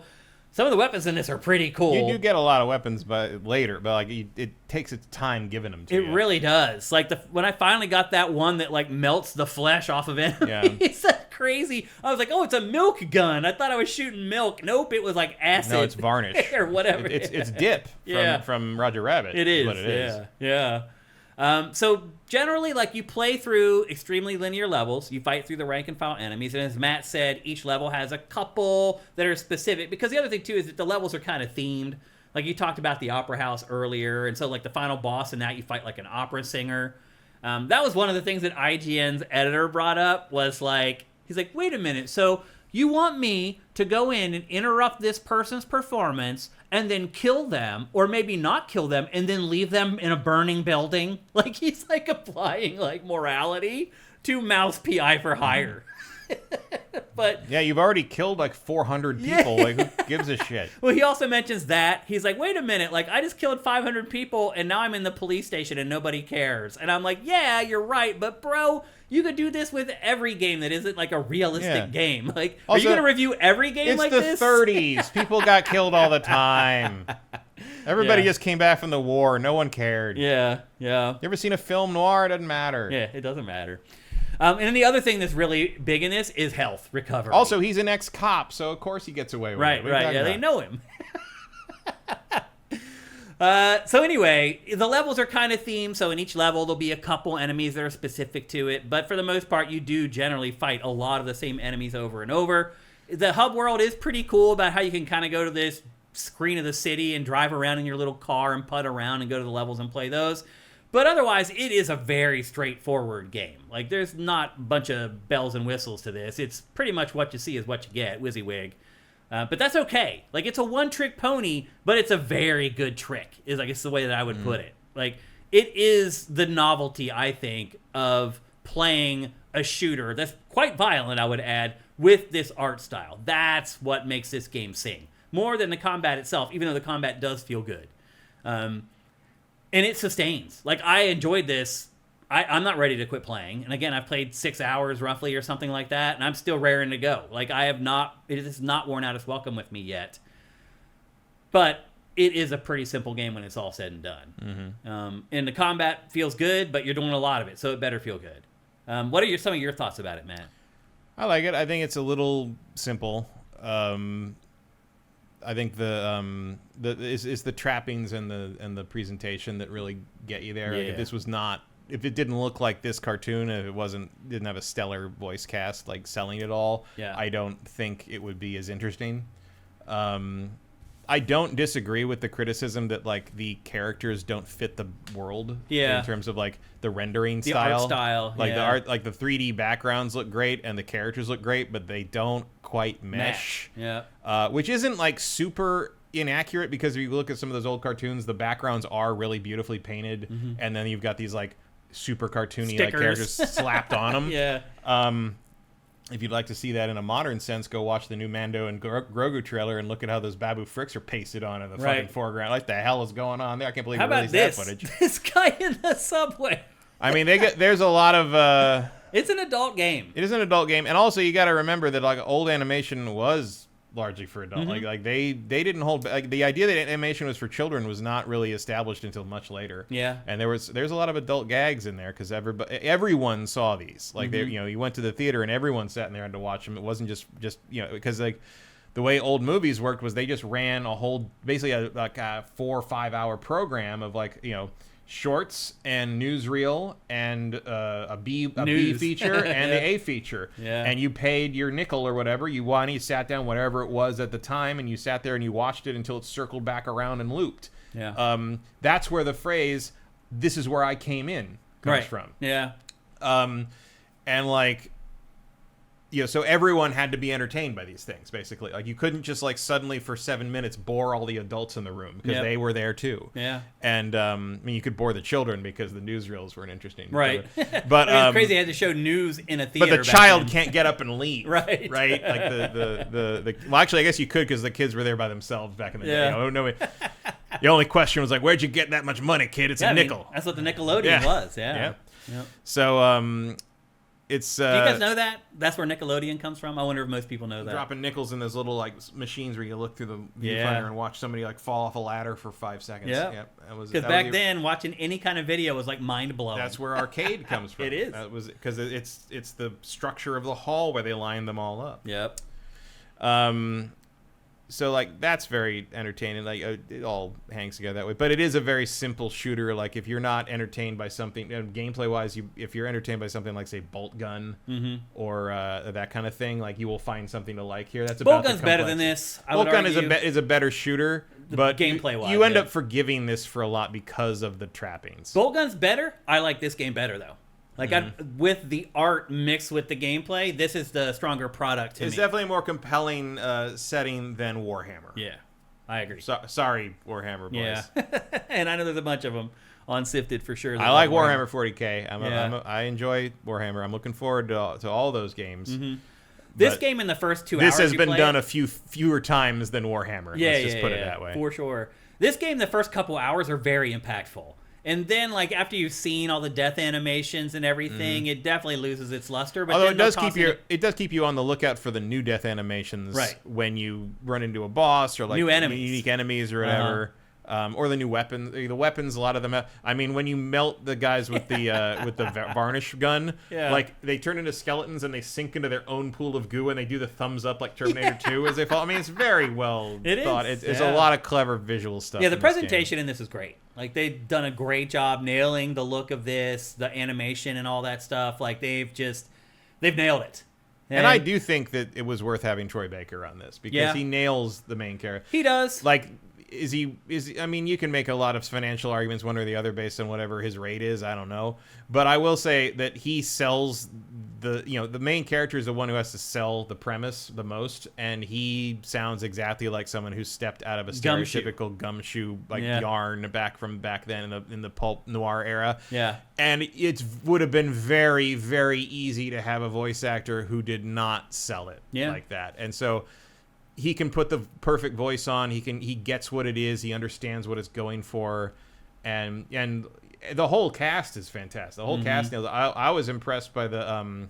Speaker 1: some of the weapons in this are pretty cool.
Speaker 2: You do get a lot of weapons later, but it takes its time giving them to you.
Speaker 1: It really does. When I finally got that one that melts the flesh off of enemies, it's crazy. I was oh, it's a milk gun. I thought I was shooting milk. Nope, it was acid.
Speaker 2: No, it's varnish
Speaker 1: or whatever.
Speaker 2: It's dip from Roger Rabbit.
Speaker 1: It is.
Speaker 2: What it is.
Speaker 1: Yeah. So generally, you play through extremely linear levels. You fight through the rank and file enemies, and as Matt said, each level has a couple that are specific. Because the other thing too is that the levels are kind of themed. You talked about the opera house earlier, and so the final boss in that you fight an opera singer. That was one of the things that IGN's editor brought up. Was he's wait a minute, so you want me to go in and interrupt this person's performance and then kill them, or maybe not kill them, and then leave them in a burning building. Like, he's like applying like morality to mouse PI for hire. But
Speaker 2: yeah, you've already killed like 400 people. Like, who gives a shit?
Speaker 1: Well, he also mentions that he's like, wait a minute, like I just killed 500 people and now I'm in the police station and nobody cares. And I'm like, yeah, you're right, but bro, you could do this with every game that isn't like a realistic game. Like, also, are you gonna review every game like this?
Speaker 2: It's the 30s. People got killed all the time. Everybody just came back from the war. No one cared.
Speaker 1: Yeah. You
Speaker 2: ever seen a film noir? It doesn't matter.
Speaker 1: Yeah, it doesn't matter. And then the other thing that's really big in this is health recovery.
Speaker 2: Also, he's an ex-cop, so of course he gets away with it.
Speaker 1: Right. Yeah, they know him. So anyway, the levels are kind of themed. So in each level, there'll be a couple enemies that are specific to it. But for the most part, you do generally fight a lot of the same enemies over and over. The hub world is pretty cool about how you can kind of go to this screen of the city and drive around in your little car and putt around and go to the levels and play those. But otherwise, it is a very straightforward game. Like, there's not a bunch of bells and whistles to this. It's pretty much what you see is what you get, WYSIWYG. But that's okay. Like, it's a one-trick pony, but it's a very good trick, is I guess the way that I would put it. Like, it is the novelty, I think, of playing a shooter that's quite violent, I would add, with this art style. That's what makes this game sing. More than the combat itself, even though the combat does feel good. And it sustains. Like, I enjoyed this. I'm not ready to quit playing. And again, I've played 6 hours roughly or something like that, and I'm still raring to go. Like, it has not worn out its welcome with me yet. But it is a pretty simple game when it's all said and done. Mm-hmm. And the combat feels good, but you're doing a lot of it, so it better feel good. What are some of your thoughts about it, Matt?
Speaker 2: I like it. I think it's a little simple. I think it's the trappings and the presentation that really get you there.
Speaker 1: Yeah.
Speaker 2: Like, if it didn't look like this cartoon, if it didn't have a stellar voice cast like selling it all, I don't think it would be as interesting. I don't disagree with the criticism that like the characters don't fit the world in terms of like the rendering style.
Speaker 1: Art style.
Speaker 2: Like the art, like the 3D backgrounds look great and the characters look great, but they don't quite mesh. Which isn't like super inaccurate, because if you look at some of those old cartoons, the backgrounds are really beautifully painted, and then you've got these like super cartoony like characters slapped on them. If you'd like to see that in a modern sense, go watch the new Mando and Grogu trailer and look at how those Babu Fricks are pasted on in the fucking foreground. Like, the hell is going on there? I can't believe they released that footage.
Speaker 1: This guy in the subway.
Speaker 2: I mean, there's a lot of...
Speaker 1: it's an adult game.
Speaker 2: It is an adult game. And also, you got to remember that like old animation was largely for adult. Like they didn't hold... Like, the idea that animation was for children was not really established until much later. Yeah. And there's a lot of adult gags in there, because everyone saw these. Like, you went to the theater and everyone sat in there and to watch them. It wasn't just because like the way old movies worked was they just ran a whole, basically a 4 or 5 hour program of like, shorts and newsreel and a B feature and the A feature. And you paid your nickel or whatever you want. You sat down, whatever it was at the time, and you sat there and you watched it until it circled back around and looped. That's where the phrase "this is where I came in" comes from. And like, so everyone had to be entertained by these things, basically. Like, you couldn't just like suddenly for 7 minutes bore all the adults in the room, because they were there too. And I mean, you could bore the children because the newsreels weren't interesting.
Speaker 1: Right.
Speaker 2: But
Speaker 1: it's crazy they had to show news in a theater.
Speaker 2: But the child can't get up and leave.
Speaker 1: Right.
Speaker 2: Like the well, actually, I guess you could, because the kids were there by themselves back in the day. The only question was like, where'd you get that much money, kid? It's a nickel.
Speaker 1: I mean, that's what the Nickelodeon was.
Speaker 2: So it's
Speaker 1: do you guys know that? That's where Nickelodeon comes from? I wonder if most people know that.
Speaker 2: Dropping nickels in those little like machines where you look through the viewfinder and watch somebody like fall off a ladder for 5 seconds.
Speaker 1: Because back then, watching any kind of video was like mind blowing.
Speaker 2: That's where arcade comes from.
Speaker 1: It is.
Speaker 2: That was because it's the structure of the hall where they line them all up. So like that's very entertaining. Like it all hangs together that way. But it is a very simple shooter. Like if you're not entertained by something, gameplay wise, if you're entertained by something like say Bolt Gun or that kind of thing, like you will find something to like here. That's
Speaker 1: Bolt Gun's better than this.
Speaker 2: Bolt Gun is a better shooter, but
Speaker 1: gameplay wise,
Speaker 2: you end up forgiving this for a lot because of the trappings.
Speaker 1: Bolt Gun's better. I like this game better though. Like with the art mixed with the gameplay, this is the stronger product to me.
Speaker 2: It's definitely a more compelling setting than Warhammer.
Speaker 1: I agree.
Speaker 2: Sorry, Warhammer boys.
Speaker 1: Yeah. And I know there's a bunch of them on SIFTD for sure.
Speaker 2: I like Warhammer 40K. I enjoy Warhammer. I'm looking forward to all those games.
Speaker 1: Mm-hmm. This game in the first 2 hours
Speaker 2: this has been done a fewer times than Warhammer. Let's just put it that way.
Speaker 1: For sure. This game, the first couple hours are very impactful. And then, like, after you've seen all the death animations and everything, it definitely loses its luster. But
Speaker 2: although it does keep you on the lookout for the new death animations when you run into a boss or like
Speaker 1: new enemies.
Speaker 2: Unique enemies or whatever. Or the new weapons. The weapons, a lot of them. I mean, when you melt the guys with the varnish gun, like they turn into skeletons and they sink into their own pool of goo and they do the thumbs up like Terminator 2 as they fall. I mean, it's very well thought. It's a lot of clever visual stuff.
Speaker 1: Yeah, the presentation in this is great. Like they've done a great job nailing the look of this, the animation and all that stuff. Like they've nailed it.
Speaker 2: And I do think that it was worth having Troy Baker on this because he nails the main character.
Speaker 1: He does.
Speaker 2: Like. I mean, you can make a lot of financial arguments one or the other based on whatever his rate is. I don't know. But I will say that he sells the main character is the one who has to sell the premise the most. And he sounds exactly like someone who stepped out of a stereotypical gumshoe yarn back then in the pulp noir era.
Speaker 1: Yeah.
Speaker 2: And it would have been very, very easy to have a voice actor who did not sell it like that. And so he can put the perfect voice on. He gets what it is. He understands what it's going for, and the whole cast is fantastic. The whole cast. I was impressed by the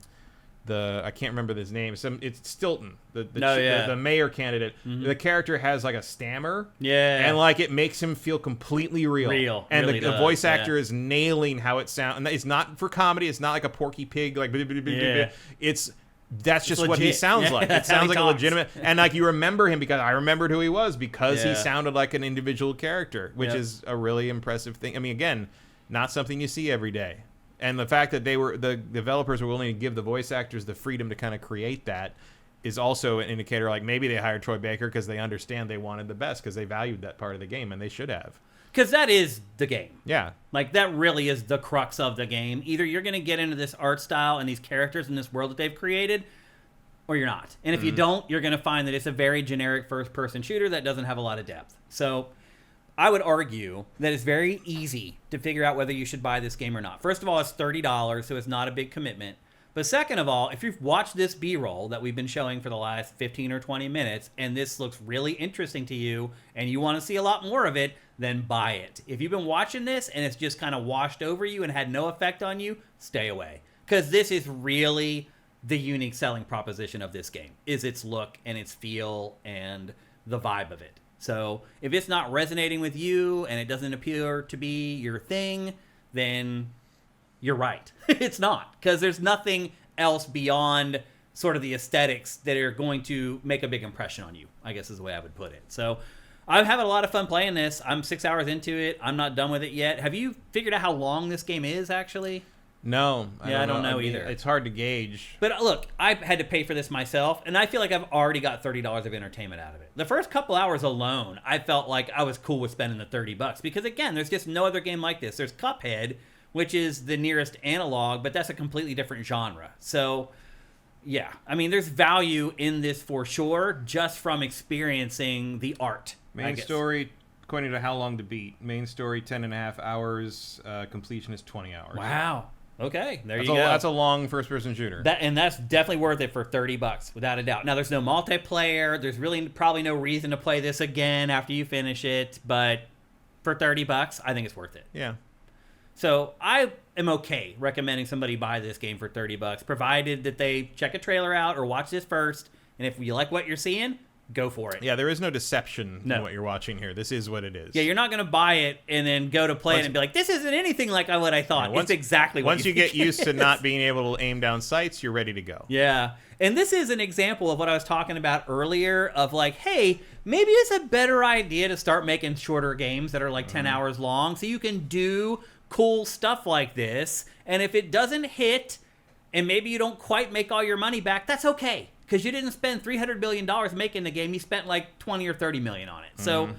Speaker 2: I can't remember his name. It's Stilton, the mayor candidate. The character has like a stammer, and like it makes him feel completely real. And really the voice actor is nailing how it sounds. And it's not for comedy. It's not like a Porky Pig. Like That's just legit. What he sounds like. It sounds like a legitimate, and like you remember him because I remembered who he was because he sounded like an individual character, which is a really impressive thing. I mean, again, not something you see every day. And the fact that the developers were willing to give the voice actors the freedom to kind of create that is also an indicator. Like maybe they hired Troy Baker because they understand they wanted the best because they valued that part of the game, and they should have.
Speaker 1: Because that is the game.
Speaker 2: Yeah.
Speaker 1: Like, that really is the crux of the game. Either you're going to get into this art style and these characters in this world that they've created, or you're not. And if you don't, you're going to find that it's a very generic first-person shooter that doesn't have a lot of depth. So I would argue that it's very easy to figure out whether you should buy this game or not. First of all, it's $30, so it's not a big commitment. But second of all, if you've watched this B-roll that we've been showing for the last 15 or 20 minutes, and this looks really interesting to you, and you want to see a lot more of it, then buy it. If you've been watching this and it's just kind of washed over you and had no effect on you, stay away. Because this is really the unique selling proposition of this game, is its look and its feel and the vibe of it. So if it's not resonating with you and it doesn't appear to be your thing, then you're right. It's not, because there's nothing else beyond sort of the aesthetics that are going to make a big impression on you, I guess is the way I would put it. So I'm having a lot of fun playing this. I'm 6 hours into it. I'm not done with it yet. Have you figured out how long this game is, actually?
Speaker 2: No.
Speaker 1: I don't know either.
Speaker 2: It's hard to gauge.
Speaker 1: But look, I had to pay for this myself, and I feel like I've already got $30 of entertainment out of it. The first couple hours alone, I felt like I was cool with spending the $30 because, again, there's just no other game like this. There's Cuphead, which is the nearest analog, but that's a completely different genre. So, yeah. I mean, there's value in this for sure, just from experiencing the art.
Speaker 2: Main story, according to How Long to Beat, main story 10.5 hours, completion is 20 hours.
Speaker 1: Wow. Okay, there you go.
Speaker 2: That's a long first-person shooter.
Speaker 1: And that's definitely worth it for $30, without a doubt. Now, there's no multiplayer. There's really probably no reason to play this again after you finish it. But for $30, I think it's worth it.
Speaker 2: Yeah.
Speaker 1: So I am okay recommending somebody buy this game for $30, provided that they check a trailer out or watch this first. And if you like what you're seeing, go for it.
Speaker 2: Yeah, there is no deception in what you're watching here. This is what it is.
Speaker 1: Yeah, you're not going to buy it and then go to play it and be like, this isn't anything like what I thought. It's exactly what
Speaker 2: once you get used to not being able to aim down sights, you're ready to go.
Speaker 1: Yeah. And this is an example of what I was talking about earlier of like, hey, maybe it's a better idea to start making shorter games that are like 10 hours long so you can do cool stuff like this. And if it doesn't hit and maybe you don't quite make all your money back, that's okay. Because you didn't spend $300 billion making the game. You spent like 20 or 30 million on it. So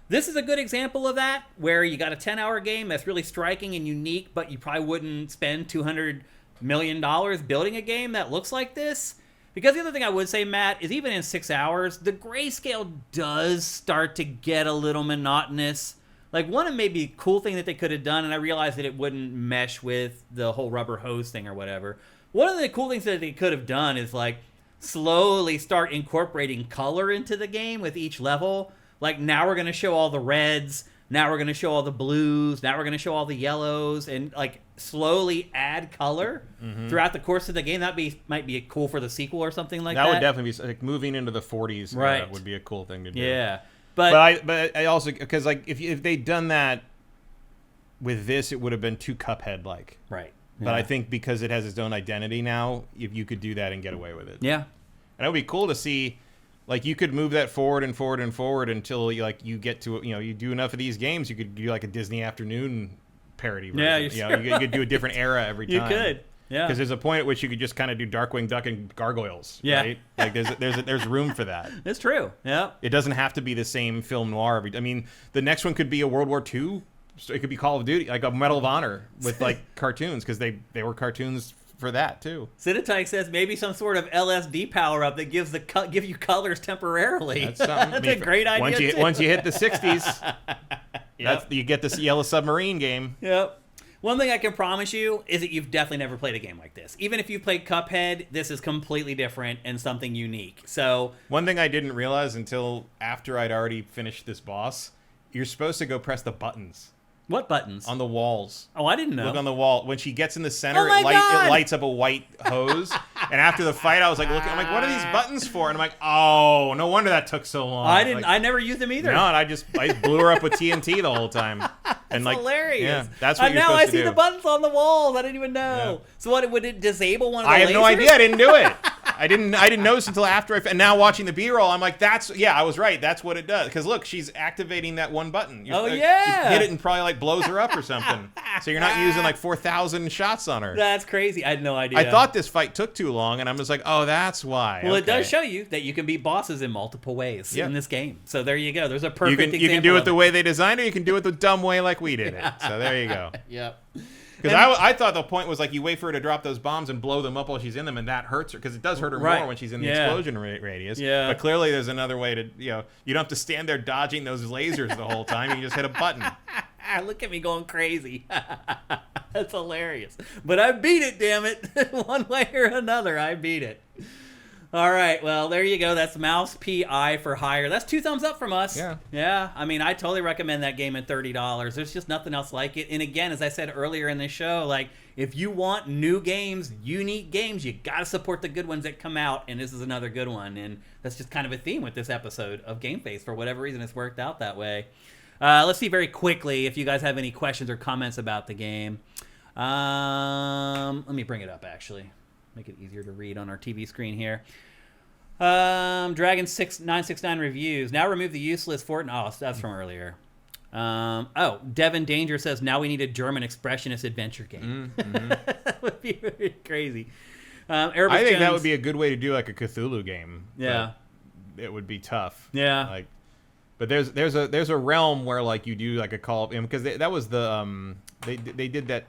Speaker 1: this is a good example of that, where you got a 10-hour game that's really striking and unique, but you probably wouldn't spend $200 million building a game that looks like this. Because the other thing I would say, Matt, is even in 6 hours, the grayscale does start to get a little monotonous. Like, one maybe cool thing that they could have done, and I realized that it wouldn't mesh with the whole rubber hose thing or whatever. One of the cool things that they could have done is, like, slowly start incorporating color into the game with each level. Like, now we're going to show all the reds. Now we're going to show all the blues. Now we're going to show all the yellows. And, like, slowly add color throughout the course of the game. That might be cool for the sequel or something like that.
Speaker 2: That would definitely be, like, moving into the 40s.
Speaker 1: Right.
Speaker 2: Would be a cool thing to do.
Speaker 1: Yeah.
Speaker 2: But I also, because, like, if they'd done that with this, it would have been too Cuphead-like.
Speaker 1: Right.
Speaker 2: Yeah. But I think because it has its own identity now, if you could do that and get away with it.
Speaker 1: Yeah.
Speaker 2: And it would be cool to see, like, you could move that forward and forward and forward until, you get to, you do enough of these games, you could do, like, a Disney Afternoon parody version.
Speaker 1: Yeah,
Speaker 2: you could do a different era every time.
Speaker 1: You could. Yeah.
Speaker 2: Because there's a point at which you could just kind of do Darkwing Duck and Gargoyles.
Speaker 1: Yeah.
Speaker 2: Right? Like, there's room for that.
Speaker 1: It's true. Yeah.
Speaker 2: It doesn't have to be the same film noir. I mean, the next one could be a World War II. It could be Call of Duty, like a Medal of Honor with, like, cartoons, because they were cartoons for that too.
Speaker 1: Cinetike says maybe some sort of LSD power up that give you colors temporarily.
Speaker 2: That's something.
Speaker 1: That's a great idea.
Speaker 2: Once you hit the 60s, you get this Yellow Submarine game.
Speaker 1: Yep. One thing I can promise you is that you've definitely never played a game like this. Even if you've played Cuphead, this is completely different and something unique. So
Speaker 2: one thing I didn't realize until after I'd already finished this boss, you're supposed to go press the buttons.
Speaker 1: What buttons?
Speaker 2: On the walls.
Speaker 1: Oh, I didn't know.
Speaker 2: Look on the wall. When she gets in the center,
Speaker 1: it
Speaker 2: lights up a white hose. And after the fight, I was like, looking. I'm like, what are these buttons for? And I'm like, oh, no wonder that took so long.
Speaker 1: I didn't.
Speaker 2: Like,
Speaker 1: I never used them either.
Speaker 2: No, and I just blew her up with TNT the whole time. And
Speaker 1: That's hilarious.
Speaker 2: Yeah, that's what you're
Speaker 1: now
Speaker 2: supposed
Speaker 1: I
Speaker 2: to
Speaker 1: see
Speaker 2: do.
Speaker 1: the buttons on the walls. I didn't even know. Yeah. So what? Would it disable one of the
Speaker 2: I have
Speaker 1: lasers?
Speaker 2: no idea. I didn't do it. I didn't notice until after and now watching the B-roll, I'm like, I was right. That's what it does. Because look, she's activating that one button. You hit it and probably like blows her up or something. So you're not using like 4,000 shots on her.
Speaker 1: That's crazy. I had no idea.
Speaker 2: I thought this fight took too long, and I'm just like, oh, that's why.
Speaker 1: Well, it does show you that you can beat bosses in multiple ways in this game. So there you go. There's a perfect example.
Speaker 2: You can do it the way they designed it, or you can do it the dumb way like we did it. So there you go.
Speaker 1: Yep.
Speaker 2: Because I thought the point was like you wait for her to drop those bombs and blow them up while she's in them, and that hurts her because it does hurt her more when she's in the explosion radius.
Speaker 1: Yeah.
Speaker 2: But clearly there's another way to, you don't have to stand there dodging those lasers the whole time. You can just hit a button.
Speaker 1: Look at me going crazy. That's hilarious. But I beat it, damn it. One way or another, I beat it. All right, well, there you go. That's Mouse P.I. for hire. That's 2 thumbs up from us.
Speaker 2: Yeah.
Speaker 1: Yeah, I mean, I totally recommend that game at $30. There's just nothing else like it. And again, as I said earlier in this show, like, if you want new games, unique games, you got to support the good ones that come out, and this is another good one. And that's just kind of a theme with this episode of GameFace. For whatever reason, it's worked out that way. Let's see very quickly if you guys have any questions or comments about the game. Let me bring it up, actually. Make it easier to read on our TV screen here. Dragon969 reviews. Now remove the useless Fortnite. Oh, that's from earlier. Devin Danger says, now we need a German expressionist adventure game. That would be very crazy.
Speaker 2: I think that would be a good way to do like a Cthulhu game.
Speaker 1: Yeah.
Speaker 2: It would be tough.
Speaker 1: Yeah.
Speaker 2: But there's a realm where like you do like a Call of, because that was the they did that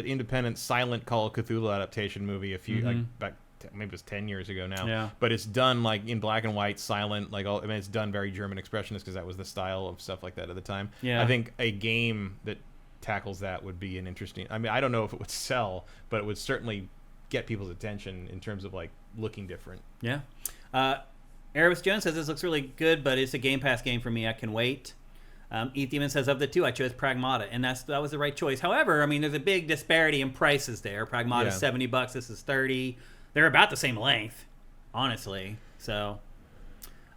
Speaker 2: independent silent Call of Cthulhu adaptation movie a few back maybe it was 10 years ago now.
Speaker 1: Yeah.
Speaker 2: But it's done like in black and white, silent, like all. I mean, it's done very German expressionist because that was the style of stuff like that at the time.
Speaker 1: Yeah.
Speaker 2: I think a game that tackles that would be an interesting. I mean, I don't know if it would sell, but it would certainly get people's attention in terms of like looking different.
Speaker 1: Yeah. Erebus Jones says this looks really good, but it's a Game Pass game for me. I can wait. Ethiman says of the two, I chose Pragmata, and that was the right choice. However, I mean, there's a big disparity in prices there. Pragmata's $70. This is $30. They're about the same length, honestly. So,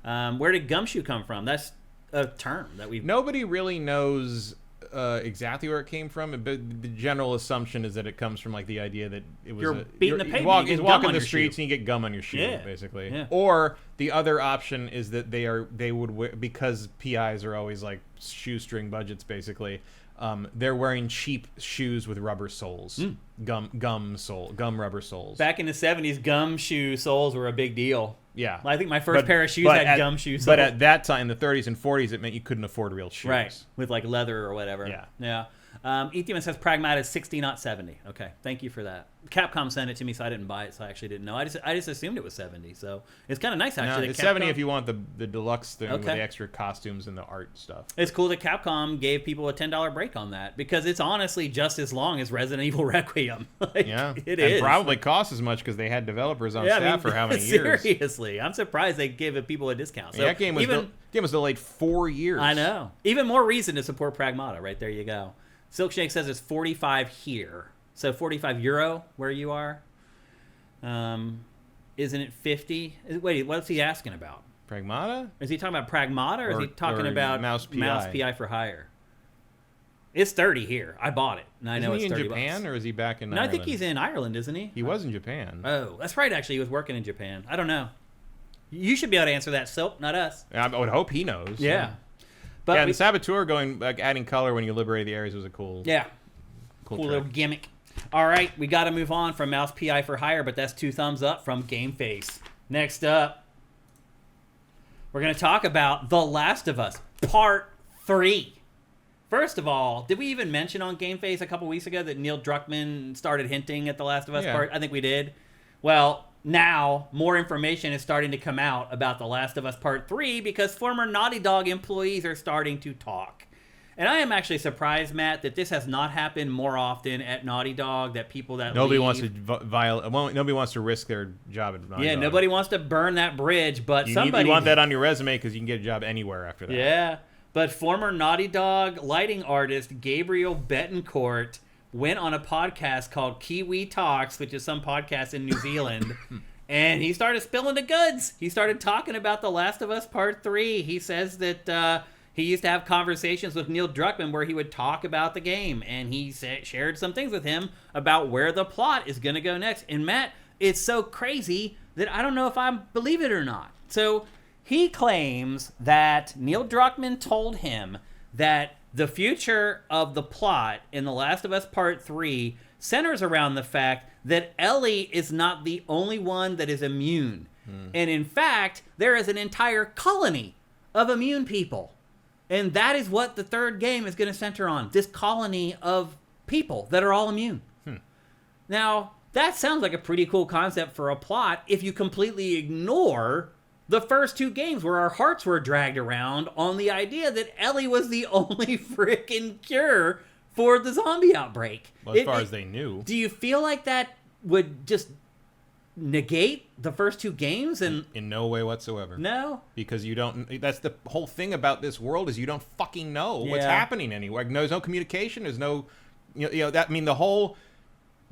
Speaker 1: where did Gumshoe come from? That's a term that
Speaker 2: nobody really knows exactly where it came from, but the general assumption is that it comes from like the idea that it was
Speaker 1: beating the pavement.
Speaker 2: You walk in the streets and you get gum on your shoe, basically. Yeah. Or the other option is that they would wear, because PIs are always like shoestring budgets, basically. They're wearing cheap shoes with rubber soles. gum rubber soles.
Speaker 1: Back in the 70s, gumshoe soles were a big deal.
Speaker 2: Yeah.
Speaker 1: I think my first pair of shoes had gumshoe soles.
Speaker 2: But at that time, in the 30s and 40s, it meant you couldn't afford real shoes.
Speaker 1: Right, with like leather or whatever. Yeah. Ethan says Pragmata is 60, not 70. Okay, thank you for that. Capcom sent it to me, so I didn't buy it, so I actually didn't know. I just assumed it was 70, so it's kind of nice, actually.
Speaker 2: No, it's 70 if you want the deluxe thing with the extra costumes and the art stuff.
Speaker 1: It's cool that Capcom gave people a $10 break on that, because it's honestly just as long as Resident Evil Requiem. It is.
Speaker 2: Probably costs as much because they had developers on staff for how many years?
Speaker 1: Seriously, I'm surprised they gave people a discount. So
Speaker 2: that game was delayed 4 years.
Speaker 1: I know. Even more reason to support Pragmata. Right there you go. Silkshake says it's 45 here. So 45 euro where you are. Isn't it 50? Wait, what's he asking about?
Speaker 2: Pragmata?
Speaker 1: Is he talking about Pragmata or is he talking about
Speaker 2: Mouse PI
Speaker 1: for hire? It's 30 here. I bought it. And I know it's 30
Speaker 2: bucks. Is he in Japan or is he back in Ireland?
Speaker 1: I think he's in Ireland, isn't he?
Speaker 2: He was in Japan.
Speaker 1: Oh, that's right, actually. He was working in Japan. I don't know. You should be able to answer that, Silk, not us.
Speaker 2: I would hope he knows.
Speaker 1: Yeah.
Speaker 2: So. But and Saboteur adding color when you liberate the areas was a cool
Speaker 1: little gimmick. All right, we got to move on from Mouse PI for hire, but that's 2 thumbs up from GameFace. Next up, we're going to talk about The Last of Us Part 3. First of all, did we even mention on GameFace a couple weeks ago that Neil Druckmann started hinting at The Last of Us Part? I think we did. Well, now more information is starting to come out about The Last of Us Part 3 because former Naughty Dog employees are starting to talk. And I am actually surprised, Matt, that this has not happened more often at Naughty Dog. That people that
Speaker 2: nobody wants to risk their job at Naughty Dog.
Speaker 1: Nobody wants to burn that bridge, but
Speaker 2: you want that on your resume because you can get a job anywhere after that.
Speaker 1: Yeah, but former Naughty Dog lighting artist Gabriel Betancourt went on a podcast called Kiwi Talks, which is some podcast in New Zealand, and he started spilling the goods. He started talking about The Last of Us Part 3. He says that he used to have conversations with Neil Druckmann where he would talk about the game, and he shared some things with him about where the plot is going to go next. And Matt, it's so crazy that I don't know if I believe it or not. So he claims that Neil Druckmann told him that the future of the plot in The Last of Us Part 3 centers around the fact that Ellie is not the only one that is immune. And in fact, there is an entire colony of immune people. And that is what the third game is going to center on. This colony of people that are all immune. Now, that sounds like a pretty cool concept for a plot if you completely ignore the first 2 games where our hearts were dragged around on the idea that Ellie was the only freaking cure for the zombie outbreak.
Speaker 2: Well, as far as they knew.
Speaker 1: Do you feel like that would just negate the first 2 games? And
Speaker 2: in no way whatsoever.
Speaker 1: No?
Speaker 2: Because you don't. That's the whole thing about this world is you don't fucking know what's happening anywhere. There's no communication. There's no, the whole.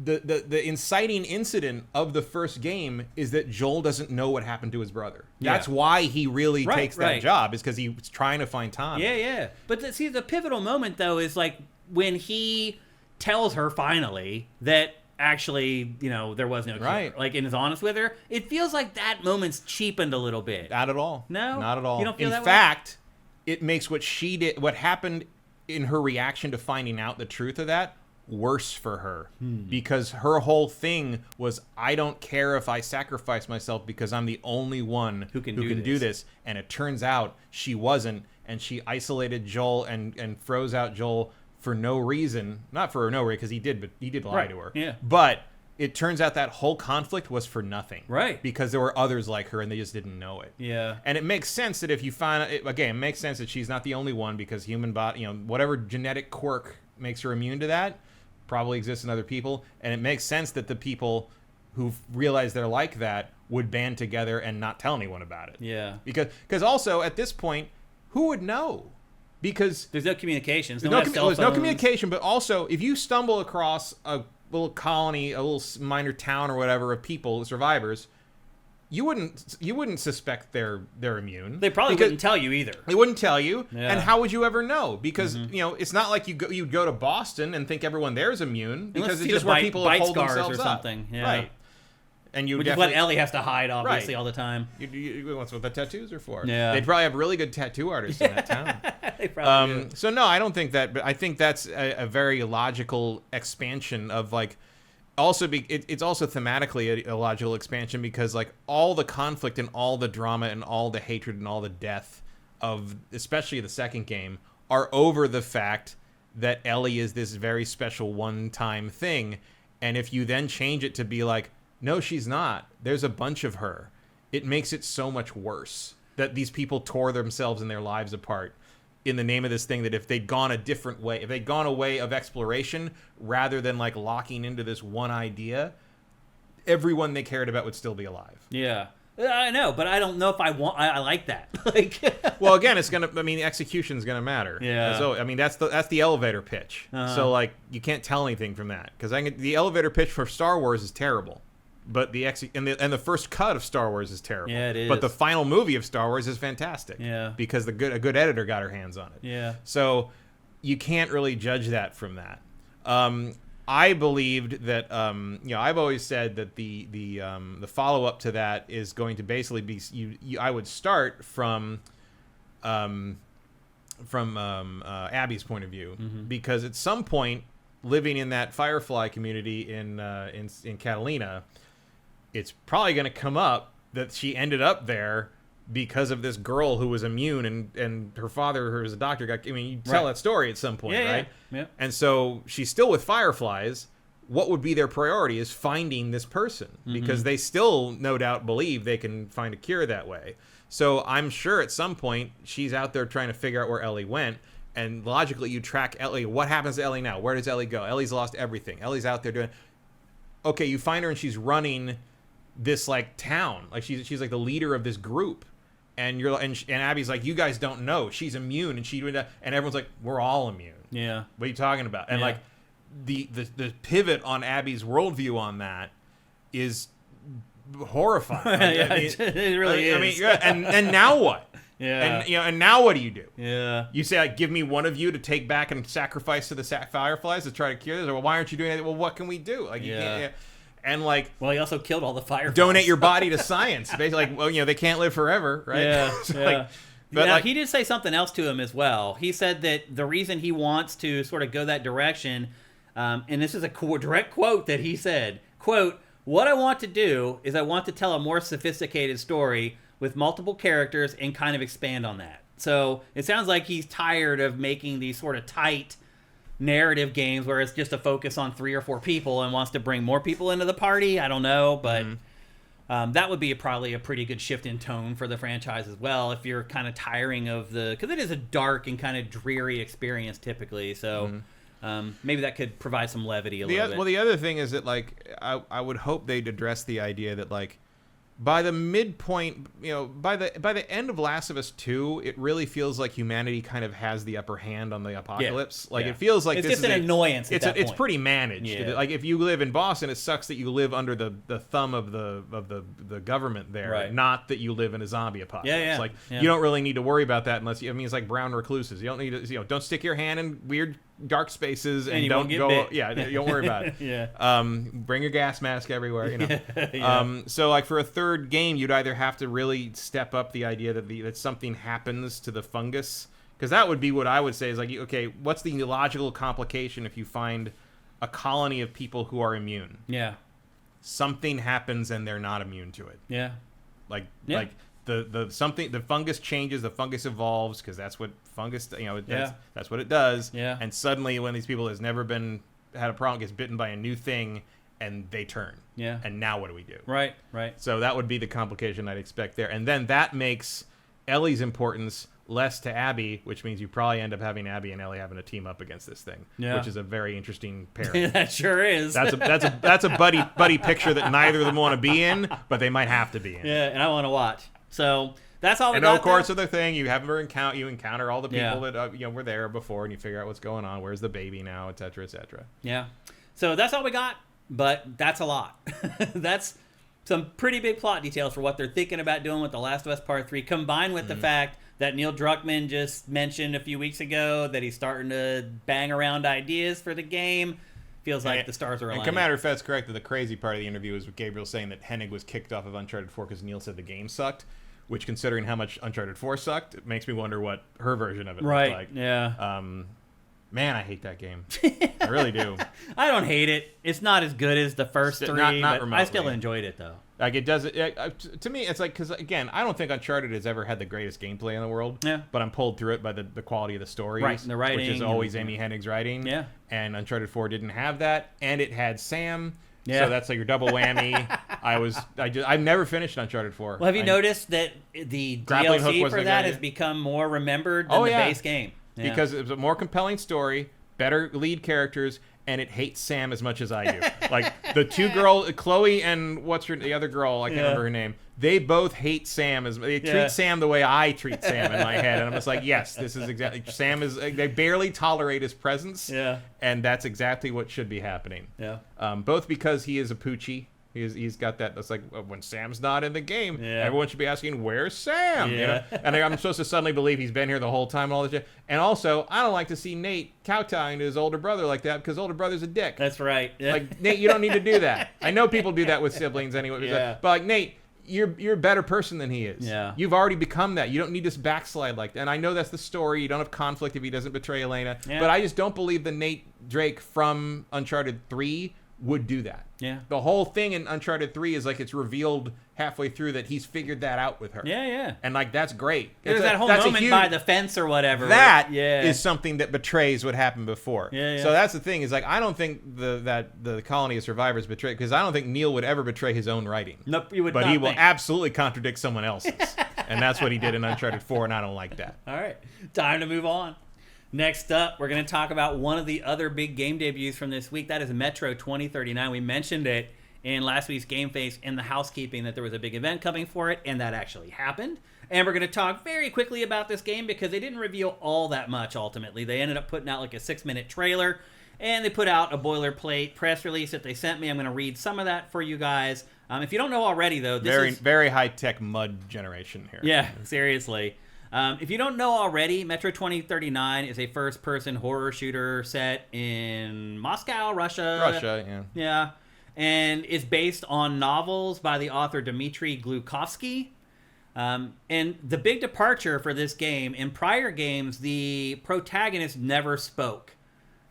Speaker 2: The inciting incident of the first game is that Joel doesn't know what happened to his brother. That's why he really takes that job, is because he's trying to find Tommy.
Speaker 1: Yeah. But see, the pivotal moment, though, is like when he tells her finally that actually, there was no cure. Like, and is honest with her. It feels like that moment's cheapened a little bit.
Speaker 2: Not at all.
Speaker 1: No?
Speaker 2: Not at all.
Speaker 1: You don't feel that way?
Speaker 2: In fact, it makes what she did, what happened in her reaction to finding out the truth of that, worse for her, because her whole thing was, I don't care if I sacrifice myself because I'm the only one who can do this. And it turns out she wasn't, and she isolated Joel and froze out Joel for no reason. Not for no reason, because he did lie to her.
Speaker 1: Yeah.
Speaker 2: But it turns out that whole conflict was for nothing.
Speaker 1: Right.
Speaker 2: Because there were others like her and they just didn't know it.
Speaker 1: Yeah.
Speaker 2: And it makes sense that if you find it makes sense that she's not the only one, because human body, whatever genetic quirk makes her immune to that probably exists in other people, and it makes sense that the people who realize they're like that would band together and not tell anyone about it.
Speaker 1: Yeah.
Speaker 2: Because also at this point, who would know? Because
Speaker 1: there's no communications.
Speaker 2: There's no communication, but also if you stumble across a little colony, a little minor town or whatever of people, survivors, you wouldn't suspect they're immune.
Speaker 1: They probably wouldn't tell you either.
Speaker 2: They wouldn't tell you, and how would you ever know? Because it's not like you'd go to Boston and think everyone there is immune, because it's just where people hold themselves
Speaker 1: or something.
Speaker 2: Up. Yeah. Right. And
Speaker 1: which is what Ellie has to hide, obviously, all the time.
Speaker 2: That's what the tattoos are for.
Speaker 1: Yeah.
Speaker 2: They'd probably have really good tattoo artists in that town.
Speaker 1: They probably do.
Speaker 2: So no, I don't think that, but I think that's a very logical expansion of, like, also it's also thematically a logical expansion because like all the conflict and all the drama and all the hatred and all the death of especially the second game are over the fact that Ellie is this very special one-time thing. And if you then change it to be like, no, she's not. There's a bunch of her. It makes it so much worse that these people tore themselves and their lives apart in the name of this thing that if they'd gone a different way, if they'd gone a way of exploration rather than like locking into this one idea, everyone they cared about would still be alive.
Speaker 1: Yeah. I know, but I don't know if I like that. Like,
Speaker 2: well, again, the execution's gonna matter.
Speaker 1: Yeah.
Speaker 2: So, I mean, that's the elevator pitch. So, like, you can't tell anything from that because the elevator pitch for Star Wars is terrible, but and the first cut of Star Wars is terrible.
Speaker 1: Yeah, it is.
Speaker 2: But the final movie of Star Wars is fantastic.
Speaker 1: Yeah.
Speaker 2: Because a good editor got her hands on it.
Speaker 1: Yeah.
Speaker 2: So, you can't really judge that from that. I believed that I've always said that the follow up to that is going to basically be I would start from Abby's point of view because at some point living in that Firefly community in Catalina, it's probably going to come up that she ended up there because of this girl who was immune and her father who was a doctor you tell that story at some point, right?
Speaker 1: Yeah.
Speaker 2: And so she's still with Fireflies. What would be their priority is finding this person because they still no doubt believe they can find a cure that way. So I'm sure at some point she's out there trying to figure out where Ellie went. And logically you track Ellie. What happens to Ellie now? Where does Ellie go? Ellie's lost everything. Ellie's out there doing... Okay, you find her and she's running this like town. Like she's like the leader of this group. And Abby's like, you guys don't know. She's immune, and everyone's like, we're all immune.
Speaker 1: Yeah.
Speaker 2: What are you talking about? And like, the pivot on Abby's worldview on that is horrifying.
Speaker 1: It really is.
Speaker 2: And now what?
Speaker 1: Yeah.
Speaker 2: And now what do you do?
Speaker 1: Yeah.
Speaker 2: You say, like, give me one of you to take back and sacrifice to the Fireflies to try to cure this, or well, why aren't you doing it? Well, what can we do? Like, you can't. And like,
Speaker 1: well, he also killed all the Fireflies.
Speaker 2: Donate your body to science. Basically, like, well, they can't live forever, right?
Speaker 1: Yeah.
Speaker 2: So,
Speaker 1: yeah.
Speaker 2: But
Speaker 1: now, he did say something else to him as well. He said that the reason he wants to sort of go that direction, and this is a direct quote that he said, quote, "What I want to do is I want to tell a more sophisticated story with multiple characters and kind of expand on that." So it sounds like he's tired of making these sort of tight narrative games where it's just a focus on 3 or 4 people and wants to bring more people into the party. I don't know, but that would be probably a pretty good shift in tone for the franchise as well if you're kind of tiring of because it is a dark and kind of dreary experience typically. So maybe that could provide some levity a little bit.
Speaker 2: Well, the other thing is that like I would hope they'd address the idea that like by the midpoint, by the end of Last of Us 2, it really feels like humanity kind of has the upper hand on the apocalypse.
Speaker 1: Yeah.
Speaker 2: Like it feels like
Speaker 1: it's
Speaker 2: this
Speaker 1: just
Speaker 2: is
Speaker 1: an annoyance.
Speaker 2: It's pretty managed.
Speaker 1: Yeah.
Speaker 2: Like if you live in Boston, it sucks that you live under the thumb of the government there,
Speaker 1: right.
Speaker 2: Not that you live in a zombie apocalypse.
Speaker 1: Yeah.
Speaker 2: Like you don't really need to worry about that unless it's like brown recluses. You don't need to, don't stick your hand in weird dark spaces and don't go.
Speaker 1: Bit.
Speaker 2: Yeah, don't worry about it.
Speaker 1: Yeah.
Speaker 2: Bring your gas mask everywhere.
Speaker 1: Yeah.
Speaker 2: So like for a third game, you'd either have to really step up the idea that something happens to the fungus, because that would be what I would say is like, okay, what's the logical complication if you find a colony of people who are immune?
Speaker 1: Yeah.
Speaker 2: Something happens and they're not immune to it.
Speaker 1: Yeah.
Speaker 2: Like the fungus changes, the fungus evolves because that's what fungus, that's what it does.
Speaker 1: Yeah.
Speaker 2: And suddenly when these people has never had a problem gets bitten by a new thing and they turn.
Speaker 1: Yeah.
Speaker 2: And now what do we do?
Speaker 1: Right.
Speaker 2: So that would be the complication I'd expect there. And then that makes Ellie's importance less to Abby, which means you probably end up having Abby and Ellie having to team up against this thing, which is a very interesting pairing.
Speaker 1: That sure is.
Speaker 2: That's a buddy picture that neither of them want to be in, but they might have to be in.
Speaker 1: Yeah, and I want to watch. So that's all we
Speaker 2: got. And of course, the thing you encounter all the people that were there before, and you figure out what's going on. Where's the baby now, et cetera, et cetera.
Speaker 1: Yeah. So that's all we got, but that's a lot. That's some pretty big plot details for what they're thinking about doing with The Last of Us Part 3, combined with the fact that Neil Druckmann just mentioned a few weeks ago that he's starting to bang around ideas for the game. Feels like the stars are aligning.
Speaker 2: And Commander Fett's correct that the crazy part of the interview was with Gabriel saying that Hennig was kicked off of Uncharted 4 because Neil said the game sucked, which, considering how much Uncharted 4 sucked, it makes me wonder what her version of it looked like.
Speaker 1: Yeah.
Speaker 2: Man, I hate that game. I really do.
Speaker 1: I don't hate it. It's not as good as the first three,
Speaker 2: not
Speaker 1: but I still enjoyed it, though.
Speaker 2: Like, it does it. To me, it's like, because, again, I don't think Uncharted has ever had the greatest gameplay in the world.
Speaker 1: Yeah.
Speaker 2: But I'm pulled through it by the quality of the stories.
Speaker 1: Right, and the writing.
Speaker 2: Which is always Amy Hennig's writing.
Speaker 1: Yeah.
Speaker 2: And Uncharted 4 didn't have that. And it had Sam.
Speaker 1: Yeah.
Speaker 2: So that's like your double whammy. I've never finished Uncharted 4.
Speaker 1: Well, have you noticed that the
Speaker 2: Grappling Hook
Speaker 1: DLC
Speaker 2: wasn't
Speaker 1: for
Speaker 2: a good
Speaker 1: that
Speaker 2: idea?
Speaker 1: has become more remembered than the base game? Yeah.
Speaker 2: Because it was a more compelling story, better lead characters, and it hates Sam as much as I do. Like, the two girls, Chloe and the other girl, I can't remember her name, they both hate Sam. They treat Sam the way I treat Sam in my head. And I'm just like, yes, this is exactly, Sam is, they barely tolerate his presence.
Speaker 1: Yeah.
Speaker 2: And that's exactly what should be happening.
Speaker 1: Yeah.
Speaker 2: Both because he is a poochie. He's got that. That's like when Sam's not in the game, everyone should be asking, "Where's Sam?"
Speaker 1: Yeah.
Speaker 2: You know? And I'm supposed to suddenly believe he's been here the whole time and all this shit. And also, I don't like to see Nate kowtowing to his older brother like that because older brother's a dick.
Speaker 1: That's right. Yeah.
Speaker 2: Like, Nate, you don't need to do that. I know people do that with siblings anyway.
Speaker 1: Yeah.
Speaker 2: But like, Nate, you're a better person than he is.
Speaker 1: Yeah.
Speaker 2: You've already become that. You don't need this backslide like that. And I know that's the story. You don't have conflict if he doesn't betray Elena.
Speaker 1: Yeah.
Speaker 2: But I just don't believe the Nate Drake from Uncharted 3 would do that.
Speaker 1: Yeah.
Speaker 2: The whole thing in Uncharted 3 is like it's revealed halfway through that he's figured that out with her.
Speaker 1: Yeah, yeah.
Speaker 2: And like that's great.
Speaker 1: There's that whole moment by the fence or whatever.
Speaker 2: That is something that betrays what happened before.
Speaker 1: Yeah, yeah.
Speaker 2: So that's the thing is like I don't think that the colony of survivors betray, because I don't think Neil would ever betray his own writing.
Speaker 1: Nope, you would
Speaker 2: but
Speaker 1: not
Speaker 2: he will
Speaker 1: think.
Speaker 2: absolutely contradict someone else's. And that's what he did in Uncharted 4, and I don't like that.
Speaker 1: All right. Time to move on. Next up, we're going to talk about one of the other big game debuts from this week. That is Metro 2039. We mentioned it in last week's GameFace in the housekeeping that there was a big event coming for it, and that actually happened. And we're going to talk very quickly about this game because they didn't reveal all that much ultimately. They ended up putting out like a 6-minute trailer, and they put out a boilerplate press release that they sent me. I'm going to read some of that for you guys. If you don't know already, though, this is
Speaker 2: very high-tech mud generation here.
Speaker 1: Yeah, seriously. If you don't know already, Metro 2039 is a first-person horror shooter set in Moscow, Russia.
Speaker 2: Russia, yeah.
Speaker 1: Yeah, and is based on novels by the author Dmitry Glukovsky. And the big departure for this game, in prior games, the protagonist never spoke.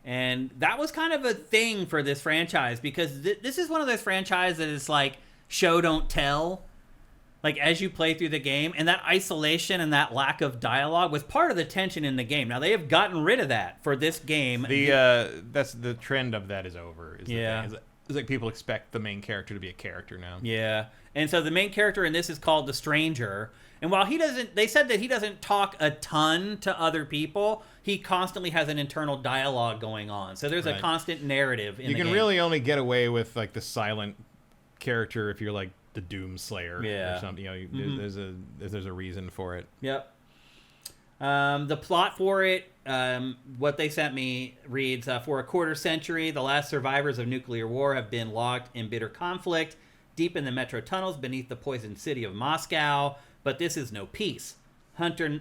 Speaker 1: And that was kind of a thing for this franchise because this is one of those franchises that is like show, don't tell. Like, as you play through the game, and that isolation and that lack of dialogue was part of the tension in the game. Now, they have gotten rid of that for this game.
Speaker 2: That's the trend of that is over. It's like people expect the main character to be a character now.
Speaker 1: Yeah. And so the main character in this is called the Stranger. And while they said that he doesn't talk a ton to other people, he constantly has an internal dialogue going on. So there's a constant narrative in the game.
Speaker 2: You can really only get away with, like, the silent character if you're, like, the Doom Slayer or something. You know, there's a reason for it.
Speaker 1: Yep. The plot for it, what they sent me reads, for a quarter century, the last survivors of nuclear war have been locked in bitter conflict deep in the metro tunnels beneath the poisoned city of Moscow. But this is no peace. Hunter's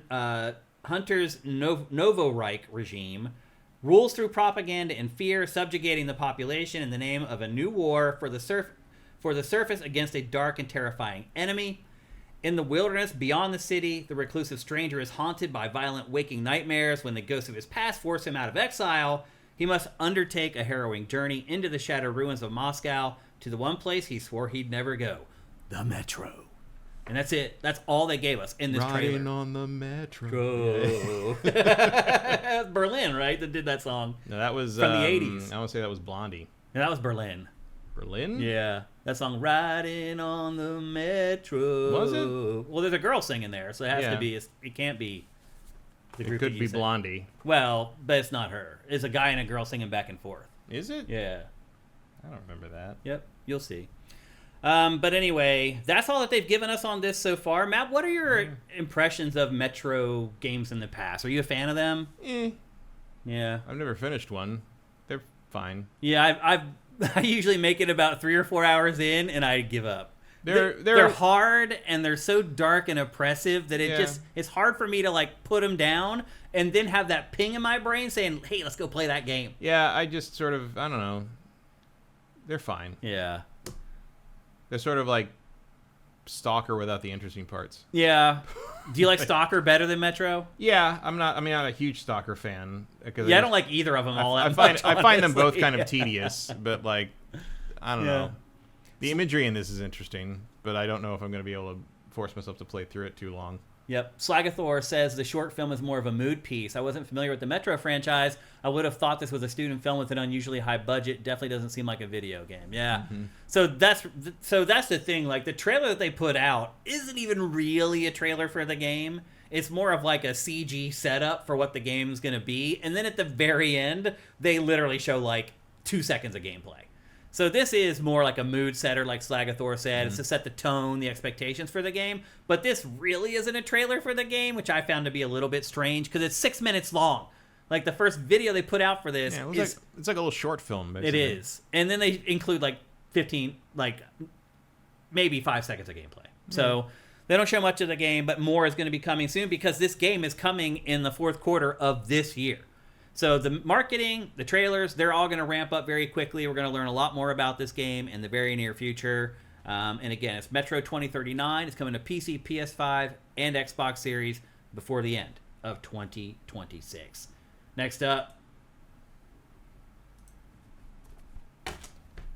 Speaker 1: Novoreich regime rules through propaganda and fear, subjugating the population in the name of a new war for the surface against a dark and terrifying enemy. In the wilderness beyond the city, the reclusive stranger is haunted by violent waking nightmares. When the ghosts of his past force him out of exile, he must undertake a harrowing journey into the shattered ruins of Moscow to the one place he swore he'd never go, the Metro. And that's it. That's all they gave us in this trailer.
Speaker 2: Riding on the Metro.
Speaker 1: That's Berlin, right? That did that song.
Speaker 2: No, that was
Speaker 1: from the 80s.
Speaker 2: I want to say that was Blondie.
Speaker 1: And that was Berlin.
Speaker 2: Berlin?
Speaker 1: Yeah. That song, Riding on the Metro.
Speaker 2: Was it?
Speaker 1: Well, there's a girl singing there, so it has to be. It can't be the group.
Speaker 2: It could be
Speaker 1: said.
Speaker 2: Blondie.
Speaker 1: Well, but it's not her. It's a guy and a girl singing back and forth.
Speaker 2: Is it?
Speaker 1: Yeah.
Speaker 2: I don't remember that.
Speaker 1: Yep. You'll see. But anyway, that's all that they've given us on this so far. Matt, what are your impressions of Metro games in the past? Are you a fan of them? Yeah.
Speaker 2: I've never finished one. They're fine.
Speaker 1: Yeah, I usually make it about 3 or 4 hours in, and I give up. They're hard, and they're so dark and oppressive that it's hard for me to like put them down and then have that ping in my brain saying, "Hey, let's go play that game."
Speaker 2: Yeah, I just sort of I don't know. They're fine.
Speaker 1: Yeah.
Speaker 2: They're sort of like Stalker without the interesting parts.
Speaker 1: Yeah. Do you like Stalker better than Metro?
Speaker 2: Yeah, I'm not a huge Stalker fan.
Speaker 1: Yeah, I don't like either of them
Speaker 2: I find them both kind of tedious, but like, I don't know. The imagery in this is interesting, but I don't know if I'm going to be able to force myself to play through it too long.
Speaker 1: Yep. Slagathor says the short film is more of a mood piece. I wasn't familiar with the Metro franchise. I would have thought this was a student film with an unusually high budget. Definitely doesn't seem like a video game. Yeah. Mm-hmm. So that's the thing. Like, the trailer that they put out isn't even really a trailer for the game. It's more of like a CG setup for what the game's going to be. And then at the very end, they literally show like 2 seconds of gameplay. So this is more like a mood setter, like Slagathor said. It's to set the tone, the expectations for the game. But this really isn't a trailer for the game, which I found to be a little bit strange because it's 6 minutes long. Like, the first video they put out for this
Speaker 2: it's like a little short film, basically.
Speaker 1: It is. And then they include like 15, like maybe 5 seconds of gameplay. So they don't show much of the game, but more is going to be coming soon because this game is coming in the fourth quarter of this year. So the marketing, the trailers, they're all going to ramp up very quickly. We're going to learn a lot more about this game in the very near future. And again, it's Metro 2039. It's coming to PC, PS5, and Xbox Series before the end of 2026. Next up,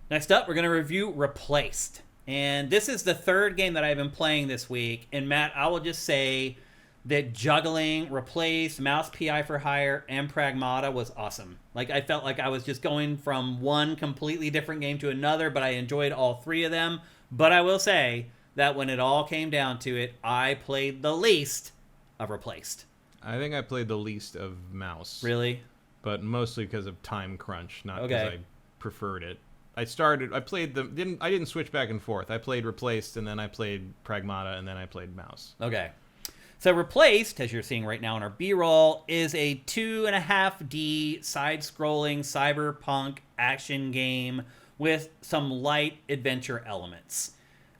Speaker 1: we're going to review Replaced. And this is the third game that I've been playing this week. And Matt, I will just say that juggling Replaced, Mouse PI for Hire, and Pragmata was awesome. Like, I felt like I was just going from one completely different game to another, but I enjoyed all three of them. But I will say that when it all came down to it, I played the least of Replaced.
Speaker 2: I think I played the least of Mouse.
Speaker 1: Really?
Speaker 2: But mostly because of time crunch, not because I preferred it. I didn't switch back and forth. I played Replaced, and then I played Pragmata, and then I played Mouse.
Speaker 1: Okay. So Replaced, as you're seeing right now in our B-roll, is a 2.5D side-scrolling cyberpunk action game with some light adventure elements.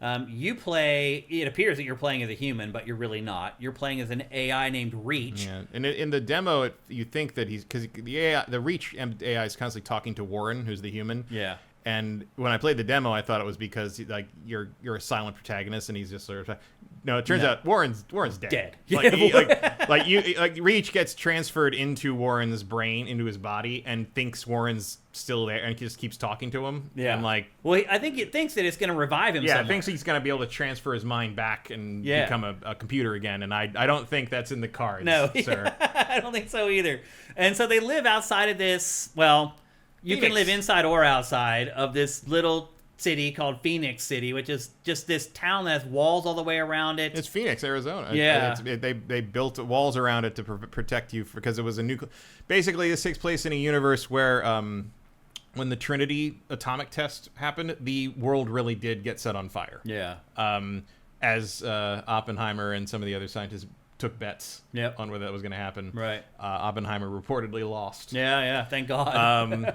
Speaker 1: It appears that you're playing as a human, but you're really not. You're playing as an AI named Reach.
Speaker 2: Yeah, and in the demo, you think that because the Reach AI is constantly talking to Warren, who's the human.
Speaker 1: Yeah.
Speaker 2: And when I played the demo, I thought it was because like you're a silent protagonist, and he's just sort of. No, it turns out Warren's dead. Like Reach gets transferred into Warren's brain, into his body, and thinks Warren's still there, and he just keeps talking to him.
Speaker 1: Yeah.
Speaker 2: And
Speaker 1: I think it thinks that it's going to revive him.
Speaker 2: Yeah, it thinks he's going to be able to transfer his mind back and become a computer again. And I don't think that's in the cards.
Speaker 1: No,
Speaker 2: sir.
Speaker 1: I don't think so either. And so they live outside of this. Well, you can live inside or outside of this little city called Phoenix City, which is just this town that has walls all the way around it.
Speaker 2: It's Phoenix, Arizona.
Speaker 1: Yeah.
Speaker 2: They built walls around it to protect you because it was a nuclear. Basically, this takes place in a universe where when the Trinity atomic test happened, the world really did get set on fire.
Speaker 1: Yeah.
Speaker 2: As Oppenheimer and some of the other scientists took bets on whether that was going to happen.
Speaker 1: Right.
Speaker 2: Oppenheimer reportedly lost.
Speaker 1: Yeah. Thank God.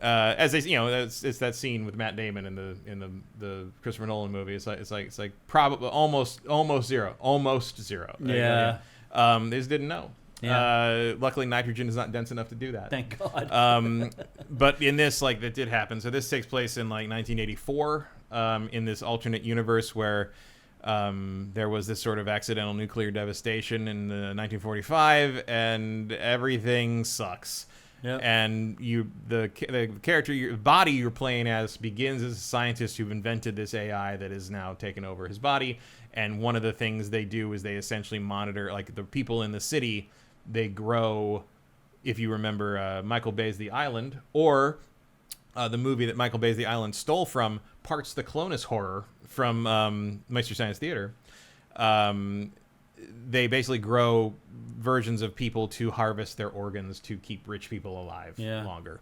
Speaker 2: As they, it's that scene with Matt Damon in the Christopher Nolan movie. It's like probably almost zero.
Speaker 1: Yeah.
Speaker 2: They just didn't know.
Speaker 1: Yeah.
Speaker 2: Luckily, nitrogen is not dense enough to do that.
Speaker 1: Thank God.
Speaker 2: But in this, that did happen. So this takes place in 1984, in this alternate universe where there was this sort of accidental nuclear devastation in 1945, and everything sucks.
Speaker 1: Yep.
Speaker 2: And the character, your body you're playing as, begins as a scientist who've invented this AI that has now taken over his body. And one of the things they do is they essentially monitor, the people in the city. They grow. If you remember Michael Bay's The Island, or the movie that Michael Bay's The Island stole from, Parts the Clonus horror from Meister Science Theater. They basically grow versions of people to harvest their organs to keep rich people alive longer.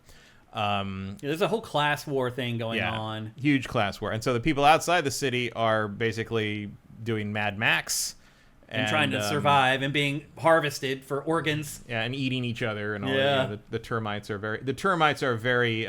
Speaker 1: There's a whole class war thing going on.
Speaker 2: Huge class war. And so the people outside the city are basically doing Mad Max.
Speaker 1: And trying to survive and being harvested for organs.
Speaker 2: Yeah, and eating each other and all that. The termites are very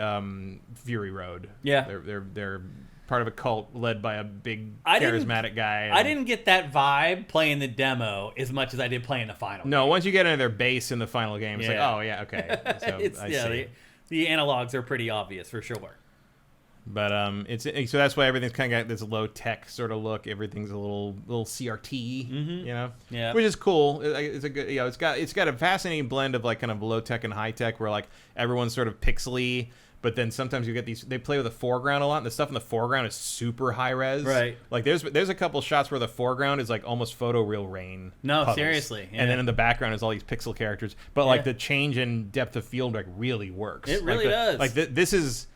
Speaker 2: Fury Road.
Speaker 1: Yeah.
Speaker 2: They're part of a cult led by a big charismatic guy.
Speaker 1: I didn't get that vibe playing the demo as much as I did playing the final game.
Speaker 2: Once you get into their base in the final game, it's okay. So
Speaker 1: the analogs are pretty obvious for sure.
Speaker 2: But so that's why everything's kind of got this low tech sort of look. Everything's a little CRT,
Speaker 1: yeah,
Speaker 2: which is cool. It's a good, it's got a fascinating blend of like kind of low tech and high tech, where like everyone's sort of pixely. But then sometimes you get these. They play with the foreground a lot, and the stuff in the foreground is super high res.
Speaker 1: Right.
Speaker 2: Like there's a couple shots where the foreground is like almost photoreal rain.
Speaker 1: No,
Speaker 2: puddles.
Speaker 1: Seriously. Yeah.
Speaker 2: And then in the background is all these pixel characters. But like the change in depth of field like really works.
Speaker 1: It really does.
Speaker 2: Like this is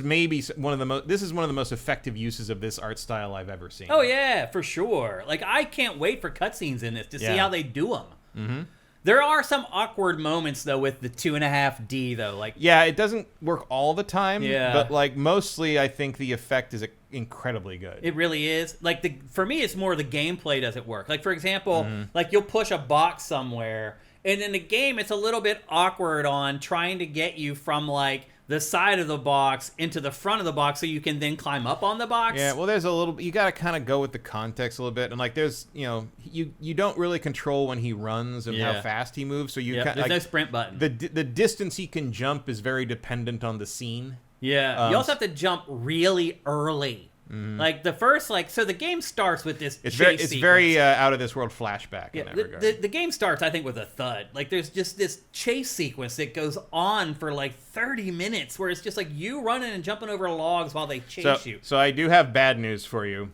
Speaker 2: maybe one of the most effective uses of this art style I've ever seen.
Speaker 1: Oh yeah, for sure. Like I can't wait for cutscenes in this to see how they do them.
Speaker 2: Mm-hmm.
Speaker 1: There are some awkward moments though with the 2.5D though. Like
Speaker 2: it doesn't work all the time.
Speaker 1: Yeah.
Speaker 2: But like mostly, I think the effect is incredibly good.
Speaker 1: It really is. Like for me, it's more the gameplay doesn't work. Like for example, like you'll push a box somewhere, and in the game, it's a little bit awkward on trying to get you from like the side of the box into the front of the box so you can then climb up on the box.
Speaker 2: Yeah, well, there's a little, you got to kind of go with the context a little bit. And like there's, you don't really control when he runs and how fast he moves. So
Speaker 1: there's no sprint button.
Speaker 2: The distance he can jump is very dependent on the scene.
Speaker 1: Yeah, you also have to jump really early. Mm-hmm. Like the first, so the game starts with this.
Speaker 2: It's very out of this world flashback.
Speaker 1: Yeah,
Speaker 2: in that regard.
Speaker 1: The game starts, I think, with a thud. Like there's just this chase sequence that goes on for like 30 minutes, where it's just like you running and jumping over logs while they chase you.
Speaker 2: So I do have bad news for you.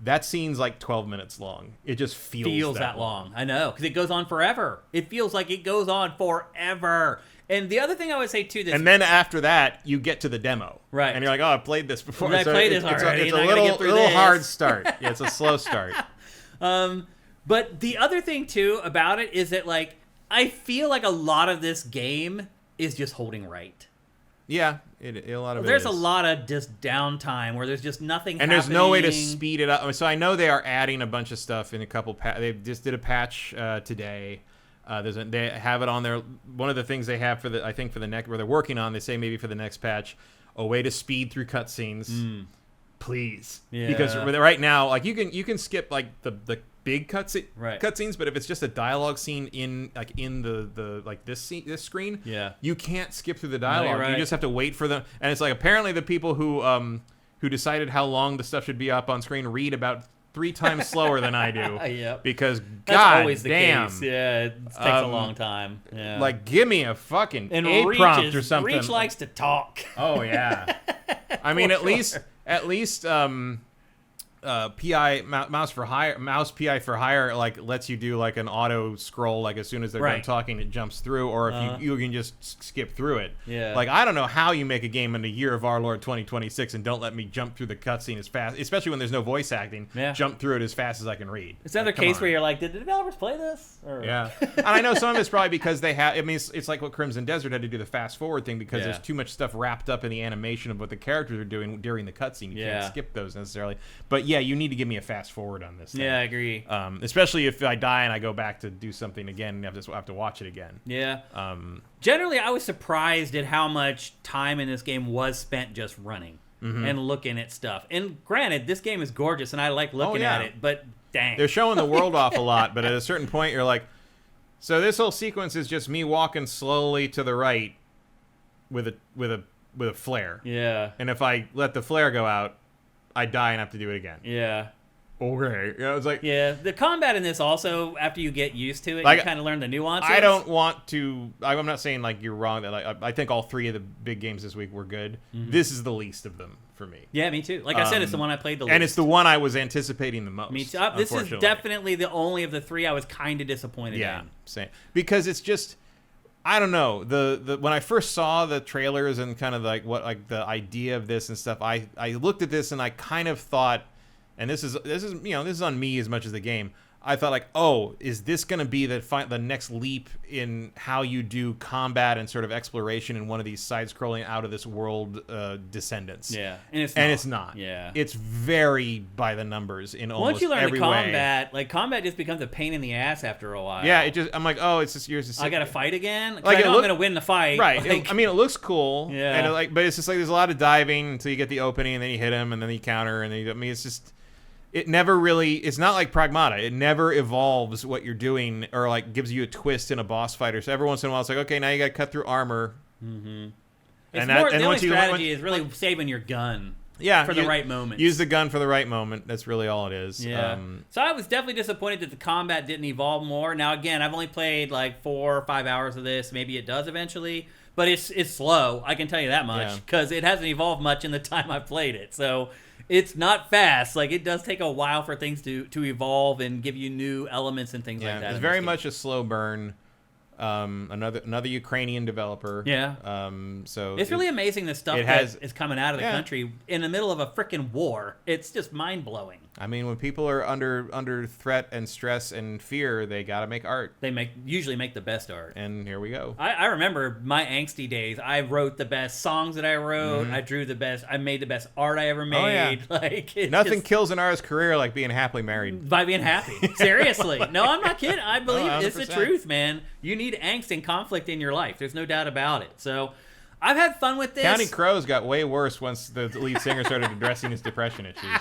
Speaker 2: That scene's like 12 minutes long. It just feels that long.
Speaker 1: I know, because it goes on forever. It feels like it goes on forever. And the other thing I would say too,
Speaker 2: and then after that, you get to the demo,
Speaker 1: right?
Speaker 2: And you're like, "Oh, I played this before."
Speaker 1: I played this already.
Speaker 2: It's a little hard start. Yeah, it's a slow start.
Speaker 1: But the other thing too about it is that like I feel like a lot of this game is just holding right.
Speaker 2: Yeah, a lot of
Speaker 1: there's a lot of just downtime where there's just nothing.
Speaker 2: And
Speaker 1: happening.
Speaker 2: There's no way to speed it up. So I know they are adding a bunch of stuff in a couple. They just did a patch today. They have it on there. One of the things they have for the next, where they're working on, they say maybe for the next patch, a way to speed through cutscenes, please. Yeah. Because right now, like you can skip like the big cutscenes, but if it's just a dialogue scene in this screen, you can't skip through the dialogue. No, right. You just have to wait for them. And it's like apparently the people who decided how long the stuff should be up on screen read about 3 times slower than I do.
Speaker 1: Yep.
Speaker 2: Because
Speaker 1: that's
Speaker 2: God
Speaker 1: always the
Speaker 2: damn,
Speaker 1: case. Yeah, it takes a long time. Yeah.
Speaker 2: Like, give me a fucking A prompt or something.
Speaker 1: Reach likes to talk.
Speaker 2: Oh yeah. I mean, at least PI mouse PI for hire like lets you do like an auto scroll, like as soon as they're done talking it jumps through, or if you can just skip through it.
Speaker 1: Yeah.
Speaker 2: Like I don't know how you make a game in the year of our Lord 2026 and don't let me jump through the cutscene as fast, especially when there's no voice acting. Yeah. Jump through it as fast as I can read.
Speaker 1: It's another case where you're like, did the developers play this? Or...
Speaker 2: Yeah. And I know some of it's probably because they have. I mean, it's like what Crimson Desert had to do the fast forward thing because there's too much stuff wrapped up in the animation of what the characters are doing during the cutscene. You can't skip those necessarily. But yeah, you need to give me a fast forward on this thing.
Speaker 1: Yeah, I agree.
Speaker 2: Especially if I die and I go back to do something again and have to watch it again.
Speaker 1: Yeah. Generally, I was surprised at how much time in this game was spent just running and looking at stuff. And granted, this game is gorgeous and I like looking at it, but dang.
Speaker 2: They're showing the world off a lot, but at a certain point you're like, so this whole sequence is just me walking slowly to the right with a flare.
Speaker 1: Yeah.
Speaker 2: And if I let the flare go out, I die and have to do it again.
Speaker 1: Yeah.
Speaker 2: Okay. Yeah, it's like
Speaker 1: the combat in this also, after you get used to it, you kind of learn the nuances.
Speaker 2: I don't want to. I'm not saying like you're wrong. That I think all 3 of the big games this week were good. This is the least of them for me.
Speaker 1: Yeah, me too. Like I said, it's the one I played the least,
Speaker 2: and it's the one I was anticipating the most.
Speaker 1: Me too. This is definitely the only of the 3 I was kind of disappointed in.
Speaker 2: Yeah, same. Because it's just. I don't know. The when I first saw the trailers and kind of like what like the idea of this and stuff, I looked at this and I kind of thought, and this is on me as much as the game. I thought like, oh, is this going to be the next leap in how you do combat and sort of exploration in one of these side-scrolling out of this world Descendants?
Speaker 1: Yeah,
Speaker 2: and it's not.
Speaker 1: Yeah,
Speaker 2: it's very by the numbers in almost
Speaker 1: once you learn
Speaker 2: every
Speaker 1: the combat,
Speaker 2: way.
Speaker 1: Like combat just becomes a pain in the ass after a while.
Speaker 2: Yeah, I'm like, oh, it's just yours.
Speaker 1: I got to fight again. Like I know I'm going to win the fight.
Speaker 2: Right.
Speaker 1: Like,
Speaker 2: I mean, it looks cool.
Speaker 1: Yeah.
Speaker 2: And but it's just like there's a lot of diving until you get the opening, and then you hit him, and then you counter, and then it's just. It never really. It's not like Pragmata. It never evolves what you're doing, or like gives you a twist in a boss fight. So every once in a while, it's like, okay, now you got to cut through armor.
Speaker 1: Mm-hmm. The only strategy is really saving your gun. for the right moment.
Speaker 2: Use the gun for the right moment. That's really all it is.
Speaker 1: Yeah. So I was definitely disappointed that the combat didn't evolve more. Now, again, I've only played like 4 or 5 hours of this. Maybe it does eventually. But it's slow. I can tell you that much. Because it hasn't evolved much in the time I've played it. So it's not fast. Like, it does take a while for things to evolve and give you new elements and things like that.
Speaker 2: It's very much a slow burn. Another Ukrainian developer.
Speaker 1: Yeah.
Speaker 2: So
Speaker 1: it's really amazing the stuff that is coming out of the country in the middle of a freaking war. It's just mind blowing.
Speaker 2: I mean, when people are under threat and stress and fear, they got to make art.
Speaker 1: They usually make the best art.
Speaker 2: And here we go.
Speaker 1: I remember my angsty days. I wrote the best songs that I wrote. I drew the best. I made the best art I ever made.
Speaker 2: Oh, yeah.
Speaker 1: Like
Speaker 2: nothing kills an artist's career like being happily married.
Speaker 1: By being happy. Seriously. No, I'm not kidding. I believe it's the truth, man. You need angst and conflict in your life. There's no doubt about it. So I've had fun with this.
Speaker 2: Counting Crows got way worse once the lead singer started addressing his depression issues.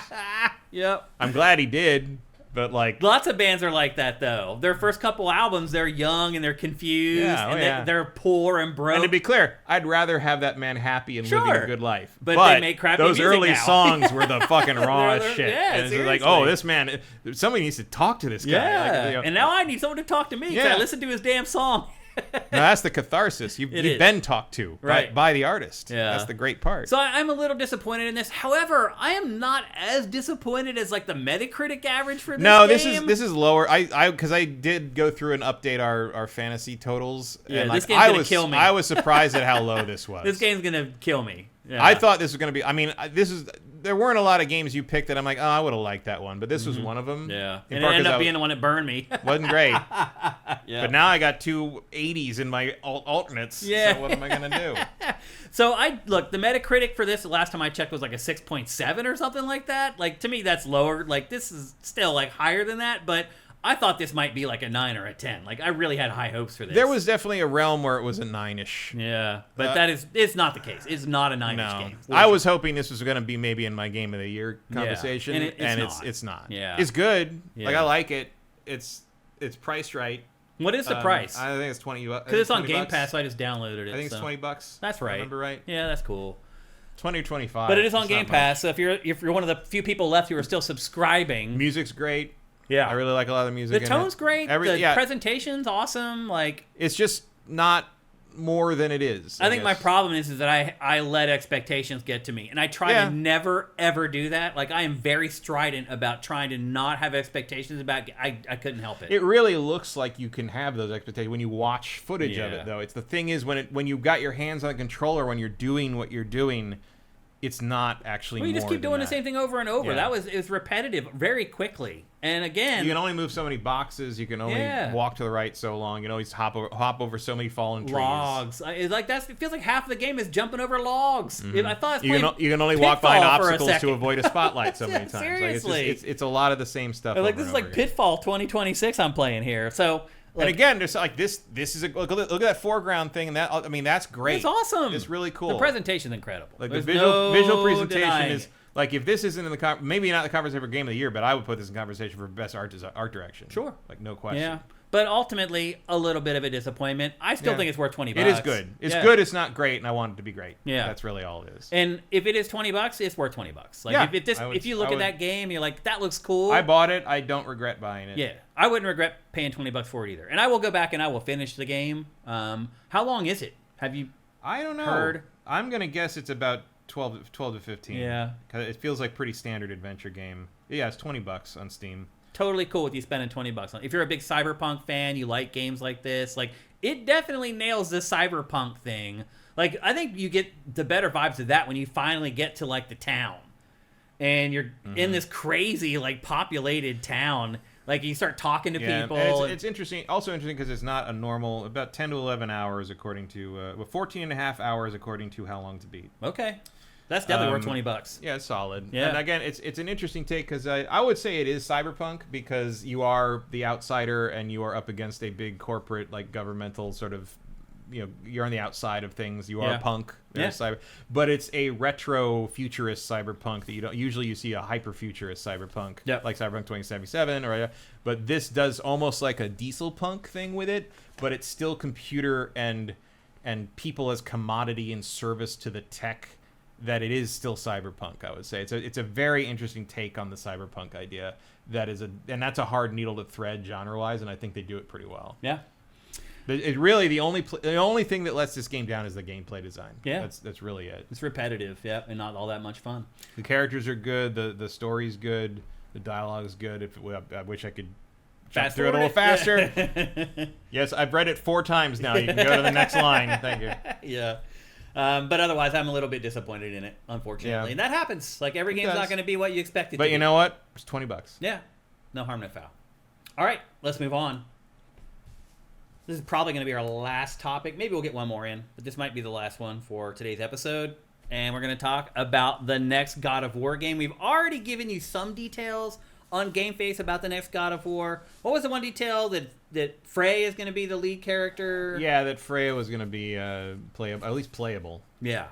Speaker 1: Yep.
Speaker 2: I'm glad he did, but like...
Speaker 1: Lots of bands are like that, though. Their first couple albums, they're young and they're confused, they're poor and broke.
Speaker 2: And to be clear, I'd rather have that man happy and living a good life.
Speaker 1: But they make crappy
Speaker 2: those
Speaker 1: music
Speaker 2: early
Speaker 1: now.
Speaker 2: songs were the fucking rawest shit.
Speaker 1: Yeah,
Speaker 2: and it's like, oh, this man... Somebody needs to talk to this guy.
Speaker 1: Yeah.
Speaker 2: Like,
Speaker 1: and now I need someone to talk to me because I listened to his damn song.
Speaker 2: Now that's the catharsis. You've been talked to by the artist. Yeah. That's the great part.
Speaker 1: So I'm a little disappointed in this. However, I am not as disappointed as like the Metacritic average for this game.
Speaker 2: This is lower. Because I did go through and update our fantasy totals.
Speaker 1: Yeah,
Speaker 2: and
Speaker 1: this game's gonna kill me.
Speaker 2: I was surprised at how low this was.
Speaker 1: This game's gonna kill me. Yeah.
Speaker 2: I thought this was gonna be. I mean, there weren't a lot of games you picked that I'm like, oh, I would have liked that one, but this was one of them.
Speaker 1: Yeah, and it ended up being the one that burned me.
Speaker 2: Wasn't great. Yeah. But now I got 2 80s in my alternates. Yeah. So what am I gonna do?
Speaker 1: So the Metacritic for this last time I checked was like a 6.7 or something like that. Like to me, that's lower. Like this is still like higher than that, but I thought this might be like a 9 or a 10. Like I really had high hopes for this.
Speaker 2: There was definitely a realm where it was a 9-ish.
Speaker 1: Yeah, but it's not the case. It's not a 9-ish game.
Speaker 2: I was hoping this was going to be maybe in my game of the year conversation, and it's not.
Speaker 1: Yeah,
Speaker 2: it's good. Yeah. Like I like it. It's priced right.
Speaker 1: What is the price?
Speaker 2: I think it's $20.
Speaker 1: Because it's on Game Pass, so I just downloaded it.
Speaker 2: I think it's $20.
Speaker 1: That's right.
Speaker 2: I remember right?
Speaker 1: Yeah, that's cool.
Speaker 2: 20 or 25.
Speaker 1: But it is on Game Pass, so if you're one of the few people left who are still subscribing,
Speaker 2: music's great.
Speaker 1: Yeah,
Speaker 2: I really like a lot of the music.
Speaker 1: The tone's great. The presentation's awesome. Like
Speaker 2: it's just not more than it is.
Speaker 1: I think my problem is that I let expectations get to me, and I try to never ever do that. Like I am very strident about trying to not have expectations about. I couldn't help it.
Speaker 2: It really looks like you can have those expectations when you watch footage of it, though. It's the thing is when you got your hands on the controller, when you're doing what you're doing. It's not actually.
Speaker 1: Well, you
Speaker 2: more
Speaker 1: just keep doing
Speaker 2: the
Speaker 1: same thing over and over. Yeah. It was repetitive very quickly. And again,
Speaker 2: you can only move so many boxes. You can only walk to the right so long. You can always hop over so many fallen trees.
Speaker 1: Logs. It's like it feels like half of the game is jumping over logs. Mm-hmm. I thought
Speaker 2: you can only walk behind obstacles to avoid a spotlight so many times.
Speaker 1: Seriously,
Speaker 2: like it's a lot of the same stuff.
Speaker 1: Like this is like Pitfall 2026. I'm playing here. So.
Speaker 2: Like, and again, there's like this is a look at that foreground thing, and that's great.
Speaker 1: It's awesome.
Speaker 2: It's really cool.
Speaker 1: The presentation's incredible.
Speaker 2: Like the visual presentation is like if this isn't in the maybe not the conversation for game of the year, but I would put this in conversation for best art direction.
Speaker 1: Sure,
Speaker 2: like no question.
Speaker 1: Yeah. But ultimately, a little bit of a disappointment. I still think it's worth $20.
Speaker 2: It is good. It's good. It's not great, and I want it to be great.
Speaker 1: Yeah,
Speaker 2: that's really all it is.
Speaker 1: And if it is $20, it's worth $20. Like if you look at that game, you're like, that looks cool.
Speaker 2: I bought it. I don't regret buying it.
Speaker 1: Yeah, I wouldn't regret paying $20 for it either. And I will go back and I will finish the game. How long is it? Have you?
Speaker 2: I don't know.
Speaker 1: Heard?
Speaker 2: I'm gonna guess it's about 12 to 15.
Speaker 1: Yeah,
Speaker 2: because it feels like pretty standard adventure game. Yeah, it's $20 on Steam.
Speaker 1: Totally cool with you spending $20 on it. If you're a big Cyberpunk fan, you like games like this, like it definitely nails the Cyberpunk thing. Like I think you get the better vibes of that when you finally get to like the town, and you're in this crazy like populated town. Like you start talking to people.
Speaker 2: It's interesting. Also interesting because it's not a normal about 10 to 11 hours according to 14 and a half hours according to How Long to Beat.
Speaker 1: Okay. That's definitely worth $20.
Speaker 2: Yeah, it's solid.
Speaker 1: Yeah.
Speaker 2: And again, it's an interesting take because I would say it is cyberpunk because you are the outsider and you are up against a big corporate like governmental sort of, you're on the outside of things. You are punk. Cyber, but it's a retro futurist cyberpunk that you don't usually you see a hyper futurist cyberpunk like Cyberpunk 2077 but this does almost like a diesel punk thing with it, but it's still computer and people as commodity in service to the tech that it is still cyberpunk. I would say it's a very interesting take on the cyberpunk idea. And that's a hard needle to thread genre-wise, and I think they do it pretty well.
Speaker 1: Yeah.
Speaker 2: But it really the only thing that lets this game down is the gameplay design.
Speaker 1: Yeah,
Speaker 2: that's really it.
Speaker 1: It's repetitive, yeah, and not all that much fun.
Speaker 2: The characters are good. The story's good. The dialogue's good. I wish I could jump through it a little faster. Yes, I've read it 4 times now. You can go to the next line. Thank you.
Speaker 1: Yeah. But otherwise, I'm a little bit disappointed in it, unfortunately. Yeah. And that happens. Like, every game's not going to be what you expect it to be.
Speaker 2: But you know what? It's $20.
Speaker 1: Yeah. No harm, no foul. All right, let's move on. This is probably going to be our last topic. Maybe we'll get one more in, but this might be the last one for today's episode. And we're going to talk about the next God of War game. We've already given you some details on GameFace about the next God of War. What was the one detail that Frey is going to be the lead character?
Speaker 2: Yeah, that Freya was going to be playable, at least playable.
Speaker 1: Yeah.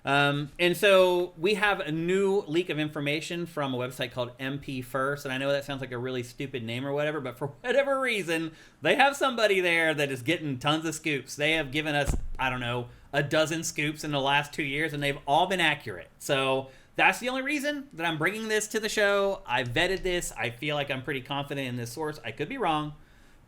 Speaker 1: And so we have a new leak of information from a website called MP First, and I know that sounds like a really stupid name or whatever, but for whatever reason, they have somebody there that is getting tons of scoops. They have given us, I don't know, a dozen scoops in the last 2 years, and they've all been accurate. So that's the only reason that I'm bringing this to the show. I vetted this. I feel like I'm pretty confident in this source. I could be wrong,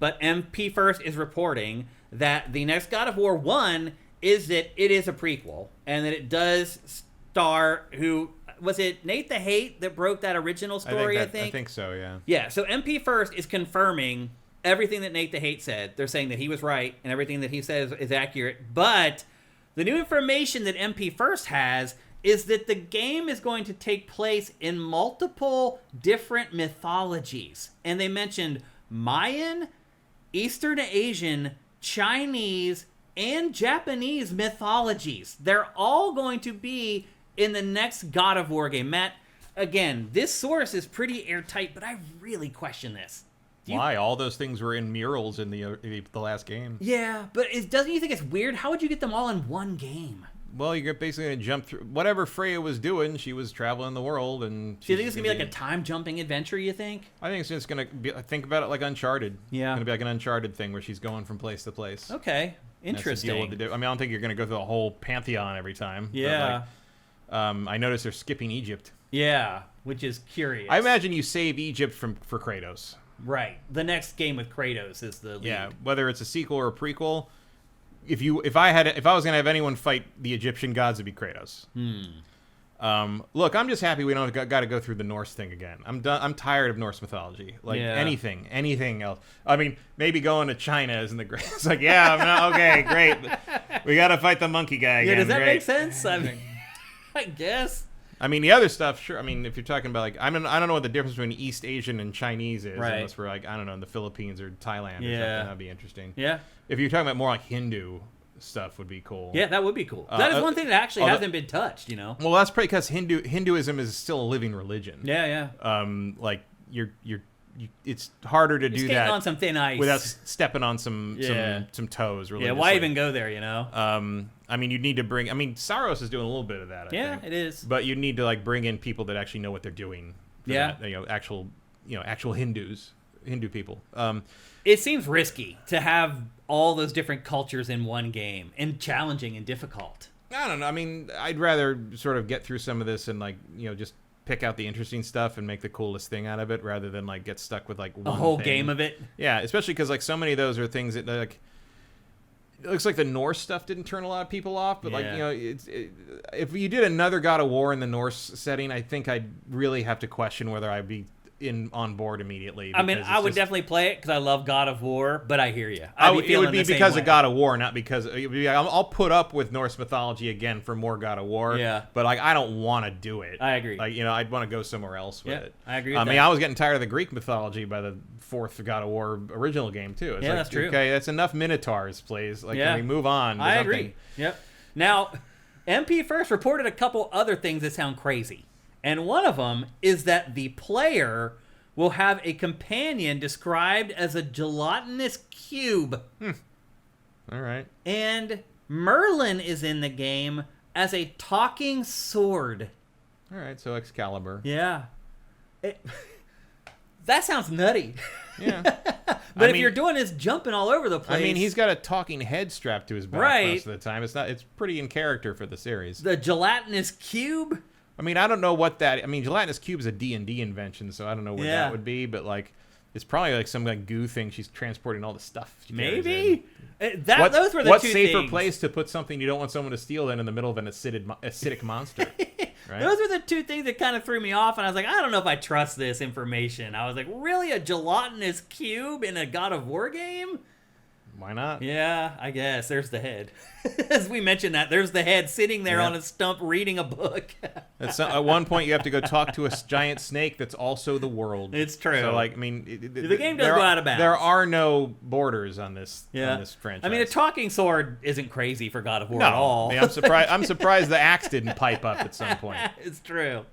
Speaker 1: but MP First is reporting that the next God of War 1 is that it is a prequel, and that it does star, who was it, Nate the Hate that broke that original story, I think?
Speaker 2: I think so, yeah.
Speaker 1: Yeah, so MP First is confirming everything that Nate the Hate said. They're saying that he was right, and everything that he says is accurate, but the new information that MP First has is that the game is going to take place in multiple different mythologies. And they mentioned Mayan, Eastern Asian, Chinese, and Japanese mythologies. They're all going to be in the next God of War game. Matt, again, this source is pretty airtight, but I really question this.
Speaker 2: Why? All those things were in murals in the last game.
Speaker 1: Yeah, but doesn't you think it's weird? How would you get them all in one game?
Speaker 2: Well, you're basically going to jump through whatever Freya was doing. She was traveling the world, and
Speaker 1: do you think it's going to be like a time-jumping adventure, you think?
Speaker 2: I think it's just going to be, think about it like Uncharted.
Speaker 1: Yeah.
Speaker 2: It's going to be like an Uncharted thing where she's going from place to place.
Speaker 1: Okay. Interesting.
Speaker 2: I mean, I don't think you're going to go through the whole pantheon every time.
Speaker 1: Yeah.
Speaker 2: But I noticed they're skipping Egypt.
Speaker 1: Yeah, which is curious.
Speaker 2: I imagine you save Egypt for Kratos.
Speaker 1: Right. The next game with Kratos is the lead.
Speaker 2: Yeah, whether it's a sequel or a prequel. If I was going to have anyone fight the Egyptian gods, it'd be Kratos. Look, I'm just happy we don't got to go through the Norse thing again. I'm done. I'm tired of Norse mythology. Like anything else. I mean, maybe going to China isn't the great. It's like, yeah, I'm not, okay, great. We got to fight the monkey guy again.
Speaker 1: Yeah, does that
Speaker 2: great.
Speaker 1: make sense? I mean, I guess.
Speaker 2: I mean, the other stuff, sure. I mean, if you're talking about, like, I don't know what the difference between East Asian and Chinese is,
Speaker 1: right.
Speaker 2: Unless we're, like, I don't know, in the Philippines or Thailand or something. That'd be interesting.
Speaker 1: Yeah.
Speaker 2: If you're talking about more like Hindu stuff, would be cool.
Speaker 1: Yeah, that would be cool. That is one thing that actually hasn't been touched, you know?
Speaker 2: Well, that's probably because Hinduism is still a living religion.
Speaker 1: Yeah, yeah.
Speaker 2: Like, it's harder to do that
Speaker 1: on some thin ice
Speaker 2: without stepping on some toes.
Speaker 1: Yeah, why even go there, you know?
Speaker 2: I mean, you'd need to bring. I mean, Saros is doing a little bit of that. I think.
Speaker 1: It is.
Speaker 2: But you need to like bring in people that actually know what they're doing. That, actual Hindu people.
Speaker 1: It seems risky to have all those different cultures in one game, and challenging and difficult.
Speaker 2: I don't know. I mean, I'd rather sort of get through some of this and just pick out the interesting stuff and make the coolest thing out of it, rather than like get stuck with like one
Speaker 1: a whole
Speaker 2: thing.
Speaker 1: Game of it.
Speaker 2: Yeah, especially because like so many of those are things that like. It looks like the Norse stuff didn't turn a lot of people off, but if you did another God of War in the Norse setting, I think I'd really have to question whether I'd be on board immediately.
Speaker 1: I mean, I would definitely play it because I love God of War, but I hear you.
Speaker 2: It would be because of God of War, not because I'll put up with Norse mythology again for more God of War.
Speaker 1: Yeah,
Speaker 2: but like I don't want to do it.
Speaker 1: I agree.
Speaker 2: Like I'd want to go somewhere else with it.
Speaker 1: I agree.
Speaker 2: I mean, I was getting tired of the Greek mythology by the 4th God of War original game too. It's
Speaker 1: that's true.
Speaker 2: Okay, that's enough Minotaurs, please. Like, can we move on?
Speaker 1: I agree. Yep. Now, MP First reported a couple other things that sound crazy, and one of them is that the player will have a companion described as a gelatinous cube.
Speaker 2: All right.
Speaker 1: And Merlin is in the game as a talking sword.
Speaker 2: All right, so Excalibur.
Speaker 1: Yeah. That sounds nutty.
Speaker 2: Yeah.
Speaker 1: But if you're doing this jumping all over the place...
Speaker 2: I mean, he's got a talking head strapped to his back most of the time. It's pretty in character for the series.
Speaker 1: The gelatinous cube?
Speaker 2: I mean, I don't know what that... I mean, gelatinous cube is a D&D invention, so I don't know what that would be, but, like, it's probably, like, some, like, goo thing. She's transporting all the stuff.
Speaker 1: Maybe? Those were the two
Speaker 2: What
Speaker 1: things.
Speaker 2: safer place to put something you don't want someone to steal than in the middle of an acidic monster? Right?
Speaker 1: Those were the two things that kind of threw me off, and I was like, I don't know if I trust this information. I was like, really? A gelatinous cube in a God of War game?
Speaker 2: Why not?
Speaker 1: Yeah, I guess. There's the head. As we mentioned that, there's the head sitting there on a stump reading a book.
Speaker 2: At one point, you have to go talk to a giant snake that's also the world.
Speaker 1: It's true.
Speaker 2: So, like, I mean...
Speaker 1: the game does go out of bounds.
Speaker 2: There are no borders on this franchise.
Speaker 1: I mean, a talking sword isn't crazy for God of War at all.
Speaker 2: I mean, I'm surprised the axe didn't pipe up at some point.
Speaker 1: It's true.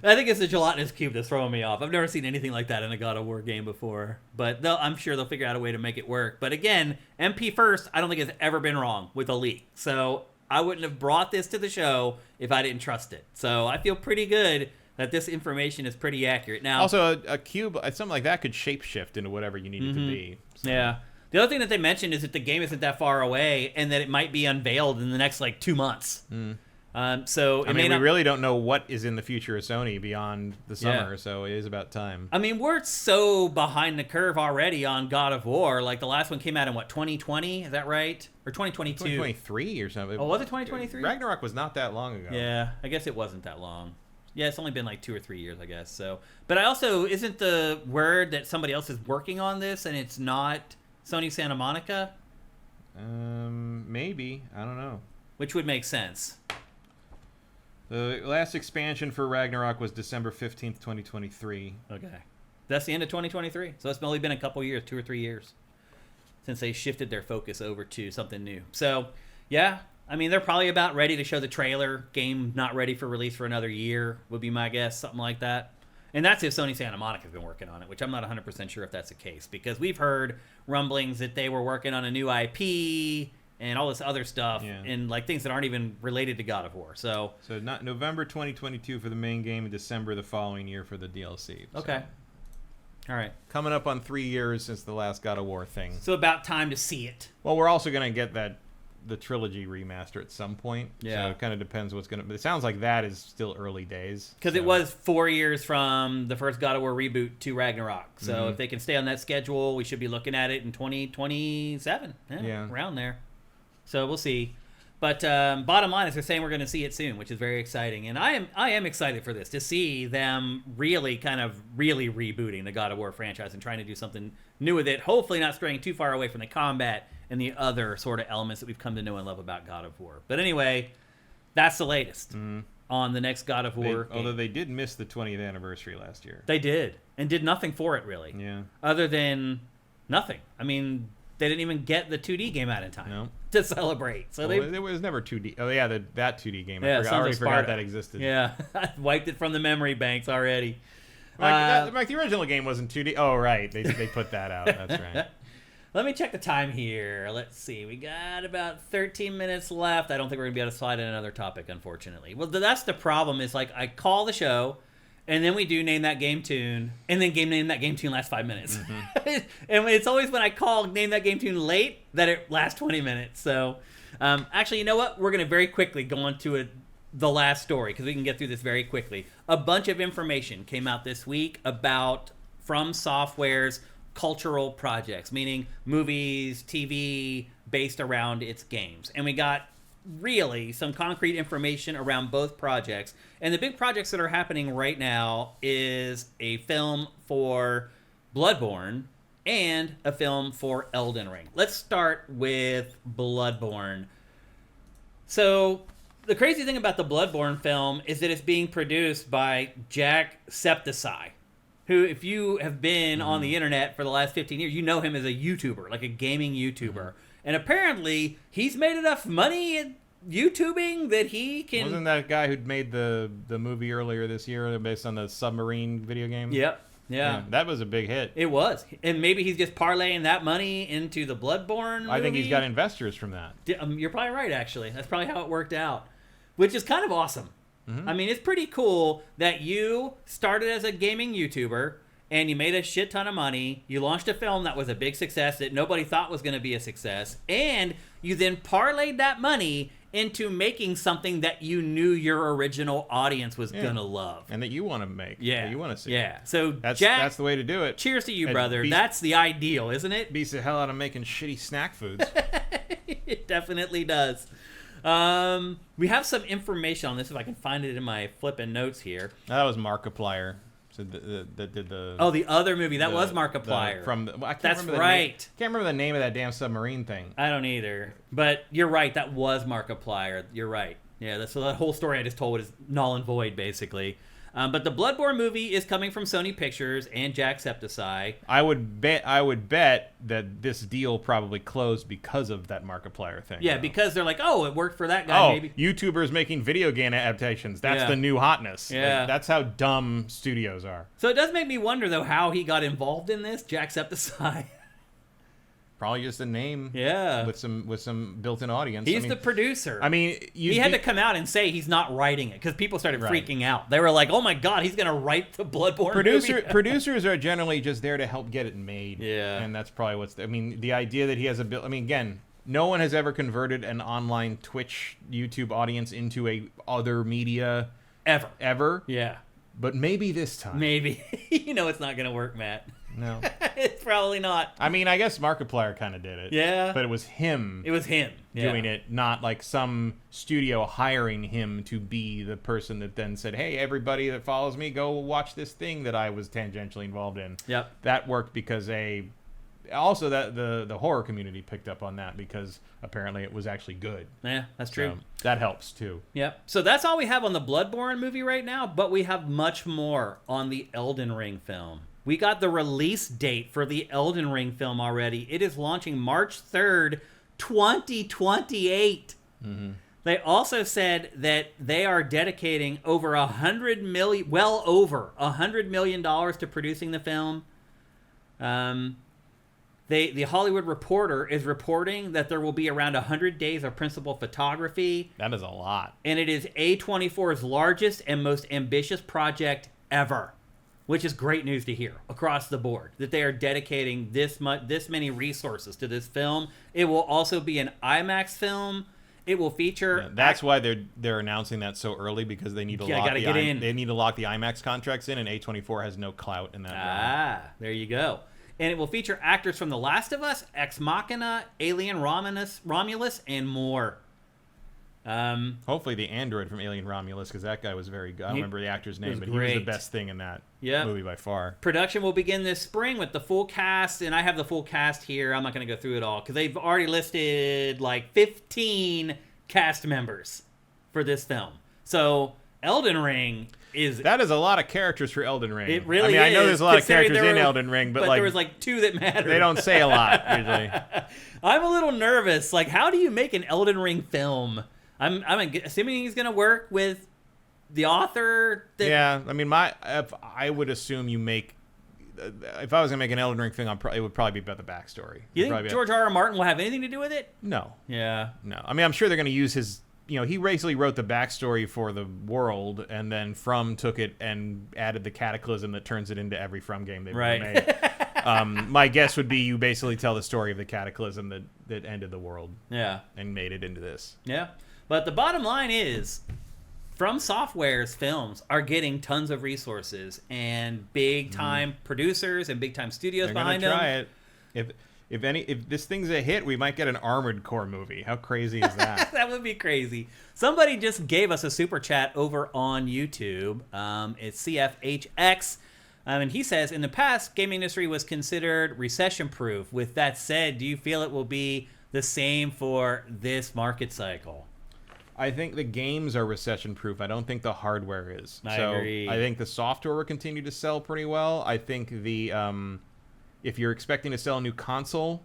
Speaker 1: I think it's the gelatinous cube that's throwing me off. I've never seen anything like that in a God of War game before. But I'm sure they'll figure out a way to make it work. But again, MP First, I don't think it's ever been wrong with a leak. So I wouldn't have brought this to the show if I didn't trust it. So I feel pretty good that this information is pretty accurate. Now,
Speaker 2: also, a cube, something like that could shapeshift into whatever you need it to be.
Speaker 1: So. Yeah. The other thing that they mentioned is that the game isn't that far away and that it might be unveiled in the next, 2 months. So
Speaker 2: we really don't know what is in the future of Sony beyond the summer, so it is about time.
Speaker 1: I mean, we're so behind the curve already on God of War. Like, the last one came out in, 2020? Is that right? Or 2022?
Speaker 2: 2023 or something.
Speaker 1: Oh, was it 2023?
Speaker 2: Ragnarok was not that long ago.
Speaker 1: Yeah, I guess it wasn't that long. Yeah, it's only been 2 or 3 years, I guess. So, but I also, isn't the word that somebody else is working on this and it's not Sony Santa Monica?
Speaker 2: Maybe. I don't know.
Speaker 1: Which would make sense.
Speaker 2: The last expansion for Ragnarok was December 15th, 2023.
Speaker 1: Okay. That's the end of 2023. So it's only been a couple years, 2 or 3 years, since they shifted their focus over to something new. So, yeah, I mean, they're probably about ready to show the trailer. Game not ready for release for another year would be my guess, something like that. And that's if Sony Santa Monica has been working on it, which I'm not 100% sure if that's the case, because we've heard rumblings that they were working on a new IP and all this other stuff, and things that aren't even related to God of War. So
Speaker 2: not November 2022 for the main game, and December the following year for the DLC.
Speaker 1: Okay. All right.
Speaker 2: Coming up on 3 years since the last God of War thing.
Speaker 1: So about time to see it.
Speaker 2: Well, we're also going to get the trilogy remaster at some point.
Speaker 1: Yeah.
Speaker 2: So it kind of depends what's going to... But it sounds like that is still early days.
Speaker 1: Because it was 4 years from the first God of War reboot to Ragnarok. So if they can stay on that schedule, we should be looking at it in 2027. Around there. So we'll see. But bottom line is they're saying we're going to see it soon, which is very exciting. And I am excited for this, to see them really rebooting the God of War franchise and trying to do something new with it. Hopefully not straying too far away from the combat and the other sort of elements that we've come to know and love about God of War. But anyway, that's the latest on the next God of War game.
Speaker 2: Although they did miss the 20th anniversary last year.
Speaker 1: They did. And did nothing for it, really.
Speaker 2: Yeah.
Speaker 1: Other than nothing. I mean... They didn't even get the 2D game out in time to celebrate. So
Speaker 2: it was never 2D. Oh yeah, that 2D game. I already forgot that existed.
Speaker 1: Yeah, I wiped it from the memory banks already.
Speaker 2: Like the original game wasn't 2D. Oh right, they put that out. That's right.
Speaker 1: Let me check the time here. Let's see. We got about 13 minutes left. I don't think we're gonna be able to slide in another topic, unfortunately. Well, that's the problem. Is I call the show. And then we do Name That Game Tune, and then Name That Game Tune lasts 5 minutes. And it's always when I call Name That Game Tune late that it lasts 20 minutes. So, actually, you know what? We're going to very quickly go on to the last story, because we can get through this very quickly. A bunch of information came out this week about From Software's cultural projects, meaning movies, TV, based around its games. And we got really some concrete information around both projects. And the big projects that are happening right now is a film for Bloodborne and a film for Elden Ring. Let's start with Bloodborne. So the crazy thing about the Bloodborne film is that it's being produced by Jacksepticeye, who, if you have been on the internet for the last 15 years, you know him as a YouTuber, like a gaming YouTuber. And apparently, he's made enough money at YouTubing that he can...
Speaker 2: Wasn't that guy who'd made the movie earlier this year based on the submarine video game?
Speaker 1: Yep. Yeah.
Speaker 2: That was a big hit.
Speaker 1: It was. And maybe he's just parlaying that money into the Bloodborne movie.
Speaker 2: I think he's got investors from that.
Speaker 1: You're probably right, actually. That's probably how it worked out, which is kind of awesome. I mean, it's pretty cool that you started as a gaming YouTuber and you made a shit ton of money. You launched a film that was a big success that nobody thought was going to be a success, and you then parlayed that money into making something that you knew your original audience was going to love.
Speaker 2: And that you want to make.
Speaker 1: Yeah.
Speaker 2: That you want to see.
Speaker 1: Yeah. So,
Speaker 2: that's
Speaker 1: Jack,
Speaker 2: the way to do it.
Speaker 1: Cheers to you, brother. That's the ideal, isn't it?
Speaker 2: Beats the hell out of making shitty snack foods.
Speaker 1: It definitely does. We have some information on this, if I can find it in my flipping notes here.
Speaker 2: That was Markiplier. So that did the
Speaker 1: the other movie that was Markiplier.
Speaker 2: That's right. Can't remember the name of that damn submarine thing.
Speaker 1: I don't either. But you're right. That was Markiplier. You're right. Yeah. So that whole story I just told is null and void, basically. But the Bloodborne movie is coming from Sony Pictures and Jacksepticeye.
Speaker 2: I would bet that this deal probably closed because of that Markiplier thing.
Speaker 1: Yeah, because they're like, oh, it worked for that guy. Maybe
Speaker 2: YouTubers making video game adaptations. That's the new hotness.
Speaker 1: Yeah.
Speaker 2: Like, that's how dumb studios are.
Speaker 1: So it does make me wonder, though, how he got involved in this, Jacksepticeye.
Speaker 2: Probably just a name, with some built-in audience.
Speaker 1: He's the producer.
Speaker 2: I mean,
Speaker 1: he had to come out and say he's not writing it because people started freaking out. They were like, "Oh my god, he's gonna write the Bloodborne movie."
Speaker 2: Producers are generally just there to help get it made.
Speaker 1: Yeah,
Speaker 2: and that's probably I mean, the idea that he has again, no one has ever converted an online Twitch, YouTube audience into a other media ever.
Speaker 1: Yeah,
Speaker 2: but maybe this time.
Speaker 1: Maybe it's not gonna work, Matt.
Speaker 2: No.
Speaker 1: It's probably not.
Speaker 2: I mean, I guess Markiplier kind of did it.
Speaker 1: Yeah.
Speaker 2: But it was him. Doing it, not like some studio hiring him to be the person that then said, hey, everybody that follows me, go watch this thing that I was tangentially involved in.
Speaker 1: Yep.
Speaker 2: That worked because also that the horror community picked up on that because apparently it was actually good.
Speaker 1: Yeah, that's true.
Speaker 2: So that helps too.
Speaker 1: Yep. So that's all we have on the Bloodborne movie right now, but we have much more on the Elden Ring film. We got the release date for the Elden Ring film already. It is launching March 3rd, 2028. Mm-hmm. They also said that they are dedicating over $100 million to producing the film. The Hollywood Reporter is reporting that there will be around 100 days of principal photography.
Speaker 2: That is a lot.
Speaker 1: And it is A24's largest and most ambitious project ever. Which is great news to hear across the board, that they are dedicating this many resources to this film. It will also be an IMAX film. It will feature.
Speaker 2: Yeah, that's why they're announcing that so early, because they need to lock they need to lock the IMAX contracts in, and A24 has no clout in that.
Speaker 1: There you go. And it will feature actors from The Last of Us, Ex Machina, Alien Romulus, and more.
Speaker 2: Hopefully the android from Alien Romulus, because that guy was very good. I don't remember the actor's name, but he was the best thing in that movie by far.
Speaker 1: Production will begin this spring with the full cast, and I have the full cast here. I'm not going to go through it all because they've already listed like 15 cast members for this film. So Elden Ring that
Speaker 2: is a lot of characters for Elden Ring.
Speaker 1: It really is.
Speaker 2: I know there's a lot of characters in Elden Ring, but like,
Speaker 1: there was like 2 that matter.
Speaker 2: They don't say a lot usually.
Speaker 1: I'm a little nervous. Like, how do you make an Elden Ring film? I'm assuming he's going to work with the author.
Speaker 2: I mean, I would assume you make. If I was going to make an Elden Ring thing, it would probably be about the backstory.
Speaker 1: You think George R.R. Martin will have anything to do with it?
Speaker 2: No.
Speaker 1: Yeah.
Speaker 2: No. I mean, I'm sure they're going to use his. He basically wrote the backstory for the world, and then From took it and added the cataclysm that turns it into every From game they've ever made. My guess would be you basically tell the story of the cataclysm that ended the world.
Speaker 1: Yeah.
Speaker 2: And made it into this.
Speaker 1: Yeah. But the bottom line is, From Software's films are getting tons of resources and big-time producers and big-time studios behind them.
Speaker 2: They're gonna try it. If this thing's a hit, we might get an Armored Core movie. How crazy is that?
Speaker 1: That would be crazy. Somebody just gave us a super chat over on YouTube. It's CFHX. And he says, in the past, gaming industry was considered recession-proof. With that said, do you feel it will be the same for this market cycle?
Speaker 2: I think the games are recession-proof. I don't think the hardware is.
Speaker 1: I agree.
Speaker 2: I think the software will continue to sell pretty well. I think if you're expecting to sell a new console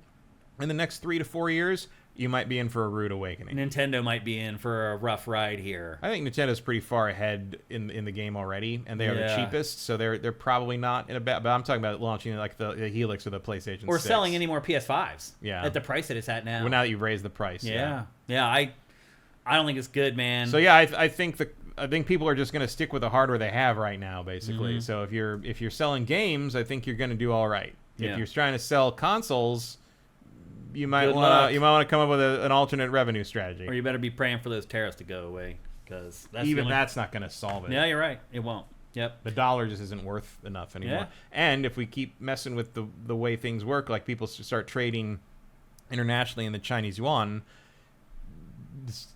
Speaker 2: in the next 3 to 4 years, you might be in for a rude awakening.
Speaker 1: Nintendo might be in for a rough ride here.
Speaker 2: I think Nintendo's pretty far ahead in the game already, and they are the cheapest, so they're probably not in a bad. But I'm talking about launching like the Helix or the PlayStation 6.
Speaker 1: Or selling any more PS5s.
Speaker 2: Yeah.
Speaker 1: At the price that it's at now.
Speaker 2: Well, now that you've raised the price.
Speaker 1: Yeah. I don't think it's good, man.
Speaker 2: So yeah, I think I think people are just going to stick with the hardware they have right now, basically. Mm-hmm. So if you're selling games, I think you're going to do all right. Yeah. If you're trying to sell consoles, you might want to come up with an alternate revenue strategy.
Speaker 1: Or you better be praying for those tariffs to go away, because
Speaker 2: that's not going to solve it.
Speaker 1: Yeah, you're right. It won't. Yep.
Speaker 2: The dollar just isn't worth enough anymore. Yeah. And if we keep messing with the way things work, like people start trading internationally in the Chinese yuan,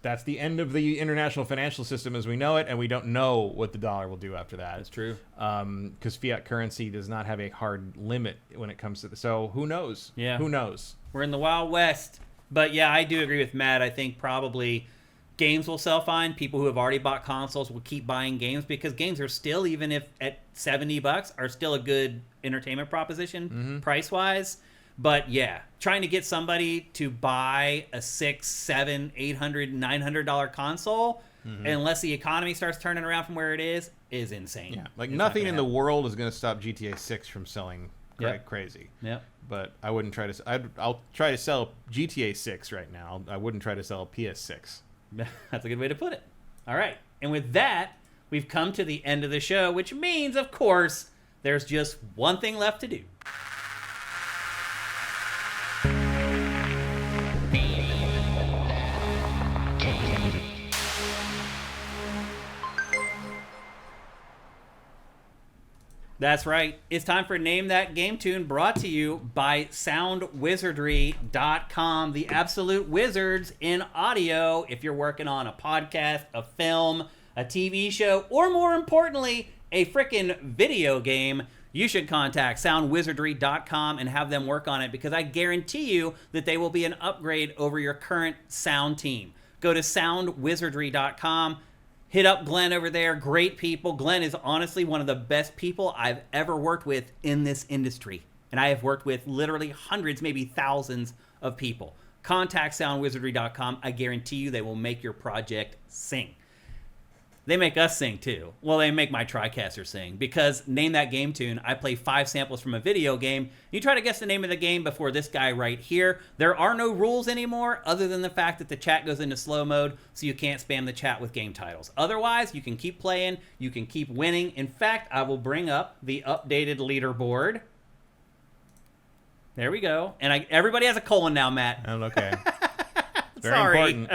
Speaker 2: that's the end of the international financial system as we know it, and we don't know what the dollar will do after that.
Speaker 1: That's true.
Speaker 2: Because fiat currency does not have a hard limit when it comes to so who knows?
Speaker 1: Yeah.
Speaker 2: Who knows?
Speaker 1: We're in the Wild West. But yeah, I do agree with Matt. I think probably games will sell fine. People who have already bought consoles will keep buying games, because games are still, even if at $70, are still a good entertainment proposition price-wise. But yeah, trying to get somebody to buy a $600, $700, $800, $900 console, unless the economy starts turning around from where it is insane.
Speaker 2: Yeah, like nothing in the world is going to stop GTA 6 from selling crazy.
Speaker 1: Yep.
Speaker 2: But I wouldn't try to. I'll try to sell GTA 6 right now. I wouldn't try to sell PS6.
Speaker 1: That's a good way to put it. All right, and with that, we've come to the end of the show, which means, of course, there's just one thing left to do. That's right. It's time for Name That Game Tune, brought to you by Soundwizardry.com, the absolute wizards in audio. If you're working on a podcast, a film, a TV show, or more importantly, a frickin' video game, you should contact Soundwizardry.com and have them work on it, because I guarantee you that they will be an upgrade over your current sound team. Go to Soundwizardry.com. Hit up Glenn over there. Great people. Glenn is honestly one of the best people I've ever worked with in this industry. And I have worked with literally hundreds, maybe thousands of people. Contact soundwizardry.com. I guarantee you they will make your project sing. They make us sing too. Well, they make my TriCaster sing, because Name That Game Tune, I play 5 samples from a video game. You try to guess the name of the game before this guy right here. There are no rules anymore, other than the fact that the chat goes into slow mode, so you can't spam the chat with game titles. Otherwise, you can keep playing, you can keep winning. In fact, I will bring up the updated leaderboard. There we go. And everybody has a colon now, Matt.
Speaker 2: Oh, okay.
Speaker 1: Very important.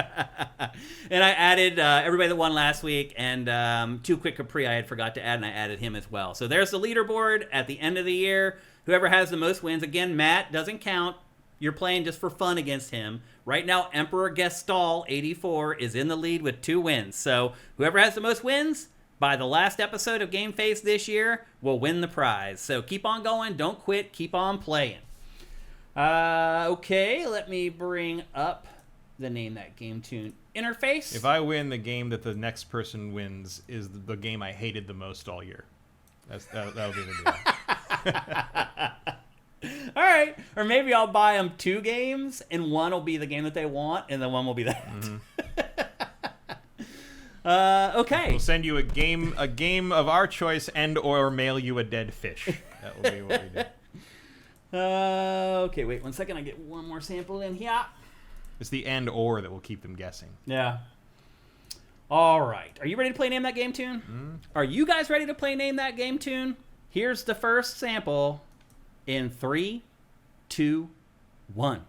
Speaker 1: And I added everybody that won last week, and Too Quick Capri I had forgot to add, and I added him as well. So there's the leaderboard at the end of the year. Whoever has the most wins, again, Matt doesn't count. You're playing just for fun against him. Right now, Emperor Gestal 84 is in the lead with 2 wins. So whoever has the most wins by the last episode of GameFace this year will win the prize. So keep on going. Don't quit. Keep on playing. Okay, let me bring up the Name That Game Tune interface.
Speaker 2: If I win, the game that the next person wins is the game I hated the most all year. That'll be the
Speaker 1: deal. All right. Or maybe I'll buy them 2 games, and one will be the game that they want, and then one will be that. Okay.
Speaker 2: We'll send you a game of our choice, and/or mail you a dead fish. That will be what we do.
Speaker 1: Okay, wait 1 second. I get one more sample in here.
Speaker 2: It's the and/or that will keep them guessing.
Speaker 1: Yeah. All right. Are you ready to play Name That Game Tune? Are you guys ready to play Name That Game Tune? Here's the first sample in 3, 2, 1.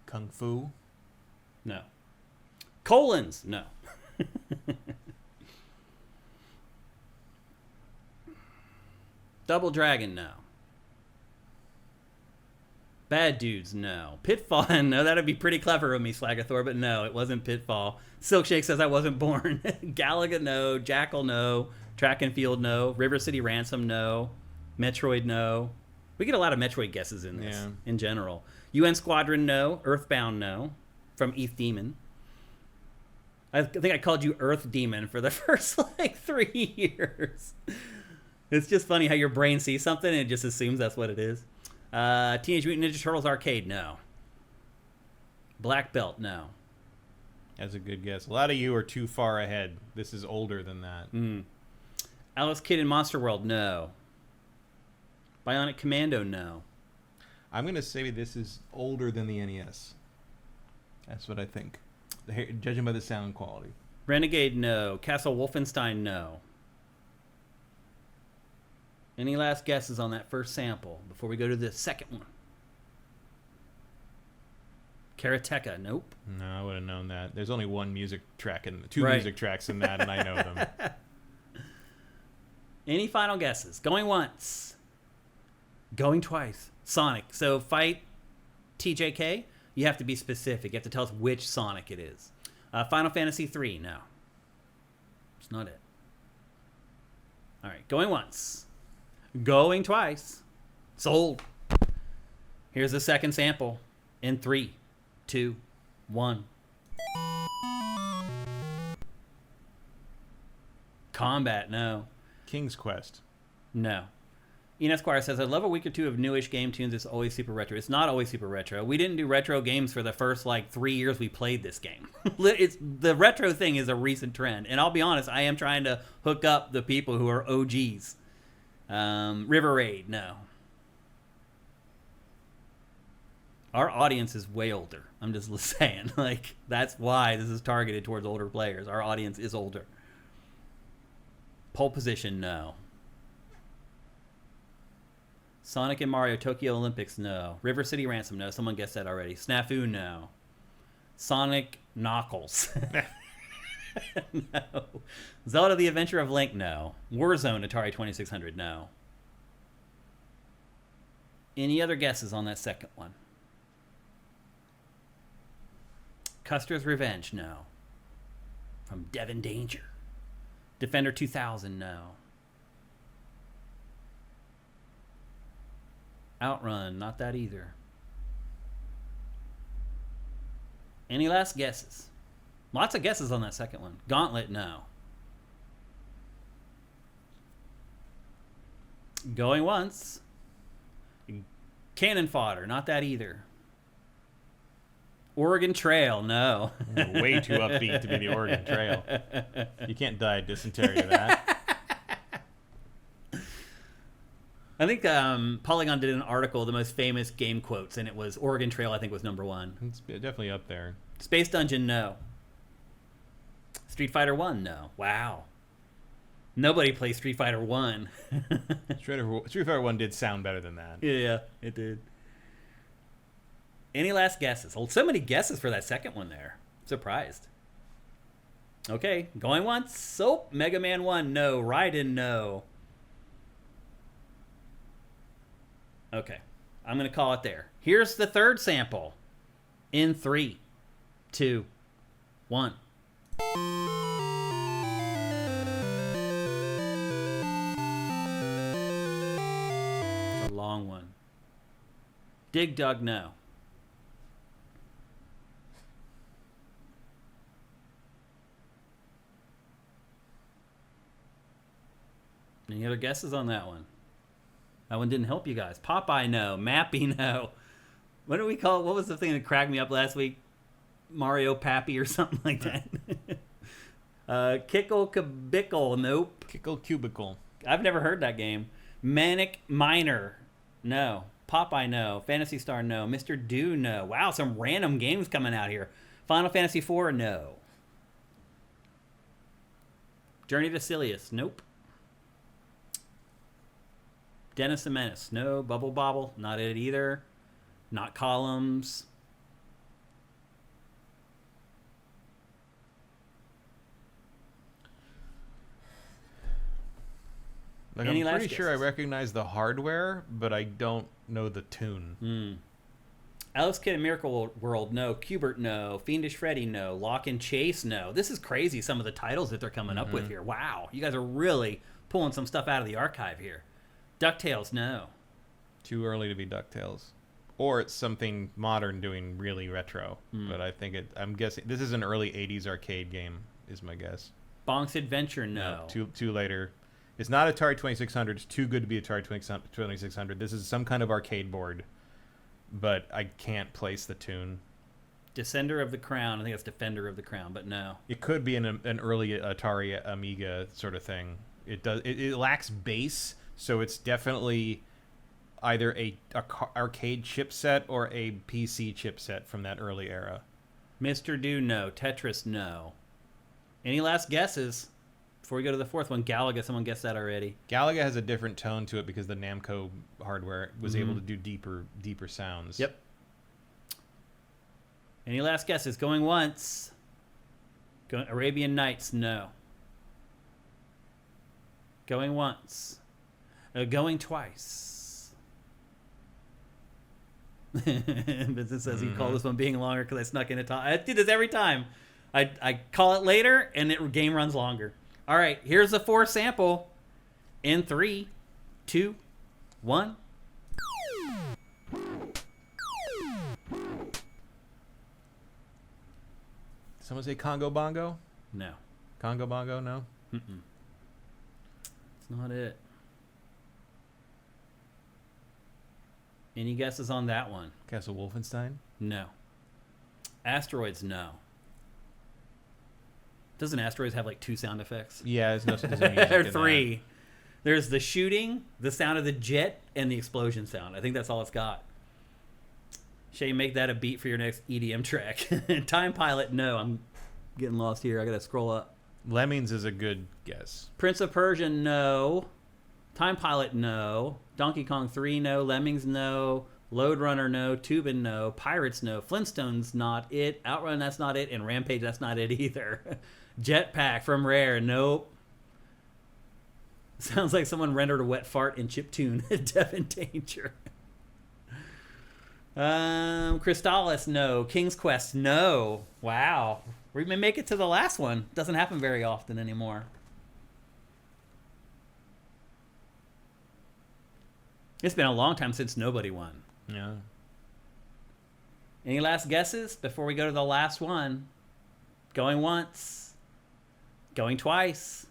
Speaker 2: Kung Fu?
Speaker 1: No. Colons? No. Double Dragon? No. Bad Dudes? No. Pitfall? No, that'd be pretty clever of me, Slagathor, but no, it wasn't Pitfall. Silkshake says I wasn't born. Galaga? No. Jackal? No. Track and Field? No. River City Ransom? No. Metroid? No. We get a lot of Metroid guesses in this, in general. UN Squadron? No. Earthbound? No. From ETH Demon. I think I called you Earth Demon for the first, 3 years. It's just funny how your brain sees something and it just assumes that's what it is. Teenage Mutant Ninja Turtles Arcade? No. Black Belt? No.
Speaker 2: That's a good guess. A lot of you are too far ahead. This is older than that.
Speaker 1: Alice Kid in Monster World? No. Bionic Commando, no.
Speaker 2: I'm going to say this is older than the NES. That's what I think, judging by the sound quality.
Speaker 1: Renegade, no. Castle Wolfenstein, no. Any last guesses on that first sample before we go to the second one? Karateka, nope.
Speaker 2: No, I would have known that. There's only one music track and two music tracks in that, and I know them.
Speaker 1: Any final guesses? Going once. Going twice. Sonic. So fight TJK, you have to be specific. You have to tell us which Sonic it is. Final Fantasy 3, no. It's not it. All right, going once. Going twice. Sold. Here's the second sample in 3, 2, 1. Combat, no.
Speaker 2: King's Quest.
Speaker 1: No. Ian Esquire says, I love a week or two of newish game tunes. It's always super retro. It's not always super retro. We didn't do retro games for the first, 3 years we played this game. The retro thing is a recent trend. And I'll be honest, I am trying to hook up the people who are OGs. River Raid, no. Our audience is way older. I'm just saying. That's why this is targeted towards older players. Our audience is older. Pole Position, no. Sonic and Mario Tokyo Olympics, no. River City Ransom, no. Someone guessed that already. Snafu, no. Sonic Knuckles. No. Zelda the Adventure of Link, no. Warzone Atari 2600, no. Any other guesses on that second one? Custer's Revenge, no. From Devin Danger. Defender 2000, no. Outrun, not that either. Any last guesses? Lots of guesses on that second one. Gauntlet, no. Going once. Cannon Fodder, not that either. Oregon Trail, no.
Speaker 2: Way too upbeat to be the Oregon Trail. You can't die of dysentery to that.
Speaker 1: I think Polygon did an article, the most famous game quotes, and it was Oregon Trail, I think, was number one.
Speaker 2: It's definitely up there.
Speaker 1: Space Dungeon, no. Street Fighter 1, no. Wow. Nobody plays Street Fighter 1.
Speaker 2: Street Fighter 1 did sound better than that.
Speaker 1: Yeah, it did. Any last guesses? Well, so many guesses for that second one there. Surprised. Okay, going once. So, Mega Man 1, no. Raiden, no. Okay, I'm going to call it there. Here's the third sample. In 3, 2, 1. It's a long one. Dig Dug, no. Any other guesses on that one? That one didn't help you guys. Popeye, no. Mappy, no. What do we call it? What was the thing that cracked me up last week? Mario Pappy or something like that. Kickle Cubicle, nope.
Speaker 2: Kickle Cubicle.
Speaker 1: I've never heard that game. Manic Miner, no. Popeye, no. Phantasy Star, no. Mr. Do, no. Wow, some random games coming out here. Final Fantasy IV, no. Journey to Silius, nope. Dennis the Menace, no. Bubble Bobble, not it either. Not Columns.
Speaker 2: I'm pretty sure I recognize the hardware, but I don't know the tune.
Speaker 1: Alice Kid in Miracle World, no. Qbert, no. Fiendish Freddy, no. Lock and Chase, no. This is crazy, some of the titles that they're coming up with here. Wow, you guys are really pulling some stuff out of the archive here. DuckTales, no.
Speaker 2: Too early to be DuckTales. Or it's something modern doing really retro. But I'm guessing this is an early 80s arcade game, is my guess.
Speaker 1: Bonk's Adventure, no.
Speaker 2: Too later. It's not Atari 2600. It's too good to be Atari 2600. This is some kind of arcade board. But I can't place the tune.
Speaker 1: Descender of the Crown. I think it's Defender of the Crown, but no.
Speaker 2: It could be an early Atari Amiga sort of thing. It lacks bass, so it's definitely either a arcade chipset or a PC chipset from that early era.
Speaker 1: Mr. Do, no. Tetris, no. Any last guesses before we go to the fourth one? Galaga, someone guessed that already.
Speaker 2: Galaga has a different tone to it because the Namco hardware was able to do deeper sounds.
Speaker 1: Yep. Any last guesses? Going once. Arabian Nights, no. Going once. Going twice. Vincent says he called this one being longer because I snuck in a time. I do this every time. I call it later and the game runs longer. All right, here's the fourth sample. In 3, 2, 1.
Speaker 2: Someone say Congo Bongo?
Speaker 1: No.
Speaker 2: Congo Bongo, no?
Speaker 1: Mm-mm. It's not it. Any guesses on that one?
Speaker 2: Castle Wolfenstein?
Speaker 1: No. Asteroids, no. Doesn't Asteroids have like 2 sound effects?
Speaker 2: Yeah, there's no music
Speaker 1: or
Speaker 2: in
Speaker 1: 3.
Speaker 2: That.
Speaker 1: There's the shooting, the sound of the jet, and the explosion sound. I think that's all it's got. Shay, make that a beat for your next EDM track. Time Pilot, no. I'm getting lost here. I gotta scroll up.
Speaker 2: Lemmings is a good guess.
Speaker 1: Prince of Persia, no. Time Pilot, no. Donkey Kong 3, no. Lemmings, no. Lode Runner, no. Tubin, no. Pirates, no. Flintstones, not it. Outrun, that's not it. And Rampage, that's not it either. Jetpack from Rare, nope. Sounds like someone rendered a wet fart in chiptune. Death and Danger. Crystallis, no. King's Quest, no. Wow. We may make it to the last one. Doesn't happen very often anymore. It's been a long time since nobody won.
Speaker 2: Yeah.
Speaker 1: Any last guesses before we go to the last one? Going once. Going twice.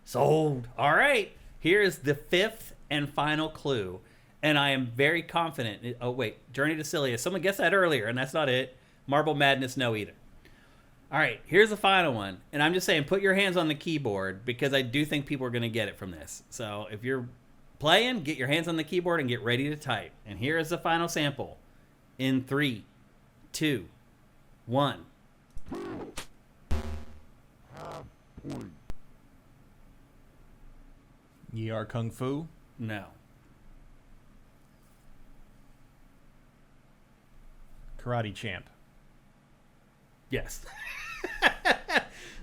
Speaker 1: Sold. All right. Here's the fifth and final clue. And I am very confident. Oh, wait. Journey to Silius. Someone guessed that earlier, and that's not it. Marble Madness, no either. All right. Here's the final one. And I'm just saying, put your hands on the keyboard because I do think people are going to get it from this. So if you're playing, get your hands on the keyboard and get ready to type. And here is the final sample. In 3, 2, 1.
Speaker 2: Ye Are Kung Fu?
Speaker 1: No.
Speaker 2: Karate Champ.
Speaker 1: Yes.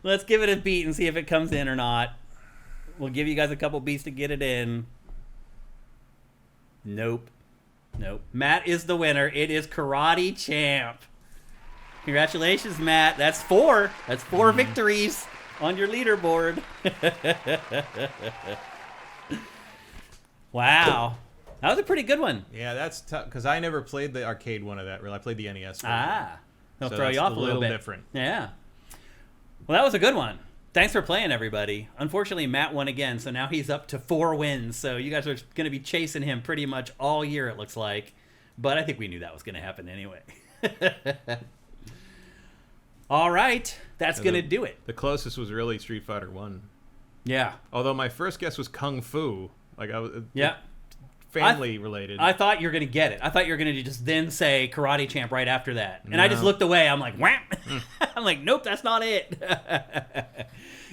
Speaker 1: Let's give it a beat and see if it comes in or not. We'll give you guys a couple beats to get it in. Nope. Matt is the winner. It is Karate Champ. Congratulations, Matt. That's 4. That's 4 victories on your leaderboard. Wow. That was a pretty good one.
Speaker 2: Yeah, that's tough because I never played the arcade one of that. Really, I played the NES one.
Speaker 1: They'll throw you off a little bit.
Speaker 2: Different.
Speaker 1: Yeah. Well, that was a good one. Thanks for playing, everybody. Unfortunately, Matt won again, so now he's up to 4 wins. So you guys are going to be chasing him pretty much all year, it looks like. But I think we knew that was going to happen anyway. All right. That's going to do it.
Speaker 2: The closest was really Street Fighter 1.
Speaker 1: Yeah.
Speaker 2: Although my first guess was Kung Fu. Like I was
Speaker 1: family
Speaker 2: related.
Speaker 1: I thought you were going to get it. I thought you were going to just then say Karate Champ right after that. And I just looked away. I'm like, wham! I'm like, nope, that's not it.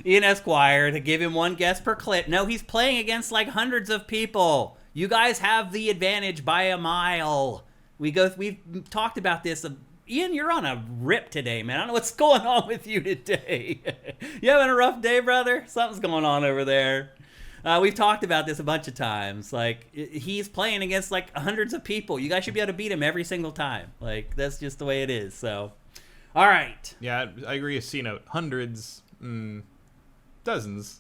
Speaker 1: Ian Esquire, to give him 1 guess per clip. No, he's playing against like hundreds of people. You guys have the advantage by a mile. We've talked about this. Ian, you're on a rip today, man. I don't know what's going on with you today. You having a rough day, brother? Something's going on over there. We've talked about this a bunch of times. Like, he's playing against like hundreds of people. You guys should be able to beat him every single time. Like, that's just the way it is. So, all right.
Speaker 2: Yeah, I agree with C-Note. Hundreds, dozens.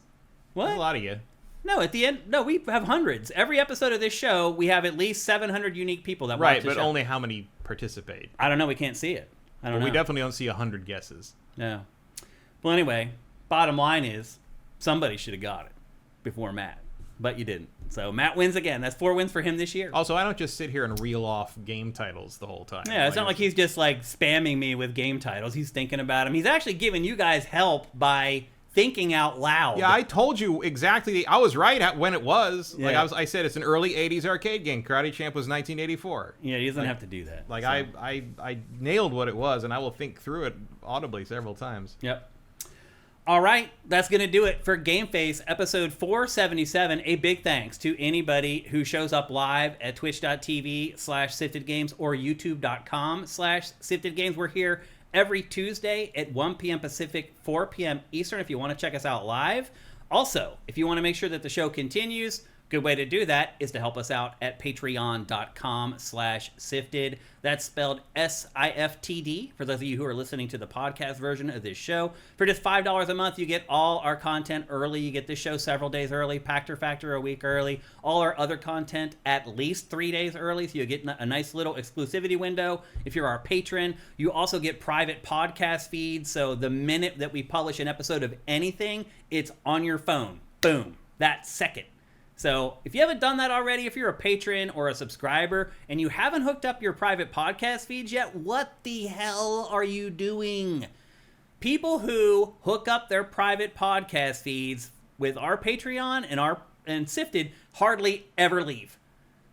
Speaker 1: What?
Speaker 2: There's a lot of you.
Speaker 1: No, at the end, no, we have hundreds. Every episode of this show, we have at least 700 unique people that watch the show.
Speaker 2: Right, but only how many participate?
Speaker 1: I don't know. We can't see it. I don't know.
Speaker 2: We definitely don't see 100 guesses.
Speaker 1: No. Well, anyway, bottom line is somebody should have got it before Matt, but you didn't. So Matt wins again. That's 4 wins for him this year.
Speaker 2: Also, I don't just sit here and reel off game titles the whole time.
Speaker 1: Yeah, it's not like he's just like spamming me with game titles. He's thinking about them. He's actually giving you guys help by thinking out loud.
Speaker 2: Yeah, I told you exactly. I was right when it was.
Speaker 1: Yeah.
Speaker 2: Like I said, it's an early '80s arcade game. Karate Champ was 1984.
Speaker 1: Yeah, he doesn't have to do that.
Speaker 2: Like so. I nailed what it was, and I will think through it audibly several times.
Speaker 1: Yep. All right, that's going to do it for GameFace episode 477. A big thanks to anybody who shows up live at twitch.tv/SiftedGames or youtube.com/SiftedGames. We're here every Tuesday at 1 p.m. Pacific, 4 p.m. Eastern if you want to check us out live. Also, if you want to make sure that the show continues, good way to do that is to help us out at patreon.com/sifted. That's spelled SIFTD for those of you who are listening to the podcast version of this show. For just $5 a month, you get all our content early. You get this show several days early, Pactor Factor a week early, all our other content at least 3 days early, so you get a nice little exclusivity window. If you're our patron, you also get private podcast feeds, so the minute that we publish an episode of anything, it's on your phone. Boom. That second. So if you haven't done that already, if you're a patron or a subscriber and you haven't hooked up your private podcast feeds yet, what the hell are you doing? People who hook up their private podcast feeds with our Patreon and Sifted hardly ever leave,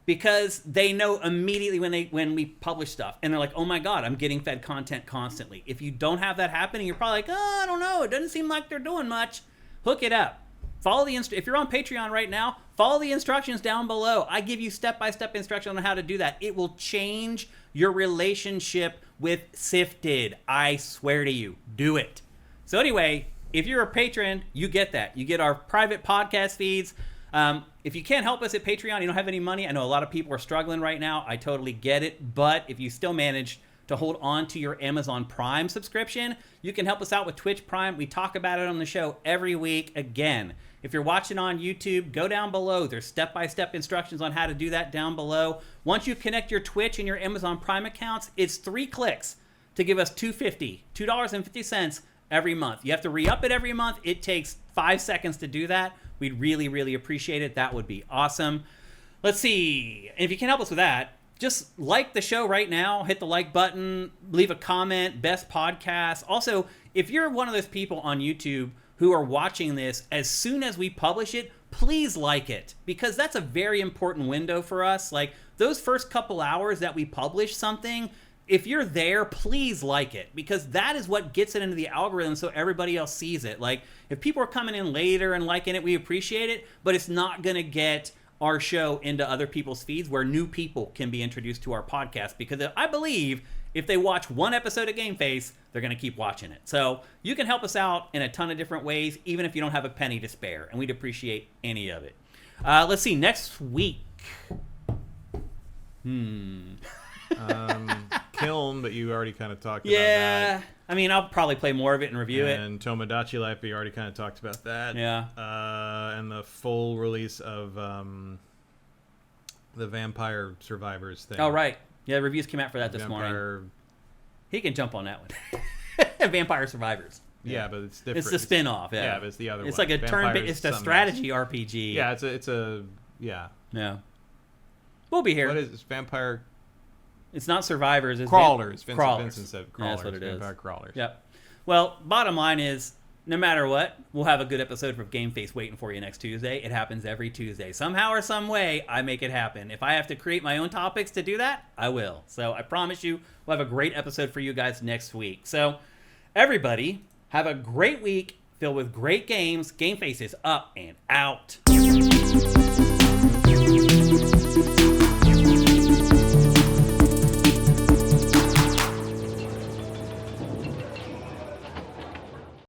Speaker 1: because they know immediately when we publish stuff and they're like, oh my God, I'm getting fed content constantly. If you don't have that happening, you're probably like, oh, I don't know, it doesn't seem like they're doing much. Hook it up. Follow the if you're on Patreon right now, follow the instructions down below. I give you step-by-step instructions on how to do that. It will change your relationship with Sifted. I swear to you, do it. So anyway, if you're a patron, you get that. You get our private podcast feeds. If you can't help us at Patreon, you don't have any money. I know a lot of people are struggling right now. I totally get it. But if you still manage to hold on to your Amazon Prime subscription, you can help us out with Twitch Prime. We talk about it on the show every week. Again, if you're watching on YouTube, go down below. There's step-by-step instructions on how to do that down below. Once you connect your Twitch and your Amazon Prime accounts, it's 3 clicks to give us $2.50 every month. You have to re-up it every month. It takes 5 seconds to do that. We'd really, really appreciate it. That would be awesome. Let's see. If you can help us with that, just like the show right now, hit the like button, leave a comment, best podcast. Also, if you're one of those people on YouTube who are watching this, as soon as we publish it, please like it, because that's a very important window for us. Like those first couple hours that we publish something, if you're there, please like it, because that is what gets it into the algorithm so everybody else sees it. Like if people are coming in later and liking it, we appreciate it, but it's not going to get our show into other people's feeds where new people can be introduced to our podcast, because I believe if they watch one episode of GameFace, they're going to keep watching it. So you can help us out in a ton of different ways, even if you don't have a penny to spare, and we'd appreciate any of it. Let's see, next week.
Speaker 2: Kiln, but you already kind of talked about that.
Speaker 1: Yeah, I mean, I'll probably play more of it and review it.
Speaker 2: And Tomodachi Life, but you already kind of talked about that.
Speaker 1: Yeah.
Speaker 2: And the full release of the Vampire Survivors thing.
Speaker 1: Oh, right. Yeah, reviews came out for that this morning. He can jump on that one. Vampire Survivors.
Speaker 2: Yeah, but it's different.
Speaker 1: It's the spin-off. Yeah,
Speaker 2: but it's the other one.
Speaker 1: It's like a turn-based. It's a strategy RPG.
Speaker 2: Yeah, it's a
Speaker 1: Yeah. We'll be here.
Speaker 2: What is it? Vampire?
Speaker 1: It's not Survivors. It's
Speaker 2: Crawlers.
Speaker 1: Crawlers.
Speaker 2: Vincent said Crawlers.
Speaker 1: That's what it is.
Speaker 2: Vampire Crawlers.
Speaker 1: Yep. Well, bottom line is, no matter what, we'll have a good episode of GameFace waiting for you next Tuesday. It happens every Tuesday. Somehow or some way, I make it happen. If I have to create my own topics to do that, I will. So I promise you, we'll have a great episode for you guys next week. So everybody, have a great week filled with great games. GameFace is up and out.